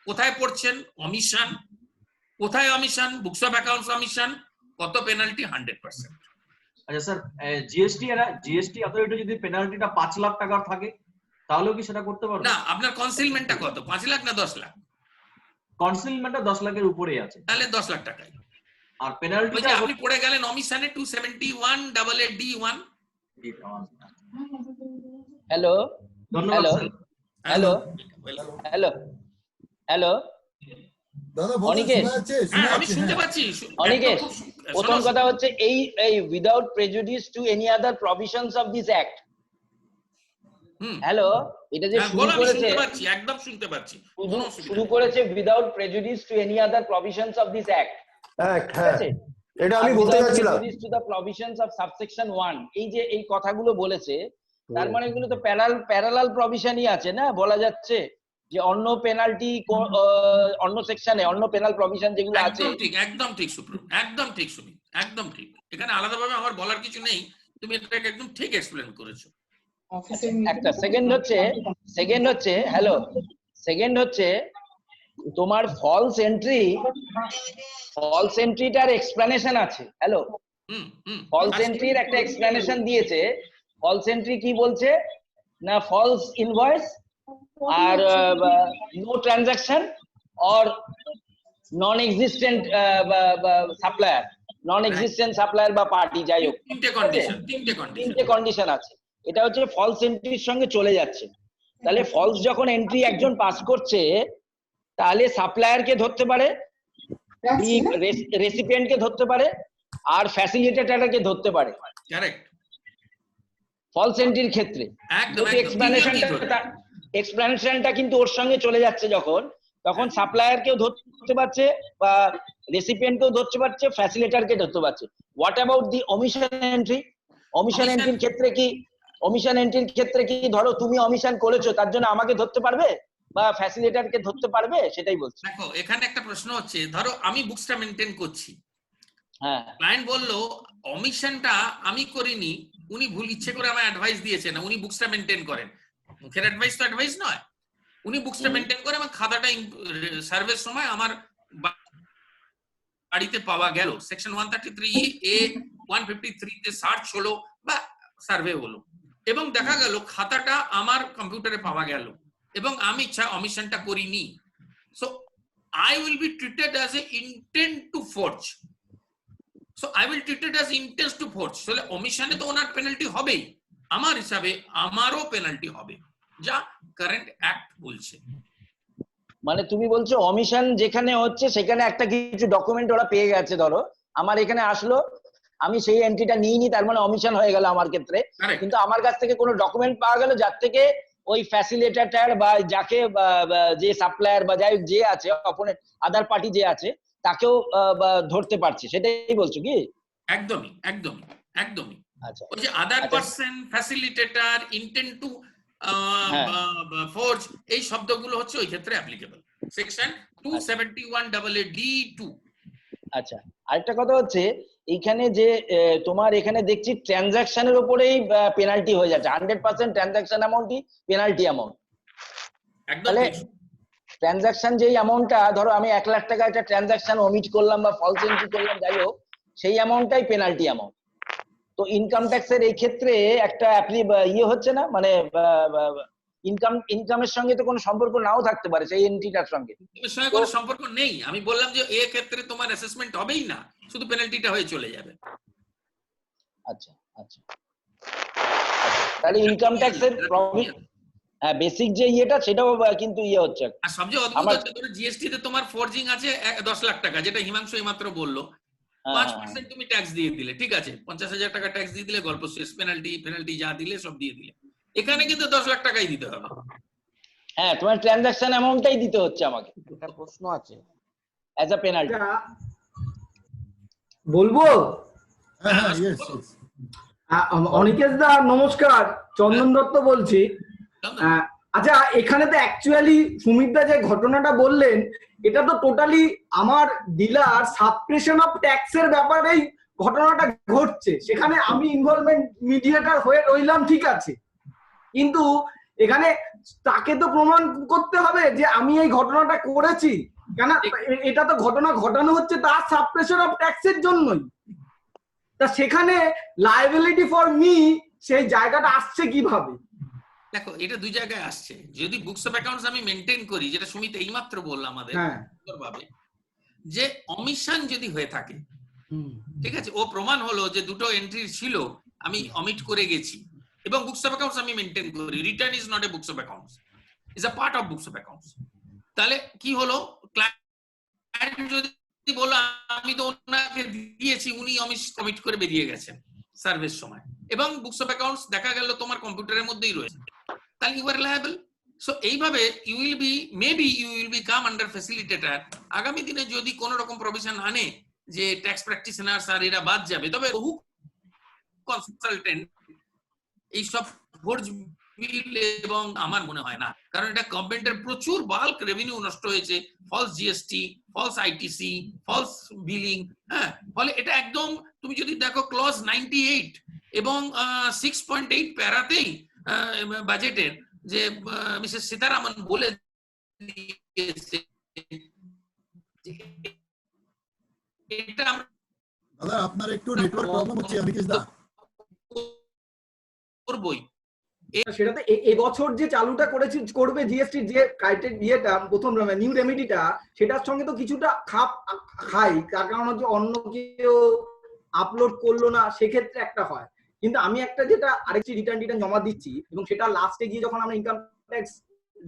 কোথায় পড়ছেন? অমিশন। কোথায় omission? Books of accounts omission. কত পেনাল্টি? 100%। আচ্ছা স্যার, জিএসটি অথরিটি যদি পেনাল্টিটা 5 লাখ টাকার থাকে তাহলেও কি সেটা করতে পারবে? না, আপনার কনসিলমেন্টটা কত? 5 লাখ না 10 লাখ? কনসিলমেন্টটা 10 লাখের উপরেই আছে, তাহলে 10 লাখ টাকাই। আর পেনাল্টিটা আপনি পড়ে গেলেন অমিশনে 271AA D1। Hello hello hello hello hello Anikesh, আমি শুনতে পাচ্ছি। অনিকেশ, প্রথম কথা হচ্ছে এই without prejudice to any other provisions of this act. Hello, এটা যে শুরু করেছে, একদম শুনতে পাচ্ছি, শুরু করেছে without prejudice to any other provisions of this act. ঠিক আছে, এটা আমি বলতে যাচ্ছিলাম, to the provisions of subsection 1, এই যে এই কথাগুলো বলেছে, তার মানে এগুলো তো প্যারালাল প্রভিশনই আছে না, বলা যাচ্ছে যে অন্য পেনাল্টি অন্য সেকশনে অন্য পেনাল প্রভিশন যেগুলো আছে। একদম ঠিক সুপ্রিম, একদম ঠিক সুমি, একদম ঠিক। এখানে আলাদাভাবে আমার বলার কিছু নেই, তুমি এটাকে একদম ঠিক এক্সপ্লেন করেছো। একটা সেকেন্ড হচ্ছে হ্যালো, সেকেন্ড হচ্ছে তোমার ফলস এন্ট্রিটার এক্সপ্লেনেশন আছে। হ্যালো, ফলস এন্ট্রির একটা এক্সপ্লেনেশন দিয়েছে। ফলস এন্ট্রি কি বলছে না, ফলস ইনভয়েস আর no transaction or non existent supplier, বা পার্টি, যাই হোক তিনটে কন্ডিশন আছে। এটা হচ্ছে ফলস এন্ট্রির সঙ্গে চলে যাচ্ছে। তাহলে ফলস যখন এন্ট্রি একজন পাস করছে, তাহলে সাপ্লায়ারকে ধরতে পারে, রেসিপিয়েন্টকে ধরতে পারে, আর ফ্যাসিলিটেটরকে ধরতে পারে। কারেক্ট। ফলস এন্ট্রির ক্ষেত্রে এক্সপ্লেনেশনটা কিন্তু ওর সঙ্গে চলে যাচ্ছে, তখন সাপ্লায়ারকেও ধরতে পারছে বা রেসিপিয়েন্টকেও ধরতে পারছে, ফ্যাসিলিটেটরকে ধরতে পারছে। What about the omission entry? Omission এন্ট্রির ক্ষেত্রে কি ধরো তুমি অমিশন করেছো, তার জন্য আমাকে ধরতে পারবে বা ফ্যাসিলিটেটরকে ধরতে পারবে? সেটাই বলছি। দেখো এখানে একটা প্রশ্ন হচ্ছে, ধরো আমি বুকসটা মেইনটেইন করছি, হ্যাঁ, ক্লায়েন্ট বললো অমিশনটা আমি করিনি, উনি ভুল ইচ্ছে করে আমায় অ্যাডভাইস দিয়েছেন না, উনি বুকসটা মেইনটেইন করেন, মুখের অ্যাডভাইস তো অ্যাডভাইস নয়, উনি বুকসটা মেইনটেইন করে এবং খাতাটা সার্ভের সময় আমার বাড়িতে পাওয়া গেল, সেকশন 133A 153 তে সার্চ হলো বা সার্ভে হলো এবং দেখা গেল খাতাটা আমার কম্পিউটারে পাওয়া গেল এবং আমি অমিশনটা করিনি, so I will be treated as a intent to forge. So I will treat it as intent to forge. So omission তো ওনার পেনাল্টি হবেই, আমার হিসাবে আমারও পেনাল্টি হবে, যা কারেন্ট অ্যাক্ট বলছে। মানে তুমি বলছো অমিশন যেখানে হচ্ছে সেখানে একটা কিছু ডকুমেন্ট ওরা পেয়ে গেছে, ধরো আমার এখানে আসলো, আমি সেই এন্ট্রিটা নিইনি, তার মানে অমিশন হয়ে গেল আমার ক্ষেত্রে, কিন্তু আমার কাছ থেকে কোনো ডকুমেন্ট পাওয়া গেল যার থেকে ওই ফ্যাসিলিটেটর বা যাকে যে সাপ্লায়ার বা যাই যে আছে অপোনেন্ট আদার পার্টি যে আছে তাকেও ধরতে পারছে, সেটাই বলছো কি? একদমই একদমই একদমই। আচ্ছা, ওই যে other person, facilitator, intent to forge, এই শব্দগুলো হচ্ছে ওই ক্ষেত্রে অ্যাপ্লিকেবল, সেকশন 271AA D2। আচ্ছা, আরেকটা কথা হচ্ছে এইখানে যে তোমার এখানে দেখছি ট্রানজাকশনের উপরেই পেনাল্টি হয়ে যাচ্ছে, 100% ট্রানজাকশন অ্যামাউন্টই পেনাল্টি অ্যামাউন্ট। একদম তাহলে ঠিক। ট্রানজাকশন যেই অ্যামাউন্টটা, ধরো আমি 1 লাখ টাকা একটা ট্রানজাকশন ওমিট করলাম বা ফলস এন্ট্রি করলাম, যাই হোক, সেই অ্যামাউন্টটাই পেনাল্টি অ্যামাউন্ট। তো ইনকাম ট্যাক্সের এই ক্ষেত্রে একটা ইয়ে হচ্ছে না, মানে ইনকামের সঙ্গে তো কোনো সম্পর্ক নাও থাকতে পারে সেই এন্ট্রিটার সঙ্গে। এর সঙ্গে কোনো সম্পর্ক নেই। আমি বললাম যে এই ক্ষেত্রে তোমার অ্যাসেসমেন্ট হবেই না, শুধু পেনাল্টিটা হয়ে চলে যাবে। আচ্ছা আচ্ছা, তাহলে ইনকাম ট্যাক্সের প্রফিট, হ্যাঁ, বেসিক যে ইয়েটা সেটাও কিন্তু ইয়ে হচ্ছে। আর সবচেয়ে অদ্ভুত হচ্ছে ধরো জিএসটি তে তোমার ফরজিং আছে 10 লাখ টাকা, যেটা হিমাংশু এইমাত্র বললো, 5% তুমি ট্যাক্স দিয়ে দিলে, ঠিক আছে, 50,000 টাকা ট্যাক্স দিয়ে দিলে, গল্প শেষ। পেনাল্টি যা দিলে সব দিয়ে দিলে। এখানে কিন্তু 10 লাখ টাকাই দিতে হবে। হ্যাঁ, তোমার ট্রানজাকশন অ্যামাউন্টটাই দিতে হচ্ছে আমাকে। একটা প্রশ্ন আছে অ্যাজ আ পেনাল্টি। বলবো? অনিকেশ দা নমস্কার, চন্দন দত্ত বলছি। আচ্ছা, এখানে তো অ্যাকচুয়ালি সুমিত দা যে ঘটনাটা বললেন, এটা তো টোটালি আমার ডিলার সাবপ্রেশন অফ ট্যাক্সের ব্যাপারেই ঘটনাটা ঘটছে। সেখানে আমি ইনভলভমেন্ট মিডিয়েটর হয়ে রইলাম, ঠিক আছে, কিন্তু এখানে তাকে তো প্রমাণ করতে হবে যে আমি এই ঘটনাটা করেছি, কেন এটা তো ঘটনা ঘটানো হচ্ছে তার সাবপ্রেশন অফ ট্যাক্সের জন্যই। তা সেখানে লায়াবিলিটি ফর মি সেই জায়গাটা আসছে কিভাবে? দেখো, এটা দুই জায়গায় আসছে। যদি বুকস অফ অ্যাকাউন্টস আমি মেনটেন করি, যেটা সুমিত এইমাত্র বলল আমাদের ভাবে, যে অমিশন যদি হয়ে থাকে, ঠিক আছে, ও প্রমাণ হলো যে দুটো এন্ট্রি ছিল, আমি অমিট করে গেছি, এবং বুকস অফ অ্যাকাউন্টস আমি মেনটেন করি। Return is not a books of accounts, is a part of books of accounts. তাহলে কি হলো, ক্লায়েন্ট যদি বলো আমি তো ওনাকে দিয়েছি, উনি অমিট করে বেরিয়ে গেছেন সার্ভিস সময়, এবং বুকস অফ অ্যাকাউন্টস দেখা গেল তোমার কম্পিউটারের মধ্যেই রয়েছে, তাহলে ইউ আর লায়াবল। সো এইভাবে you will be, maybe you will be come under facilitator. আগামী দিনে যদি কোনো রকম প্রভিশন আনে যে ট্যাক্স প্র্যাকটিশনার্স আর এরা বাদ যাবে, তবে বহু কনসালটেন্ট এইসব ফোর্জ বিল, এবং আমার মনে হয় না, কারণ এটা গভর্নমেন্টের প্রচুর বাল্ক রেভিনিউ নষ্ট হয়েছে, false GST, false ITC, false billing. হ্যাঁ, ফলে এটা একদম, তুমি যদি দেখো ক্লজ 98 এবং 6.8 প্যারাতেই বাজেটের, যে মিসেস সীতারামন বলে দিয়েছে এটা দাদা আপনার একটু নেটওয়ার্ক প্রবলেম হচ্ছে অনিকেশ দা। করবই। সেটাতে এবছর যে চালুটা করবে জিএসটি, যে ইয়েটা প্রথম নিউ রেমিডিটা, সেটার সঙ্গে তো কিছুটা খাপ খাই, তার কারণ হচ্ছে অন্য কেউ আপলোড করলো না, সেক্ষেত্রে একটা হয়। কিন্তু আমি একটা যেটা আরেকটি রিটার্ন জমা দিচ্ছি, এবং সেটা লাস্টে গিয়ে যখন আমরা ইনকাম ট্যাক্স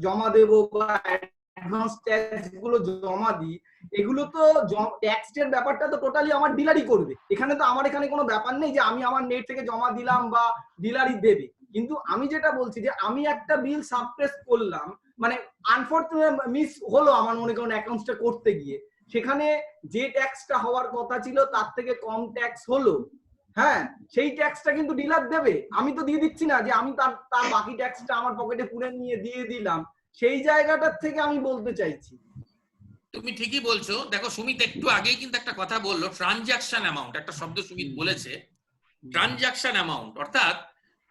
জমা দেবো বা অ্যাডভান্স ট্যাক্স গুলো জমা দিই, এগুলো তো ট্যাক্সের ব্যাপারটা তো টোটালি আমার ডিলারই করবে। এখানে তো আমার এখানে কোনো ব্যাপার নেই যে আমি আমার নেট থেকে জমা দিলাম বা ডিলারই দেবে। কিন্তু আমি যেটা বলছি যে আমি একটা বিল সাবপ্রেস করলাম, মানে আনফরচুনেট মিস হলো আমার মনে করেন অ্যাকাউন্টসটা করতে গিয়ে, সেখানে যে ট্যাক্সটা হওয়ার কথা ছিল তার থেকে কম ট্যাক্স হলো, হ্যাঁ, সেই ট্যাক্সটা কিন্তু ডিলার দেবে। আমি তো দিয়ে দিচ্ছি না যে আমি তার বাকি ট্যাক্সটা আমার পকেটে পুরে নিয়ে দিয়ে দিলাম, সেই জায়গাটার থেকে আমি বলতে চাইছি। তুমি ঠিকই বলছো। দেখো, সুমিত একটু আগেই কিন্তু একটা কথা বললো, ট্রানজাকশন অ্যামাউন্ট, একটা শব্দ সুমিত বলেছে, ট্রানজাকশন অ্যামাউন্ট। অর্থাৎ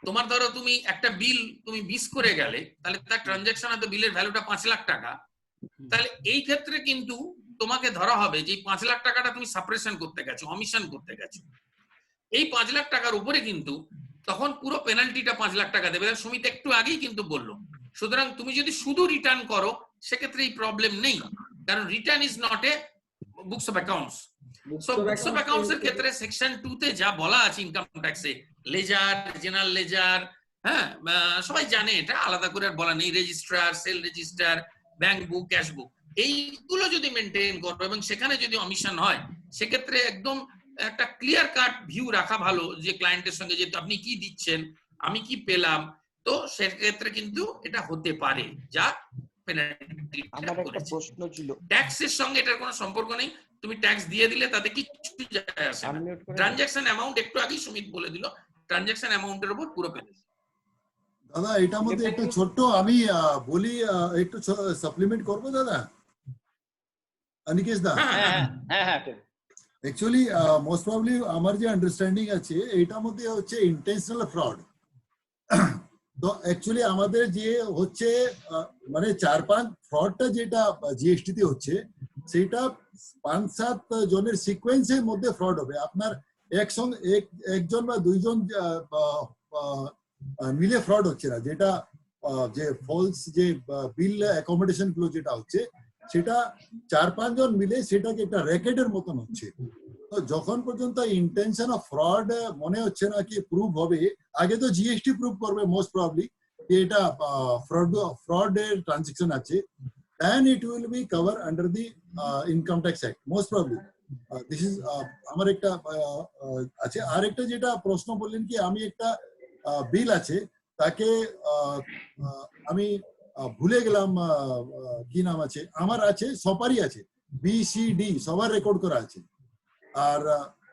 তোমার ধরো তুমি একটা বিল তুমি মিস করে গেলে, তাহলে তার ট্রানজাকশন অফ বিলের ভ্যালুটা 5 লাখ টাকা, তাহলে এই ক্ষেত্রে কিন্তু তোমাকে ধরা হবে যে 5 লাখ টাকাটা তুমি সাপ্রেশন করতে গেছো, অমিশন করতে গেছো। এই 5 লাখ টাকার উপরে কিন্তু তখন পুরো পেনাল্টিটা 5 লাখ টাকা দেবে। সুমিত একটু আগেই কিন্তু বললো। সুতরাং তুমি যদি শুধু রিটার্ন করো, সেক্ষেত্রে এই প্রবলেম নেই, কারণ return is not a books of accounts. So books of accounts এর ক্ষেত্রে সেকশন 2 তে যা বলা আছে ইনকাম ট্যাক্সে, লেজার, জেনারেল লেজার, হ্যাঁ, সবাই জানে, এটা আলাদা করে আর বলা নেই, registrar, sell register, bank book, cash বুক, এইগুলো যদি মেনটেন করবে এবং সেখানে যদি অমিশন হয়, সেক্ষেত্রে একদম একটা ক্লিয়ার কাট ভিউ রাখা ভালো যে ক্লায়েন্টের সঙ্গে যে আপনি কি দিচ্ছেন, আমি কি পেলাম। তো সেক্ষেত্রে কিন্তু এটা হতে পারে, যা পেনাল্টি। আমার একটা প্রশ্ন ছিল, ট্যাক্সের সঙ্গে এটার কোনো সম্পর্ক নেই, তুমি ট্যাক্স দিয়ে দিলে তাতে কিছু যায় আসে না। ট্রানজাকশন অ্যামাউন্ট একটু আগেই সুমিত বলে দিল, ট্রানজাকশন অ্যামাউন্টের উপর পুরো পেনাল্টি। দাদা এটার মধ্যে একটু ছোট্ট আমি বলি, একটু সাপ্লিমেন্ট করবো দাদা অনিকেশ দা। অ্যাকচুয়ালি মোস্ট প্রবাবলি আমার যে আন্ডারস্ট্যান্ডিং আছে, এটার মধ্যে হচ্ছে ইন্টেনশনাল ফ্রড। তো অ্যাকচুয়ালি আমাদের যে হচ্ছে মানে 4-5 ফ্রডটা যেটা জিএসটি তে হচ্ছে সেটা 5-7 জনের সিকোয়েন্সের মধ্যে ফ্রড হবে। আপনার একসঙ্গে একজন বা দুইজন মিলে ফ্রড হচ্ছে না, যেটা যে ফলস যে বিল অ্যাকোমোডেশন গুলো যেটা হচ্ছে সেটা 4-5 জন মিলে সেটাকে একটা র্যাকেটের মতন হচ্ছে। তো যখন পর্যন্ত ইন্টেনশন অফ ফ্রড মনে হচ্ছে না কি প্রুভ হবে, আগে তো জিএসটি প্রুভ করবে মোস্ট প্রবাবলি এটা ফ্রড এর ট্রানজাকশন আছে, then it will be cover under the income tax act most probably. This is আমার একটা আছে। আর একটা যেটা প্রশ্ন বললেন কি আমি একটা বিল আছে তাকে আমি ভুলে গেলাম কি নাম আছে, আমার আছে সবারই আছে, BCD সবার রেকর্ড করা আছে, আর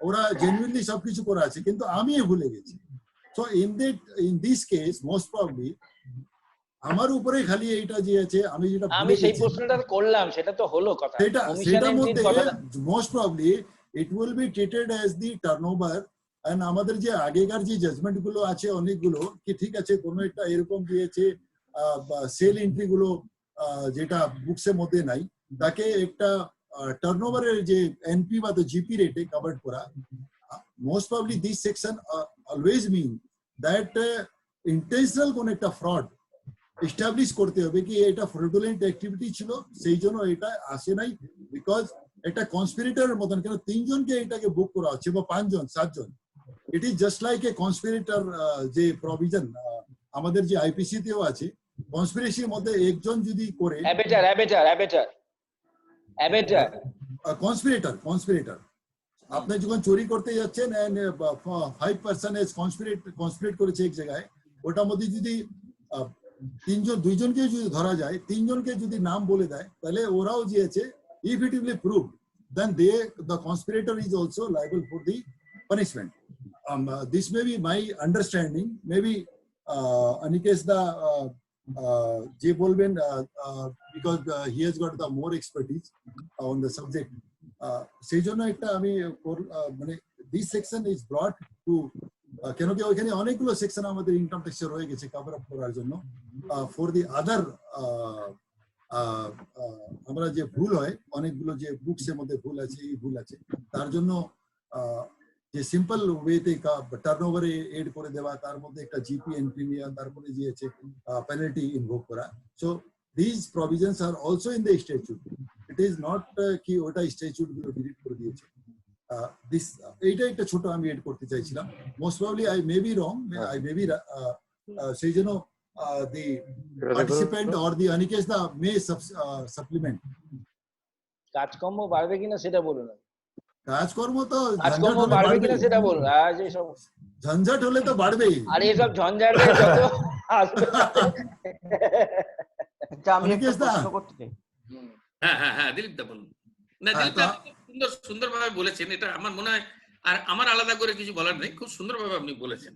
ওরা জেনুইনলি সবকিছু করা আছে কিন্তু আমি ভুলে গেছি। So in this case most probably আমার উপরে খালি এইটা যে আছে আমি যেটা আমি সেই প্রশ্নটা করলাম, সেটা তো হলো কথা, সেটার মধ্যে most probably it will be treated as the turnover. And আমাদের যে আগেকার যে জাজমেন্ট গুলো আছে অনেকগুলো কি ঠিক আছে কোনো একটা এরকম দিয়েছে সেল এন্ট্রি গুলো যেটা বুকসের মধ্যে নাই, তাকে একটা টার্নওভারের যে এনপি বা তো জিপি রেটে কভার্ড করা। Most probably this section always mean that intentional কোন একটা ফ্রড এস্টাবলিশ করতে হবে কি এটা ফ্রডুলেন্ট অ্যাক্টিভিটি ছিল, সেই জন্য এটা আসে নাই, বিকজ এটা কনস্পিরেটরের মতন, কেন 3 জনকে এটাকে বুক করা হচ্ছে বা 5 জন 7 জন, it is just like a conspirator যে প্রভিশন আমাদের যে আইপিসি তেও আছে, কনস্পিরেসির মধ্যে একজন যদি করে কনস্পিরেটর আপনি যখন চুরি করতে যাচ্ছেন এন্ড 5% এজ কনস্পিরেট করেছে এক জায়গায়, ওটার মধ্যে যদি 2 জনকে যদি ধরা যায়, 3 জনকে যদি নাম বলে দেয় তাহলে ওরাও যে আছে if it will be proved then the conspirator is also liable for the punishment. This may be my understanding, maybe Anikesh the যে বলবেন because he has got the more expertise on the subject, সেই জন্য একটা আমি মানে this section is brought to কেন কি ওইখানে অনেকগুলো সেকশন আমাদের ইনকাম ট্যাক্সে রয়ে গেছে কভার আপ করার জন্য। ফর দি আদার আমরা যে ভুল হয় অনেকগুলো যে বুকসের মধ্যে ভুল আছে, এই ভুল আছে, তার জন্য যে সিম্পল ওয়েতে টার্নওভারে এড করে দেওয়া, তার মধ্যে একটা জিপি এন্ট্রি নেওয়া, তারপরে যে আছে পেনাল্টি ইনভোক করা। So this provisions are also in the statute, it is not কি ওটা স্ট্যাচুট গুলো ডিলিট করে দিয়েছে। এইটা একটা ছোট আমি এড করতে চাইছিলাম। Most probably I may be wrong, I may be সেই জন্য the participant or the Anikesh the may supplement. কাজকর্ম বাড়বে কিনা সেটা বলুন। কাজকর্ম তো কাজকর্ম বাড়বে কিনা সেটা বলুন। আজ এই সব ঝঞ্ঝাট হলে তো বাড়বেই। আরে এই সব ঝঞ্ঝাটে যত আসবে। আচ্ছা আমি একটা প্রশ্ন করতে চাই। হ্যাঁ দিলীপ দা বলুন। না দিলীপ দা সুন্দরভাবে বলেছেন, এটা আমার মনে হয় আর আমার আলাদা করে কিছু বলার নেই, খুব সুন্দরভাবে আপনি বলেছেন।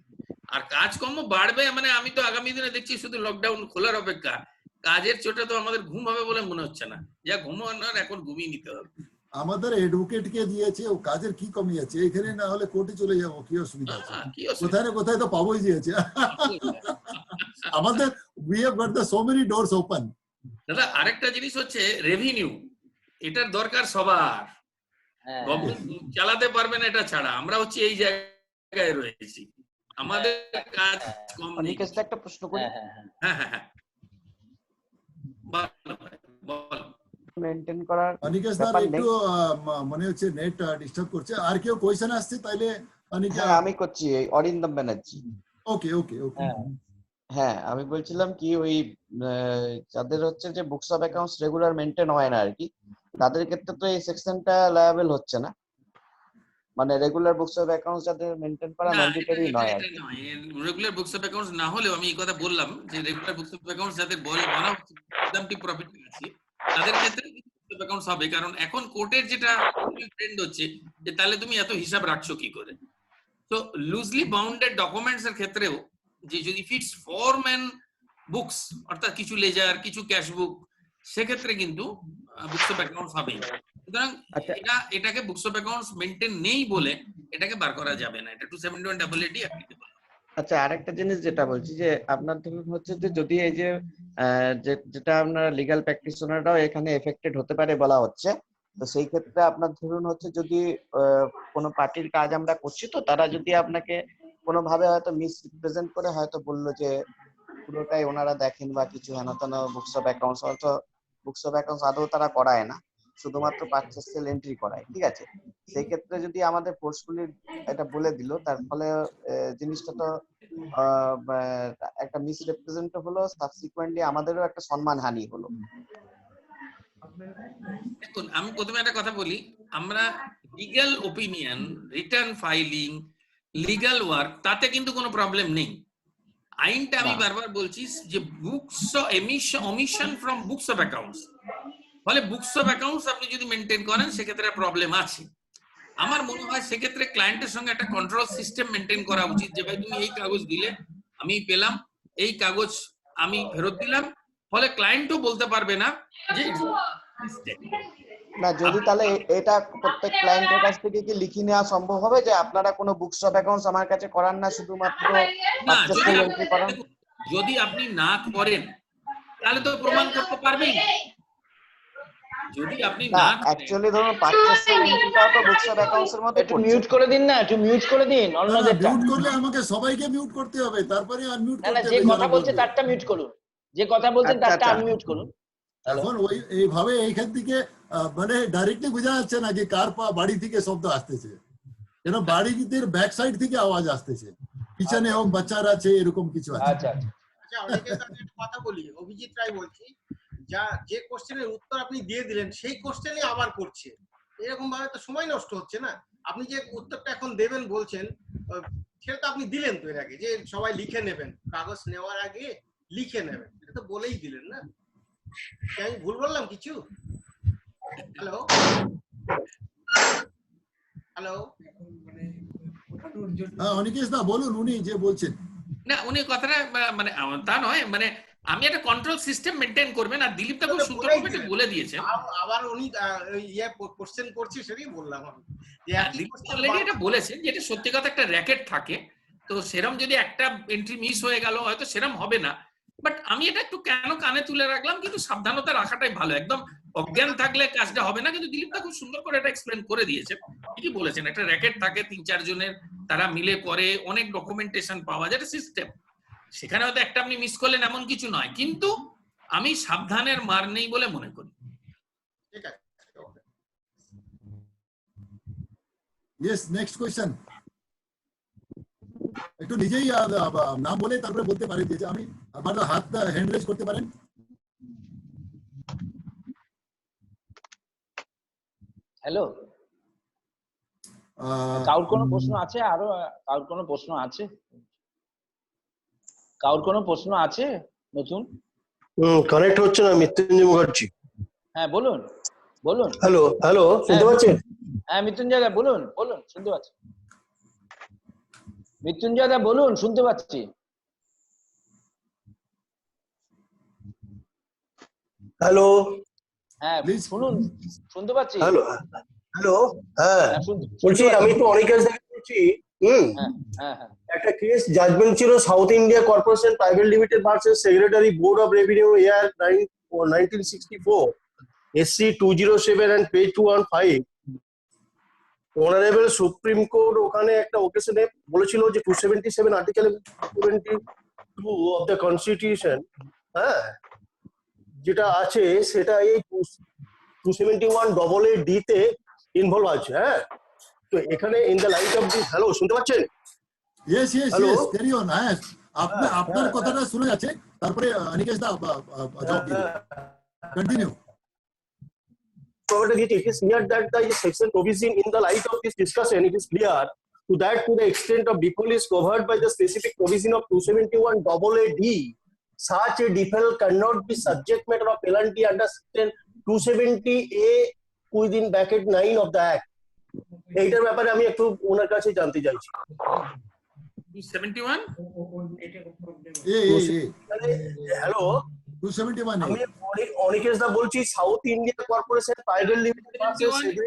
আর কাজকর্ম বাড়বে মানে আমি তো আগামী দিনে দেখছি শুধু লকডাউন খোলার অপেক্ষা, কাজের চোটে তো আমাদের ঘুম হবে বলে মনে হচ্ছে না, যা ঘুমানোর এখন ঘুমিয়ে নিতে হবে। আমাদের এডভোকেট কে দিয়েছে, ও কাজের কি কমি আছে, এখানে না হলে কোর্টে চলে যাবো, কি অসুবিধা আছে? কোথায় না কোথায় তো পাবোই দিয়েছে আমাদের we have got the so many doors open. দাদা আরেকটা জিনিস হচ্ছে রেভিনিউ, এটার দরকার সবার, চালাতে পারবে না এটা ছাড়া। আমরা হচ্ছে এই জায়গায় রয়েছি, আমাদের কাজ কম নেই। একটা প্রশ্ন করি। হ্যাঁ বল। মেইনটেইন করার অনিকেশ দা একটু মনে হচ্ছে নেট ডিস্টার্ব করছে, আর কেউ কোশ্চেন আসছে তাইলে অনিকা? আমি করছি, অরিন্দম ব্যানার্জি। ওকে। হ্যাঁ আমি বলছিলাম কি ওই যাদের হচ্ছে যে books of accounts regular maintain হয় না আর কি, তাদের ক্ষেত্রে তো এই সেকশনটা লায়াবল হচ্ছে না, মানে রেগুলার বুকস অফ অ্যাকাউন্টস যাদের মেইনটেইন করা ম্যান্ডেটরি নয় আর কি। রেগুলার বুকস অফ অ্যাকাউন্টস না হলেও আমি এই কথা বললাম যে রেগুলার বুকস অফ অ্যাকাউন্টস যাদের বলা হচ্ছে এক্সামটিভ প্রফিট আছে তাদের ক্ষেত্রে বুকস অফ অ্যাকাউন্টস হবে, কারণ এখন কোর্টের যেটা ট্রেন্ড হচ্ছে যে তাহলে তুমি এত হিসাব রাখছো কি করে। তো লুজলি বাউন্ডেড ডকুমেন্টস এর ক্ষেত্রেও যে যদি ফিটস ফর্ম এন্ড বুকস অর্থাৎ কিছু লেজার কিছু ক্যাশ বুক, সেক্ষেত্রে কিন্তু বুকস অফ অ্যাকাউন্টস হবে। সুতরাং এটাকে বুকস অফ অ্যাকাউন্টস মেইনটেইন নেই বলে এটাকে বার করা যাবে না, এটা 271 AAD অ্যাপ্লিকেবল। আচ্ছা, আরেকটা জিনিস যেটা বলছি যে আপনার ধরুন হচ্ছে যে যদি এই যে যেটা আপনার লিগ্যাল প্র্যাকটিশনাররাও এখানে এফেক্টেড হতে পারে বলা হচ্ছে, তো সেই ক্ষেত্রে আপনার ধরুন হচ্ছে যদি কোনো পার্টির কাজ আমরা করছি, তো তারা যদি আপনাকে কোনোভাবে হয়তো মিসরিপ্রেজেন্ট করে হয়তো বললো যে পুরোটাই ওনারা দেখেন বা কিছু হেন তেন বুকস অফ অ্যাকাউন্টস, হয়তো বুকস অফ অ্যাকাউন্টস আদৌ তারা করায় না, শুধুমাত্র পারচেজ সেল এন্ট্রি করায়, ঠিক আছে? সেই ক্ষেত্রে যদি আমাদের ফোর্সফুলি এটা বলে দিল, তার ফলে জিনিসটা তো একটা মিসরিপ্রেজেন্ট হলো, সাবসিকুয়েন্টলি আমাদেরও একটা সম্মানহানি হলো। দেখুন, আমি প্রথমে একটা কথা বলি, আমরা legal opinion, return filing, legal work, তাতে কিন্তু কোনো প্রবলেম নেই। আইনটা আমি বারবার বলছি যে books omission from books of accounts, ফলে বুকস অফ অ্যাকাউন্টস আপনি যদি মেনটেন করেন সেক্ষেত্রে প্রবলেম আছে। আমার মনে হয় সেক্ষেত্রে ক্লায়েন্টের সঙ্গে একটা কন্ট্রোল সিস্টেম মেনটেন করা উচিত, যে ভাই তুমি এই কাগজ দিলে, আমি পেলাম, এই কাগজ আমি ফেরত দিলাম, ফলে ক্লায়েন্টও বলতে পারবে না যে না, যদি তাহলে এটা প্রত্যেক ক্লায়েন্টের কাছ থেকে কি লিখে নেওয়া সম্ভব হবে যে আপনারা কোনো বুকস অফ অ্যাকাউন্টস আমার কাছে করান না, শুধুমাত্র পারচেজ সেল এন্ট্রি করান? যদি আপনি না করেন তাহলে তো প্রমাণ করতে পারবেন। যদি আপনি না অ্যাকচুয়ালি ধরুন পারচেজ সেল এন্ট্রিটাও তো বুকস অফ অ্যাকাউন্টস এর মধ্যে একটু মিউট করে দিন না, একটু মিউট করে দিন অন্যদেরটা। মিউট করলে আমাকে সবাইকে মিউট করতে হবে, তারপরে আনমিউট না করতে যে হবে। কথা বলছে তারটা মিউট করুন, যে কথা বলছেন তারটা আনমিউট করুন। এখন ওই এইভাবে এইখান থেকে মানে ডাইরেক্টলি বোঝা যাচ্ছে না যে কার বাড়ি থেকে শব্দ আসতেছে, যেন বাড়ির ব্যাক সাইড থেকে আওয়াজ আসতেছে, পিছনে হোক বাচ্চারা আছে এরকম কিছু আছে। আচ্ছা আচ্ছা, অনেকের সাথে একটা কথা বলি, অভিজিৎ রায় বলছি, যে কোশ্চেনের উত্তর আপনি দিয়ে দিলেন সেই কোশ্চেনই আবার করছে, এরকম ভাবে তো সময় নষ্ট হচ্ছে না। আপনি যে উত্তরটা এখন দেবেন বলছেন সেটা তো আপনি দিলেন তো এর আগে, যে সবাই লিখে নেবেন, কাগজ নেওয়ার আগে লিখে নেবেন, এটা তো বলেই দিলেন না। আমি ভুল বললাম কিছু? হ্যালো হ্যালো, অনিকেশ দা বলুন, উনি যে বলছেন। না, উনি কথাটা মানে তা নয়, মানে আমি একটা কন্ট্রোল সিস্টেম মেনটেন করবেন, আর দিলীপ দা খুব সুন্দরভাবে বলে দিয়েছেন। আবার উনি ইয়ে কোশ্চেন করছে সেটাই বললাম আমি, যে দিলীপ অলরেডি এটা বলেছেন যে এটা সত্যি কথা একটা র‍্যাকেট থাকে, তো সেরকম যদি একটা এন্ট্রি মিস হয়ে গেল হয়তো সেরকম হবে না, বাট আমি এটা একটু কেন কানে তুলে রাখলাম, কিন্তু সাবধানতা রাখাটাই ভালো। একদম অজ্ঞান থাকলে কাজটা হবে না, কিন্তু দিলীপ দা খুব সুন্দর করে এটা এক্সপ্লেন করে দিয়েছেন। ঠিকই বলেছেন, একটা র‍্যাকেট থাকে ৩-৪ জনের, তারা মিলে করে, অনেক ডকুমেন্টেশন পাওয়া যায়, একটা সিস্টেম। সেখানে হয়তো একটা আপনি মিস করলেন এমন কিছু নয়, কিন্তু আমি সাবধানের মার নেই বলে মনে করি। ঠিক আছে, ইয়েস, নেক্সট কোশ্চেন। একটু নিজেই নাম বলে তারপরে বলতে পারেন, যে আমি আমার হাত হ্যান্ড রেজ করতে পারেন। হ্যালো, কাউর কোনো প্রশ্ন আছে? আরো কাউর কোনো প্রশ্ন আছে? কাউর কোনো প্রশ্ন আছে নতুন? কানেক্ট হচ্ছে না। মৃত্যুঞ্জয় মুখার্জি। হ্যাঁ বলুন বলুন। হ্যালো হ্যালো, শুনতে পাচ্ছেন? হ্যাঁ মৃত্যুঞ্জয় দা বলুন বলুন, শুনতে পাচ্ছি। মৃত্যুঞ্জয় দা বলুন, শুনতে পাচ্ছি। হ্যালো হ্যাঁ শুনুন, শুনতে পাচ্ছি। হ্যালো হ্যালো, হ্যাঁ বলছি, আমি তো অনিকেশ থেকে বলছি। একটা কেস জাজমেন্ট ছিল south India Corporation Private Limited versus secretary board of revenue year 1964 SC 207 and page 215। Honourable supreme court ওখানে একটা ওকেশনে বলেছিল যে 277 আর্টিকেল 72 অফ দ্য কনস্টিটিউশন, হ্যাঁ, যেটা আছে সেটা এই 271 ডি তে ইনভলভ আছে। হ্যাঁ, তো এখানে in the light off this, hello শুনতে পাচ্ছেন? Yes yes yes, carry on. হ্যাঁ, আপনার কথাটা শোনা যাচ্ছে, তারপরে অনিকেশ দা জবাব দিন। Continue. It is clear that the section provision in the light of this discussion, it is clear to the extent of default is covered by the specific provision of 271 D, such a default cannot be subject matter of penalty under section 270A within bracket 9 of the Act. এইটার ব্যাপারে আমি একটু ওনার কাছে জানতে চাইছি। 271 hello 271 আমি অনিকেশ দা বলছি, South India Corporation Private Limited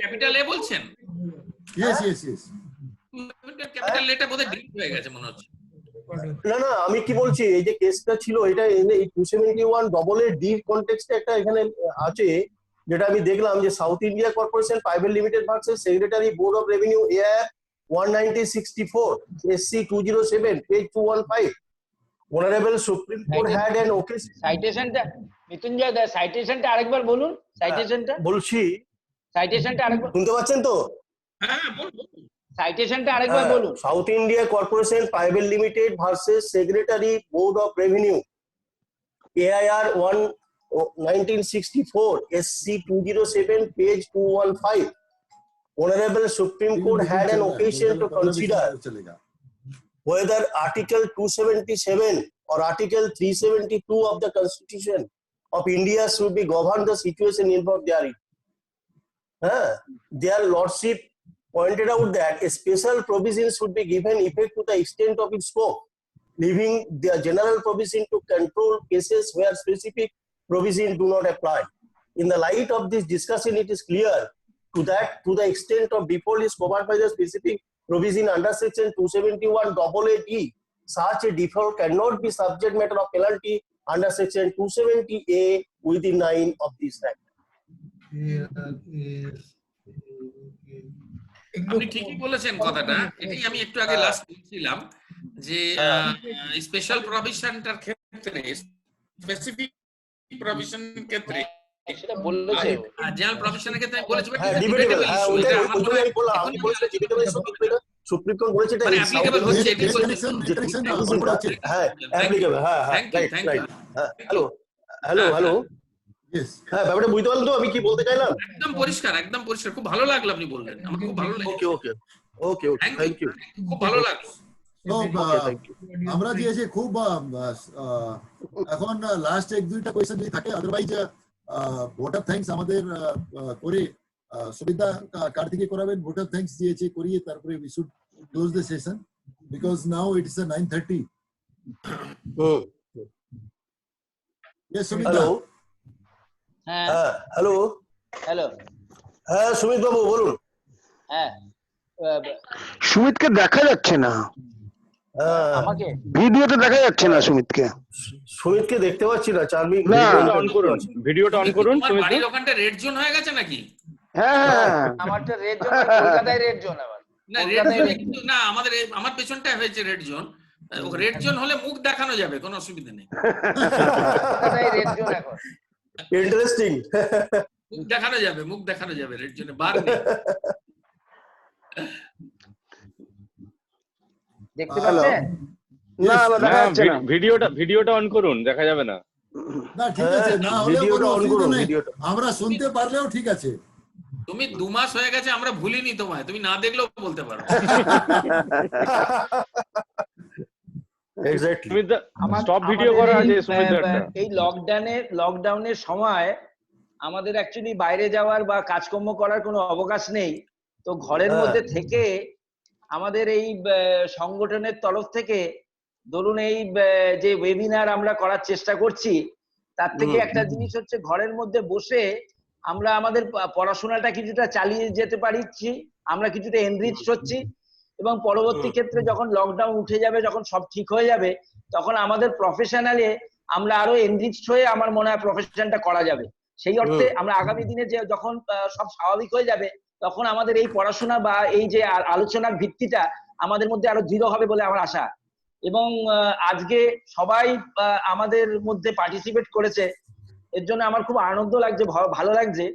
capital এ বলছেন? ইয়েস ইয়েস ইয়েস, ক্যাপিটাল এটা বোধহয় ডিলিট হয়ে গেছে মনে হচ্ছে। না না আমি কি বলছি, এই যে কেসটা ছিল এটা এই 271 ডি কনটেক্সটে একটা এখানে আছে, যেটা আমি দেখলাম যে South India Corporation Private Limited versus secretary board of revenue AIR 19064 SC 207 page 215 honourable supreme court had an occasion. সাইটেশনটা মৃত্যুঞ্জয় দা, সাইটেশনটা আরেকবার বলুন, সাইটেশনটা বলছি, সাইটেশনটা আরেকবার শুনতে পাচ্ছেন তো? হ্যাঁ বলুন, সাইটেশনটা আরেকবার বলুন। South India Corporation Private Limited versus secretary board of revenue AIR 1964 SC 207 page 215 Honorable Supreme Court had an occasion to consider whether Article 277 or Article 372 of the Constitution of India should be governed the situation involved therein. Their lordship pointed out that a special provision should be given effect to the extent of its scope, leaving the general provision to control cases where specific provisions do not apply. In the light of this discussion, it is clear to the extent of default is covered by the specific provision under section 271(a)(d), such a default cannot be subject matter of penalty under section 270A within 9 of this act. আপনি ঠিকই বলেছেন কথাটা, এটাই আমি একটু আগে last বলছিলাম যে স্পেশাল প্রভিশনটার ক্ষেত্রে, স্পেসিফিক প্রভিশন ক্ষেত্রে সেটা বলেছে, জেনারেল প্রভিশনের ক্ষেত্রে আমি বলেছি ডিবেটেবল, আমি বলেছি ডিবেটেবল ইস্যু, সুপ্রিম কোর্ট বলেছে এটা অ্যাপ্লিকেবল হচ্ছে, হ্যাঁ অ্যাপ্লিকেবল, হ্যাঁ রাইট। হ্যালো হ্যাঁ, ব্যাপারটা বুঝতে পারলেন তো আমি কি বলতে চাইলাম? একদম পরিষ্কার, একদম পরিষ্কার, খুব ভালো লাগলো আপনি বললেন, আমাকে খুব ভালো লাগলো। ওকে থ্যাংক ইউ, খুব ভালো লাগলো। আমরা যে খুব এখন লাস্ট এক দুইটা কোয়েশ্চেন যদি থাকে, আদারওয়াইজ ভোট অফ থ্যাঙ্কস আমাদের করে সুবিধা কার থেকে করাবেন, ভোট অফ থ্যাঙ্কস দিয়েছে করিয়ে তারপরে we should close the session because now it is 9:30. Yes, Sumita. Hello হ্যাঁ সুমিত বাবু বলুন। হ্যাঁ সুমিতকে দেখা যাচ্ছে না, আমাকে ভিডিওতে দেখা যাচ্ছে না সুমিতকে দেখতে পাচ্ছি না। চার্মি ভিডিওটা অন করুন। তোমার বাড়ির ওখানটা রেড জোন হয়ে গেছে নাকি? হ্যাঁ আমারটা রেড জোন, কলকাতায় রেড জোন। আবার না রেড জোন কিন্তু না, আমার পেছনটা হয়েছে রেড জোন। রেড জোন হলে মুখ দেখানো যাবে, কোনো অসুবিধা নেই। কলকাতায় রেড জোন এখন। ইন্টারেস্টিং। মুখ দেখানো যাবে রেড জোনে, বার নেই। দেখতে পাচ্ছেন? না দেখা যাচ্ছে না। ভিডিওটা অন করুন, দেখা যাবে না। না ঠিক আছে, না হলে কোনো অসুবিধা নেই, আমরা শুনতে পারলেও ঠিক আছে। তুমি 2 মাস হয়ে গেছে, আমরা ভুলিনি তোমায়, তুমি না দেখলেও বলতে পারো। এক্স্যাক্টলি। স্টপ ভিডিও করা আছে সুমিতদারটা। এই লকডাউনের সময় আমাদের অ্যাকচুয়ালি বাইরে যাওয়ার বা কাজকর্ম করার কোনো অবকাশ নেই, তো ঘরের মধ্যে থেকে আমাদের এই সংগঠনের তরফ থেকে ধরুন এই যে ওয়েবিনার আমরা করার চেষ্টা করছি, তার থেকে একটা জিনিস হচ্ছে ঘরের মধ্যে বসে আমরা আমাদের পড়াশোনাটা কিছুটা চালিয়ে যেতে পারছি, আমরা কিছুটা এনরিচ হচ্ছি, এবং পরবর্তী ক্ষেত্রে যখন লকডাউন উঠে যাবে, যখন সব ঠিক হয়ে যাবে, তখন আমাদের প্রফেশনালে আমরা আরো এনরিচ হয়ে আমার মনে হয় প্রফেশনটা করা যাবে। সেই অর্থে আমরা আগামী দিনে যে যখন সব স্বাভাবিক হয়ে যাবে, তখন আমাদের এই পড়াশোনা বা এই যে আলোচনার ভিত্তিটা আমাদের মধ্যে আরো দৃঢ় হবে বলে আমার আশা। এবং আজকে সবাই আমাদের মধ্যে পার্টিসিপেট করেছে, এর জন্য আমার খুব আনন্দ লাগছে, ভালো লাগছে।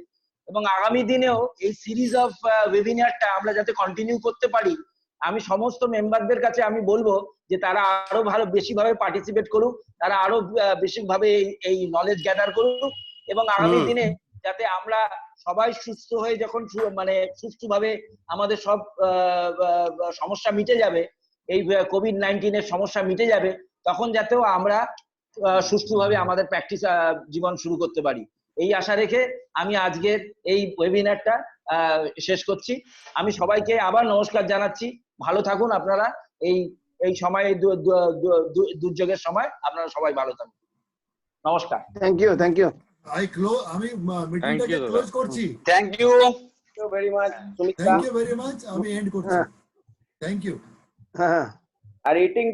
এবং আগামী দিনেও এই সিরিজ অফ ওয়েবিনারটা আমরা যাতে কন্টিনিউ করতে পারি, আমি সমস্ত মেম্বারদের কাছে আমি বলবো যে তারা আরো বেশি ভাবে পার্টিসিপেট করুক, তারা আরো বেশি ভাবে এই নলেজ গ্যাদার করুক, এবং আগামী দিনে যাতে আমরা সবাই সুস্থ হয়ে যখন সুস্থভাবে আমাদের সব সমস্যা মিটে যাবে, এই কোভিড-19 এর সমস্যা মিটে যাবে, তখন যাতেও আমরা সুস্থভাবে আমাদের প্র্যাকটিস জীবন শুরু করতে পারি, এই আশা রেখে আমি আজকের এই ওয়েবিনারটা শেষ করছি। আমি সবাইকে আবার নমস্কার জানাচ্ছি। ভালো থাকুন আপনারা, এই সময় দুর্যোগের সময় আপনারা সবাই ভালো থাকুন। নমস্কার। Thank you. আমি মিটিংটাকে ক্লোজ করছি। Thank you very much. আমি এন্ড করছি। Thank you. আর এটিং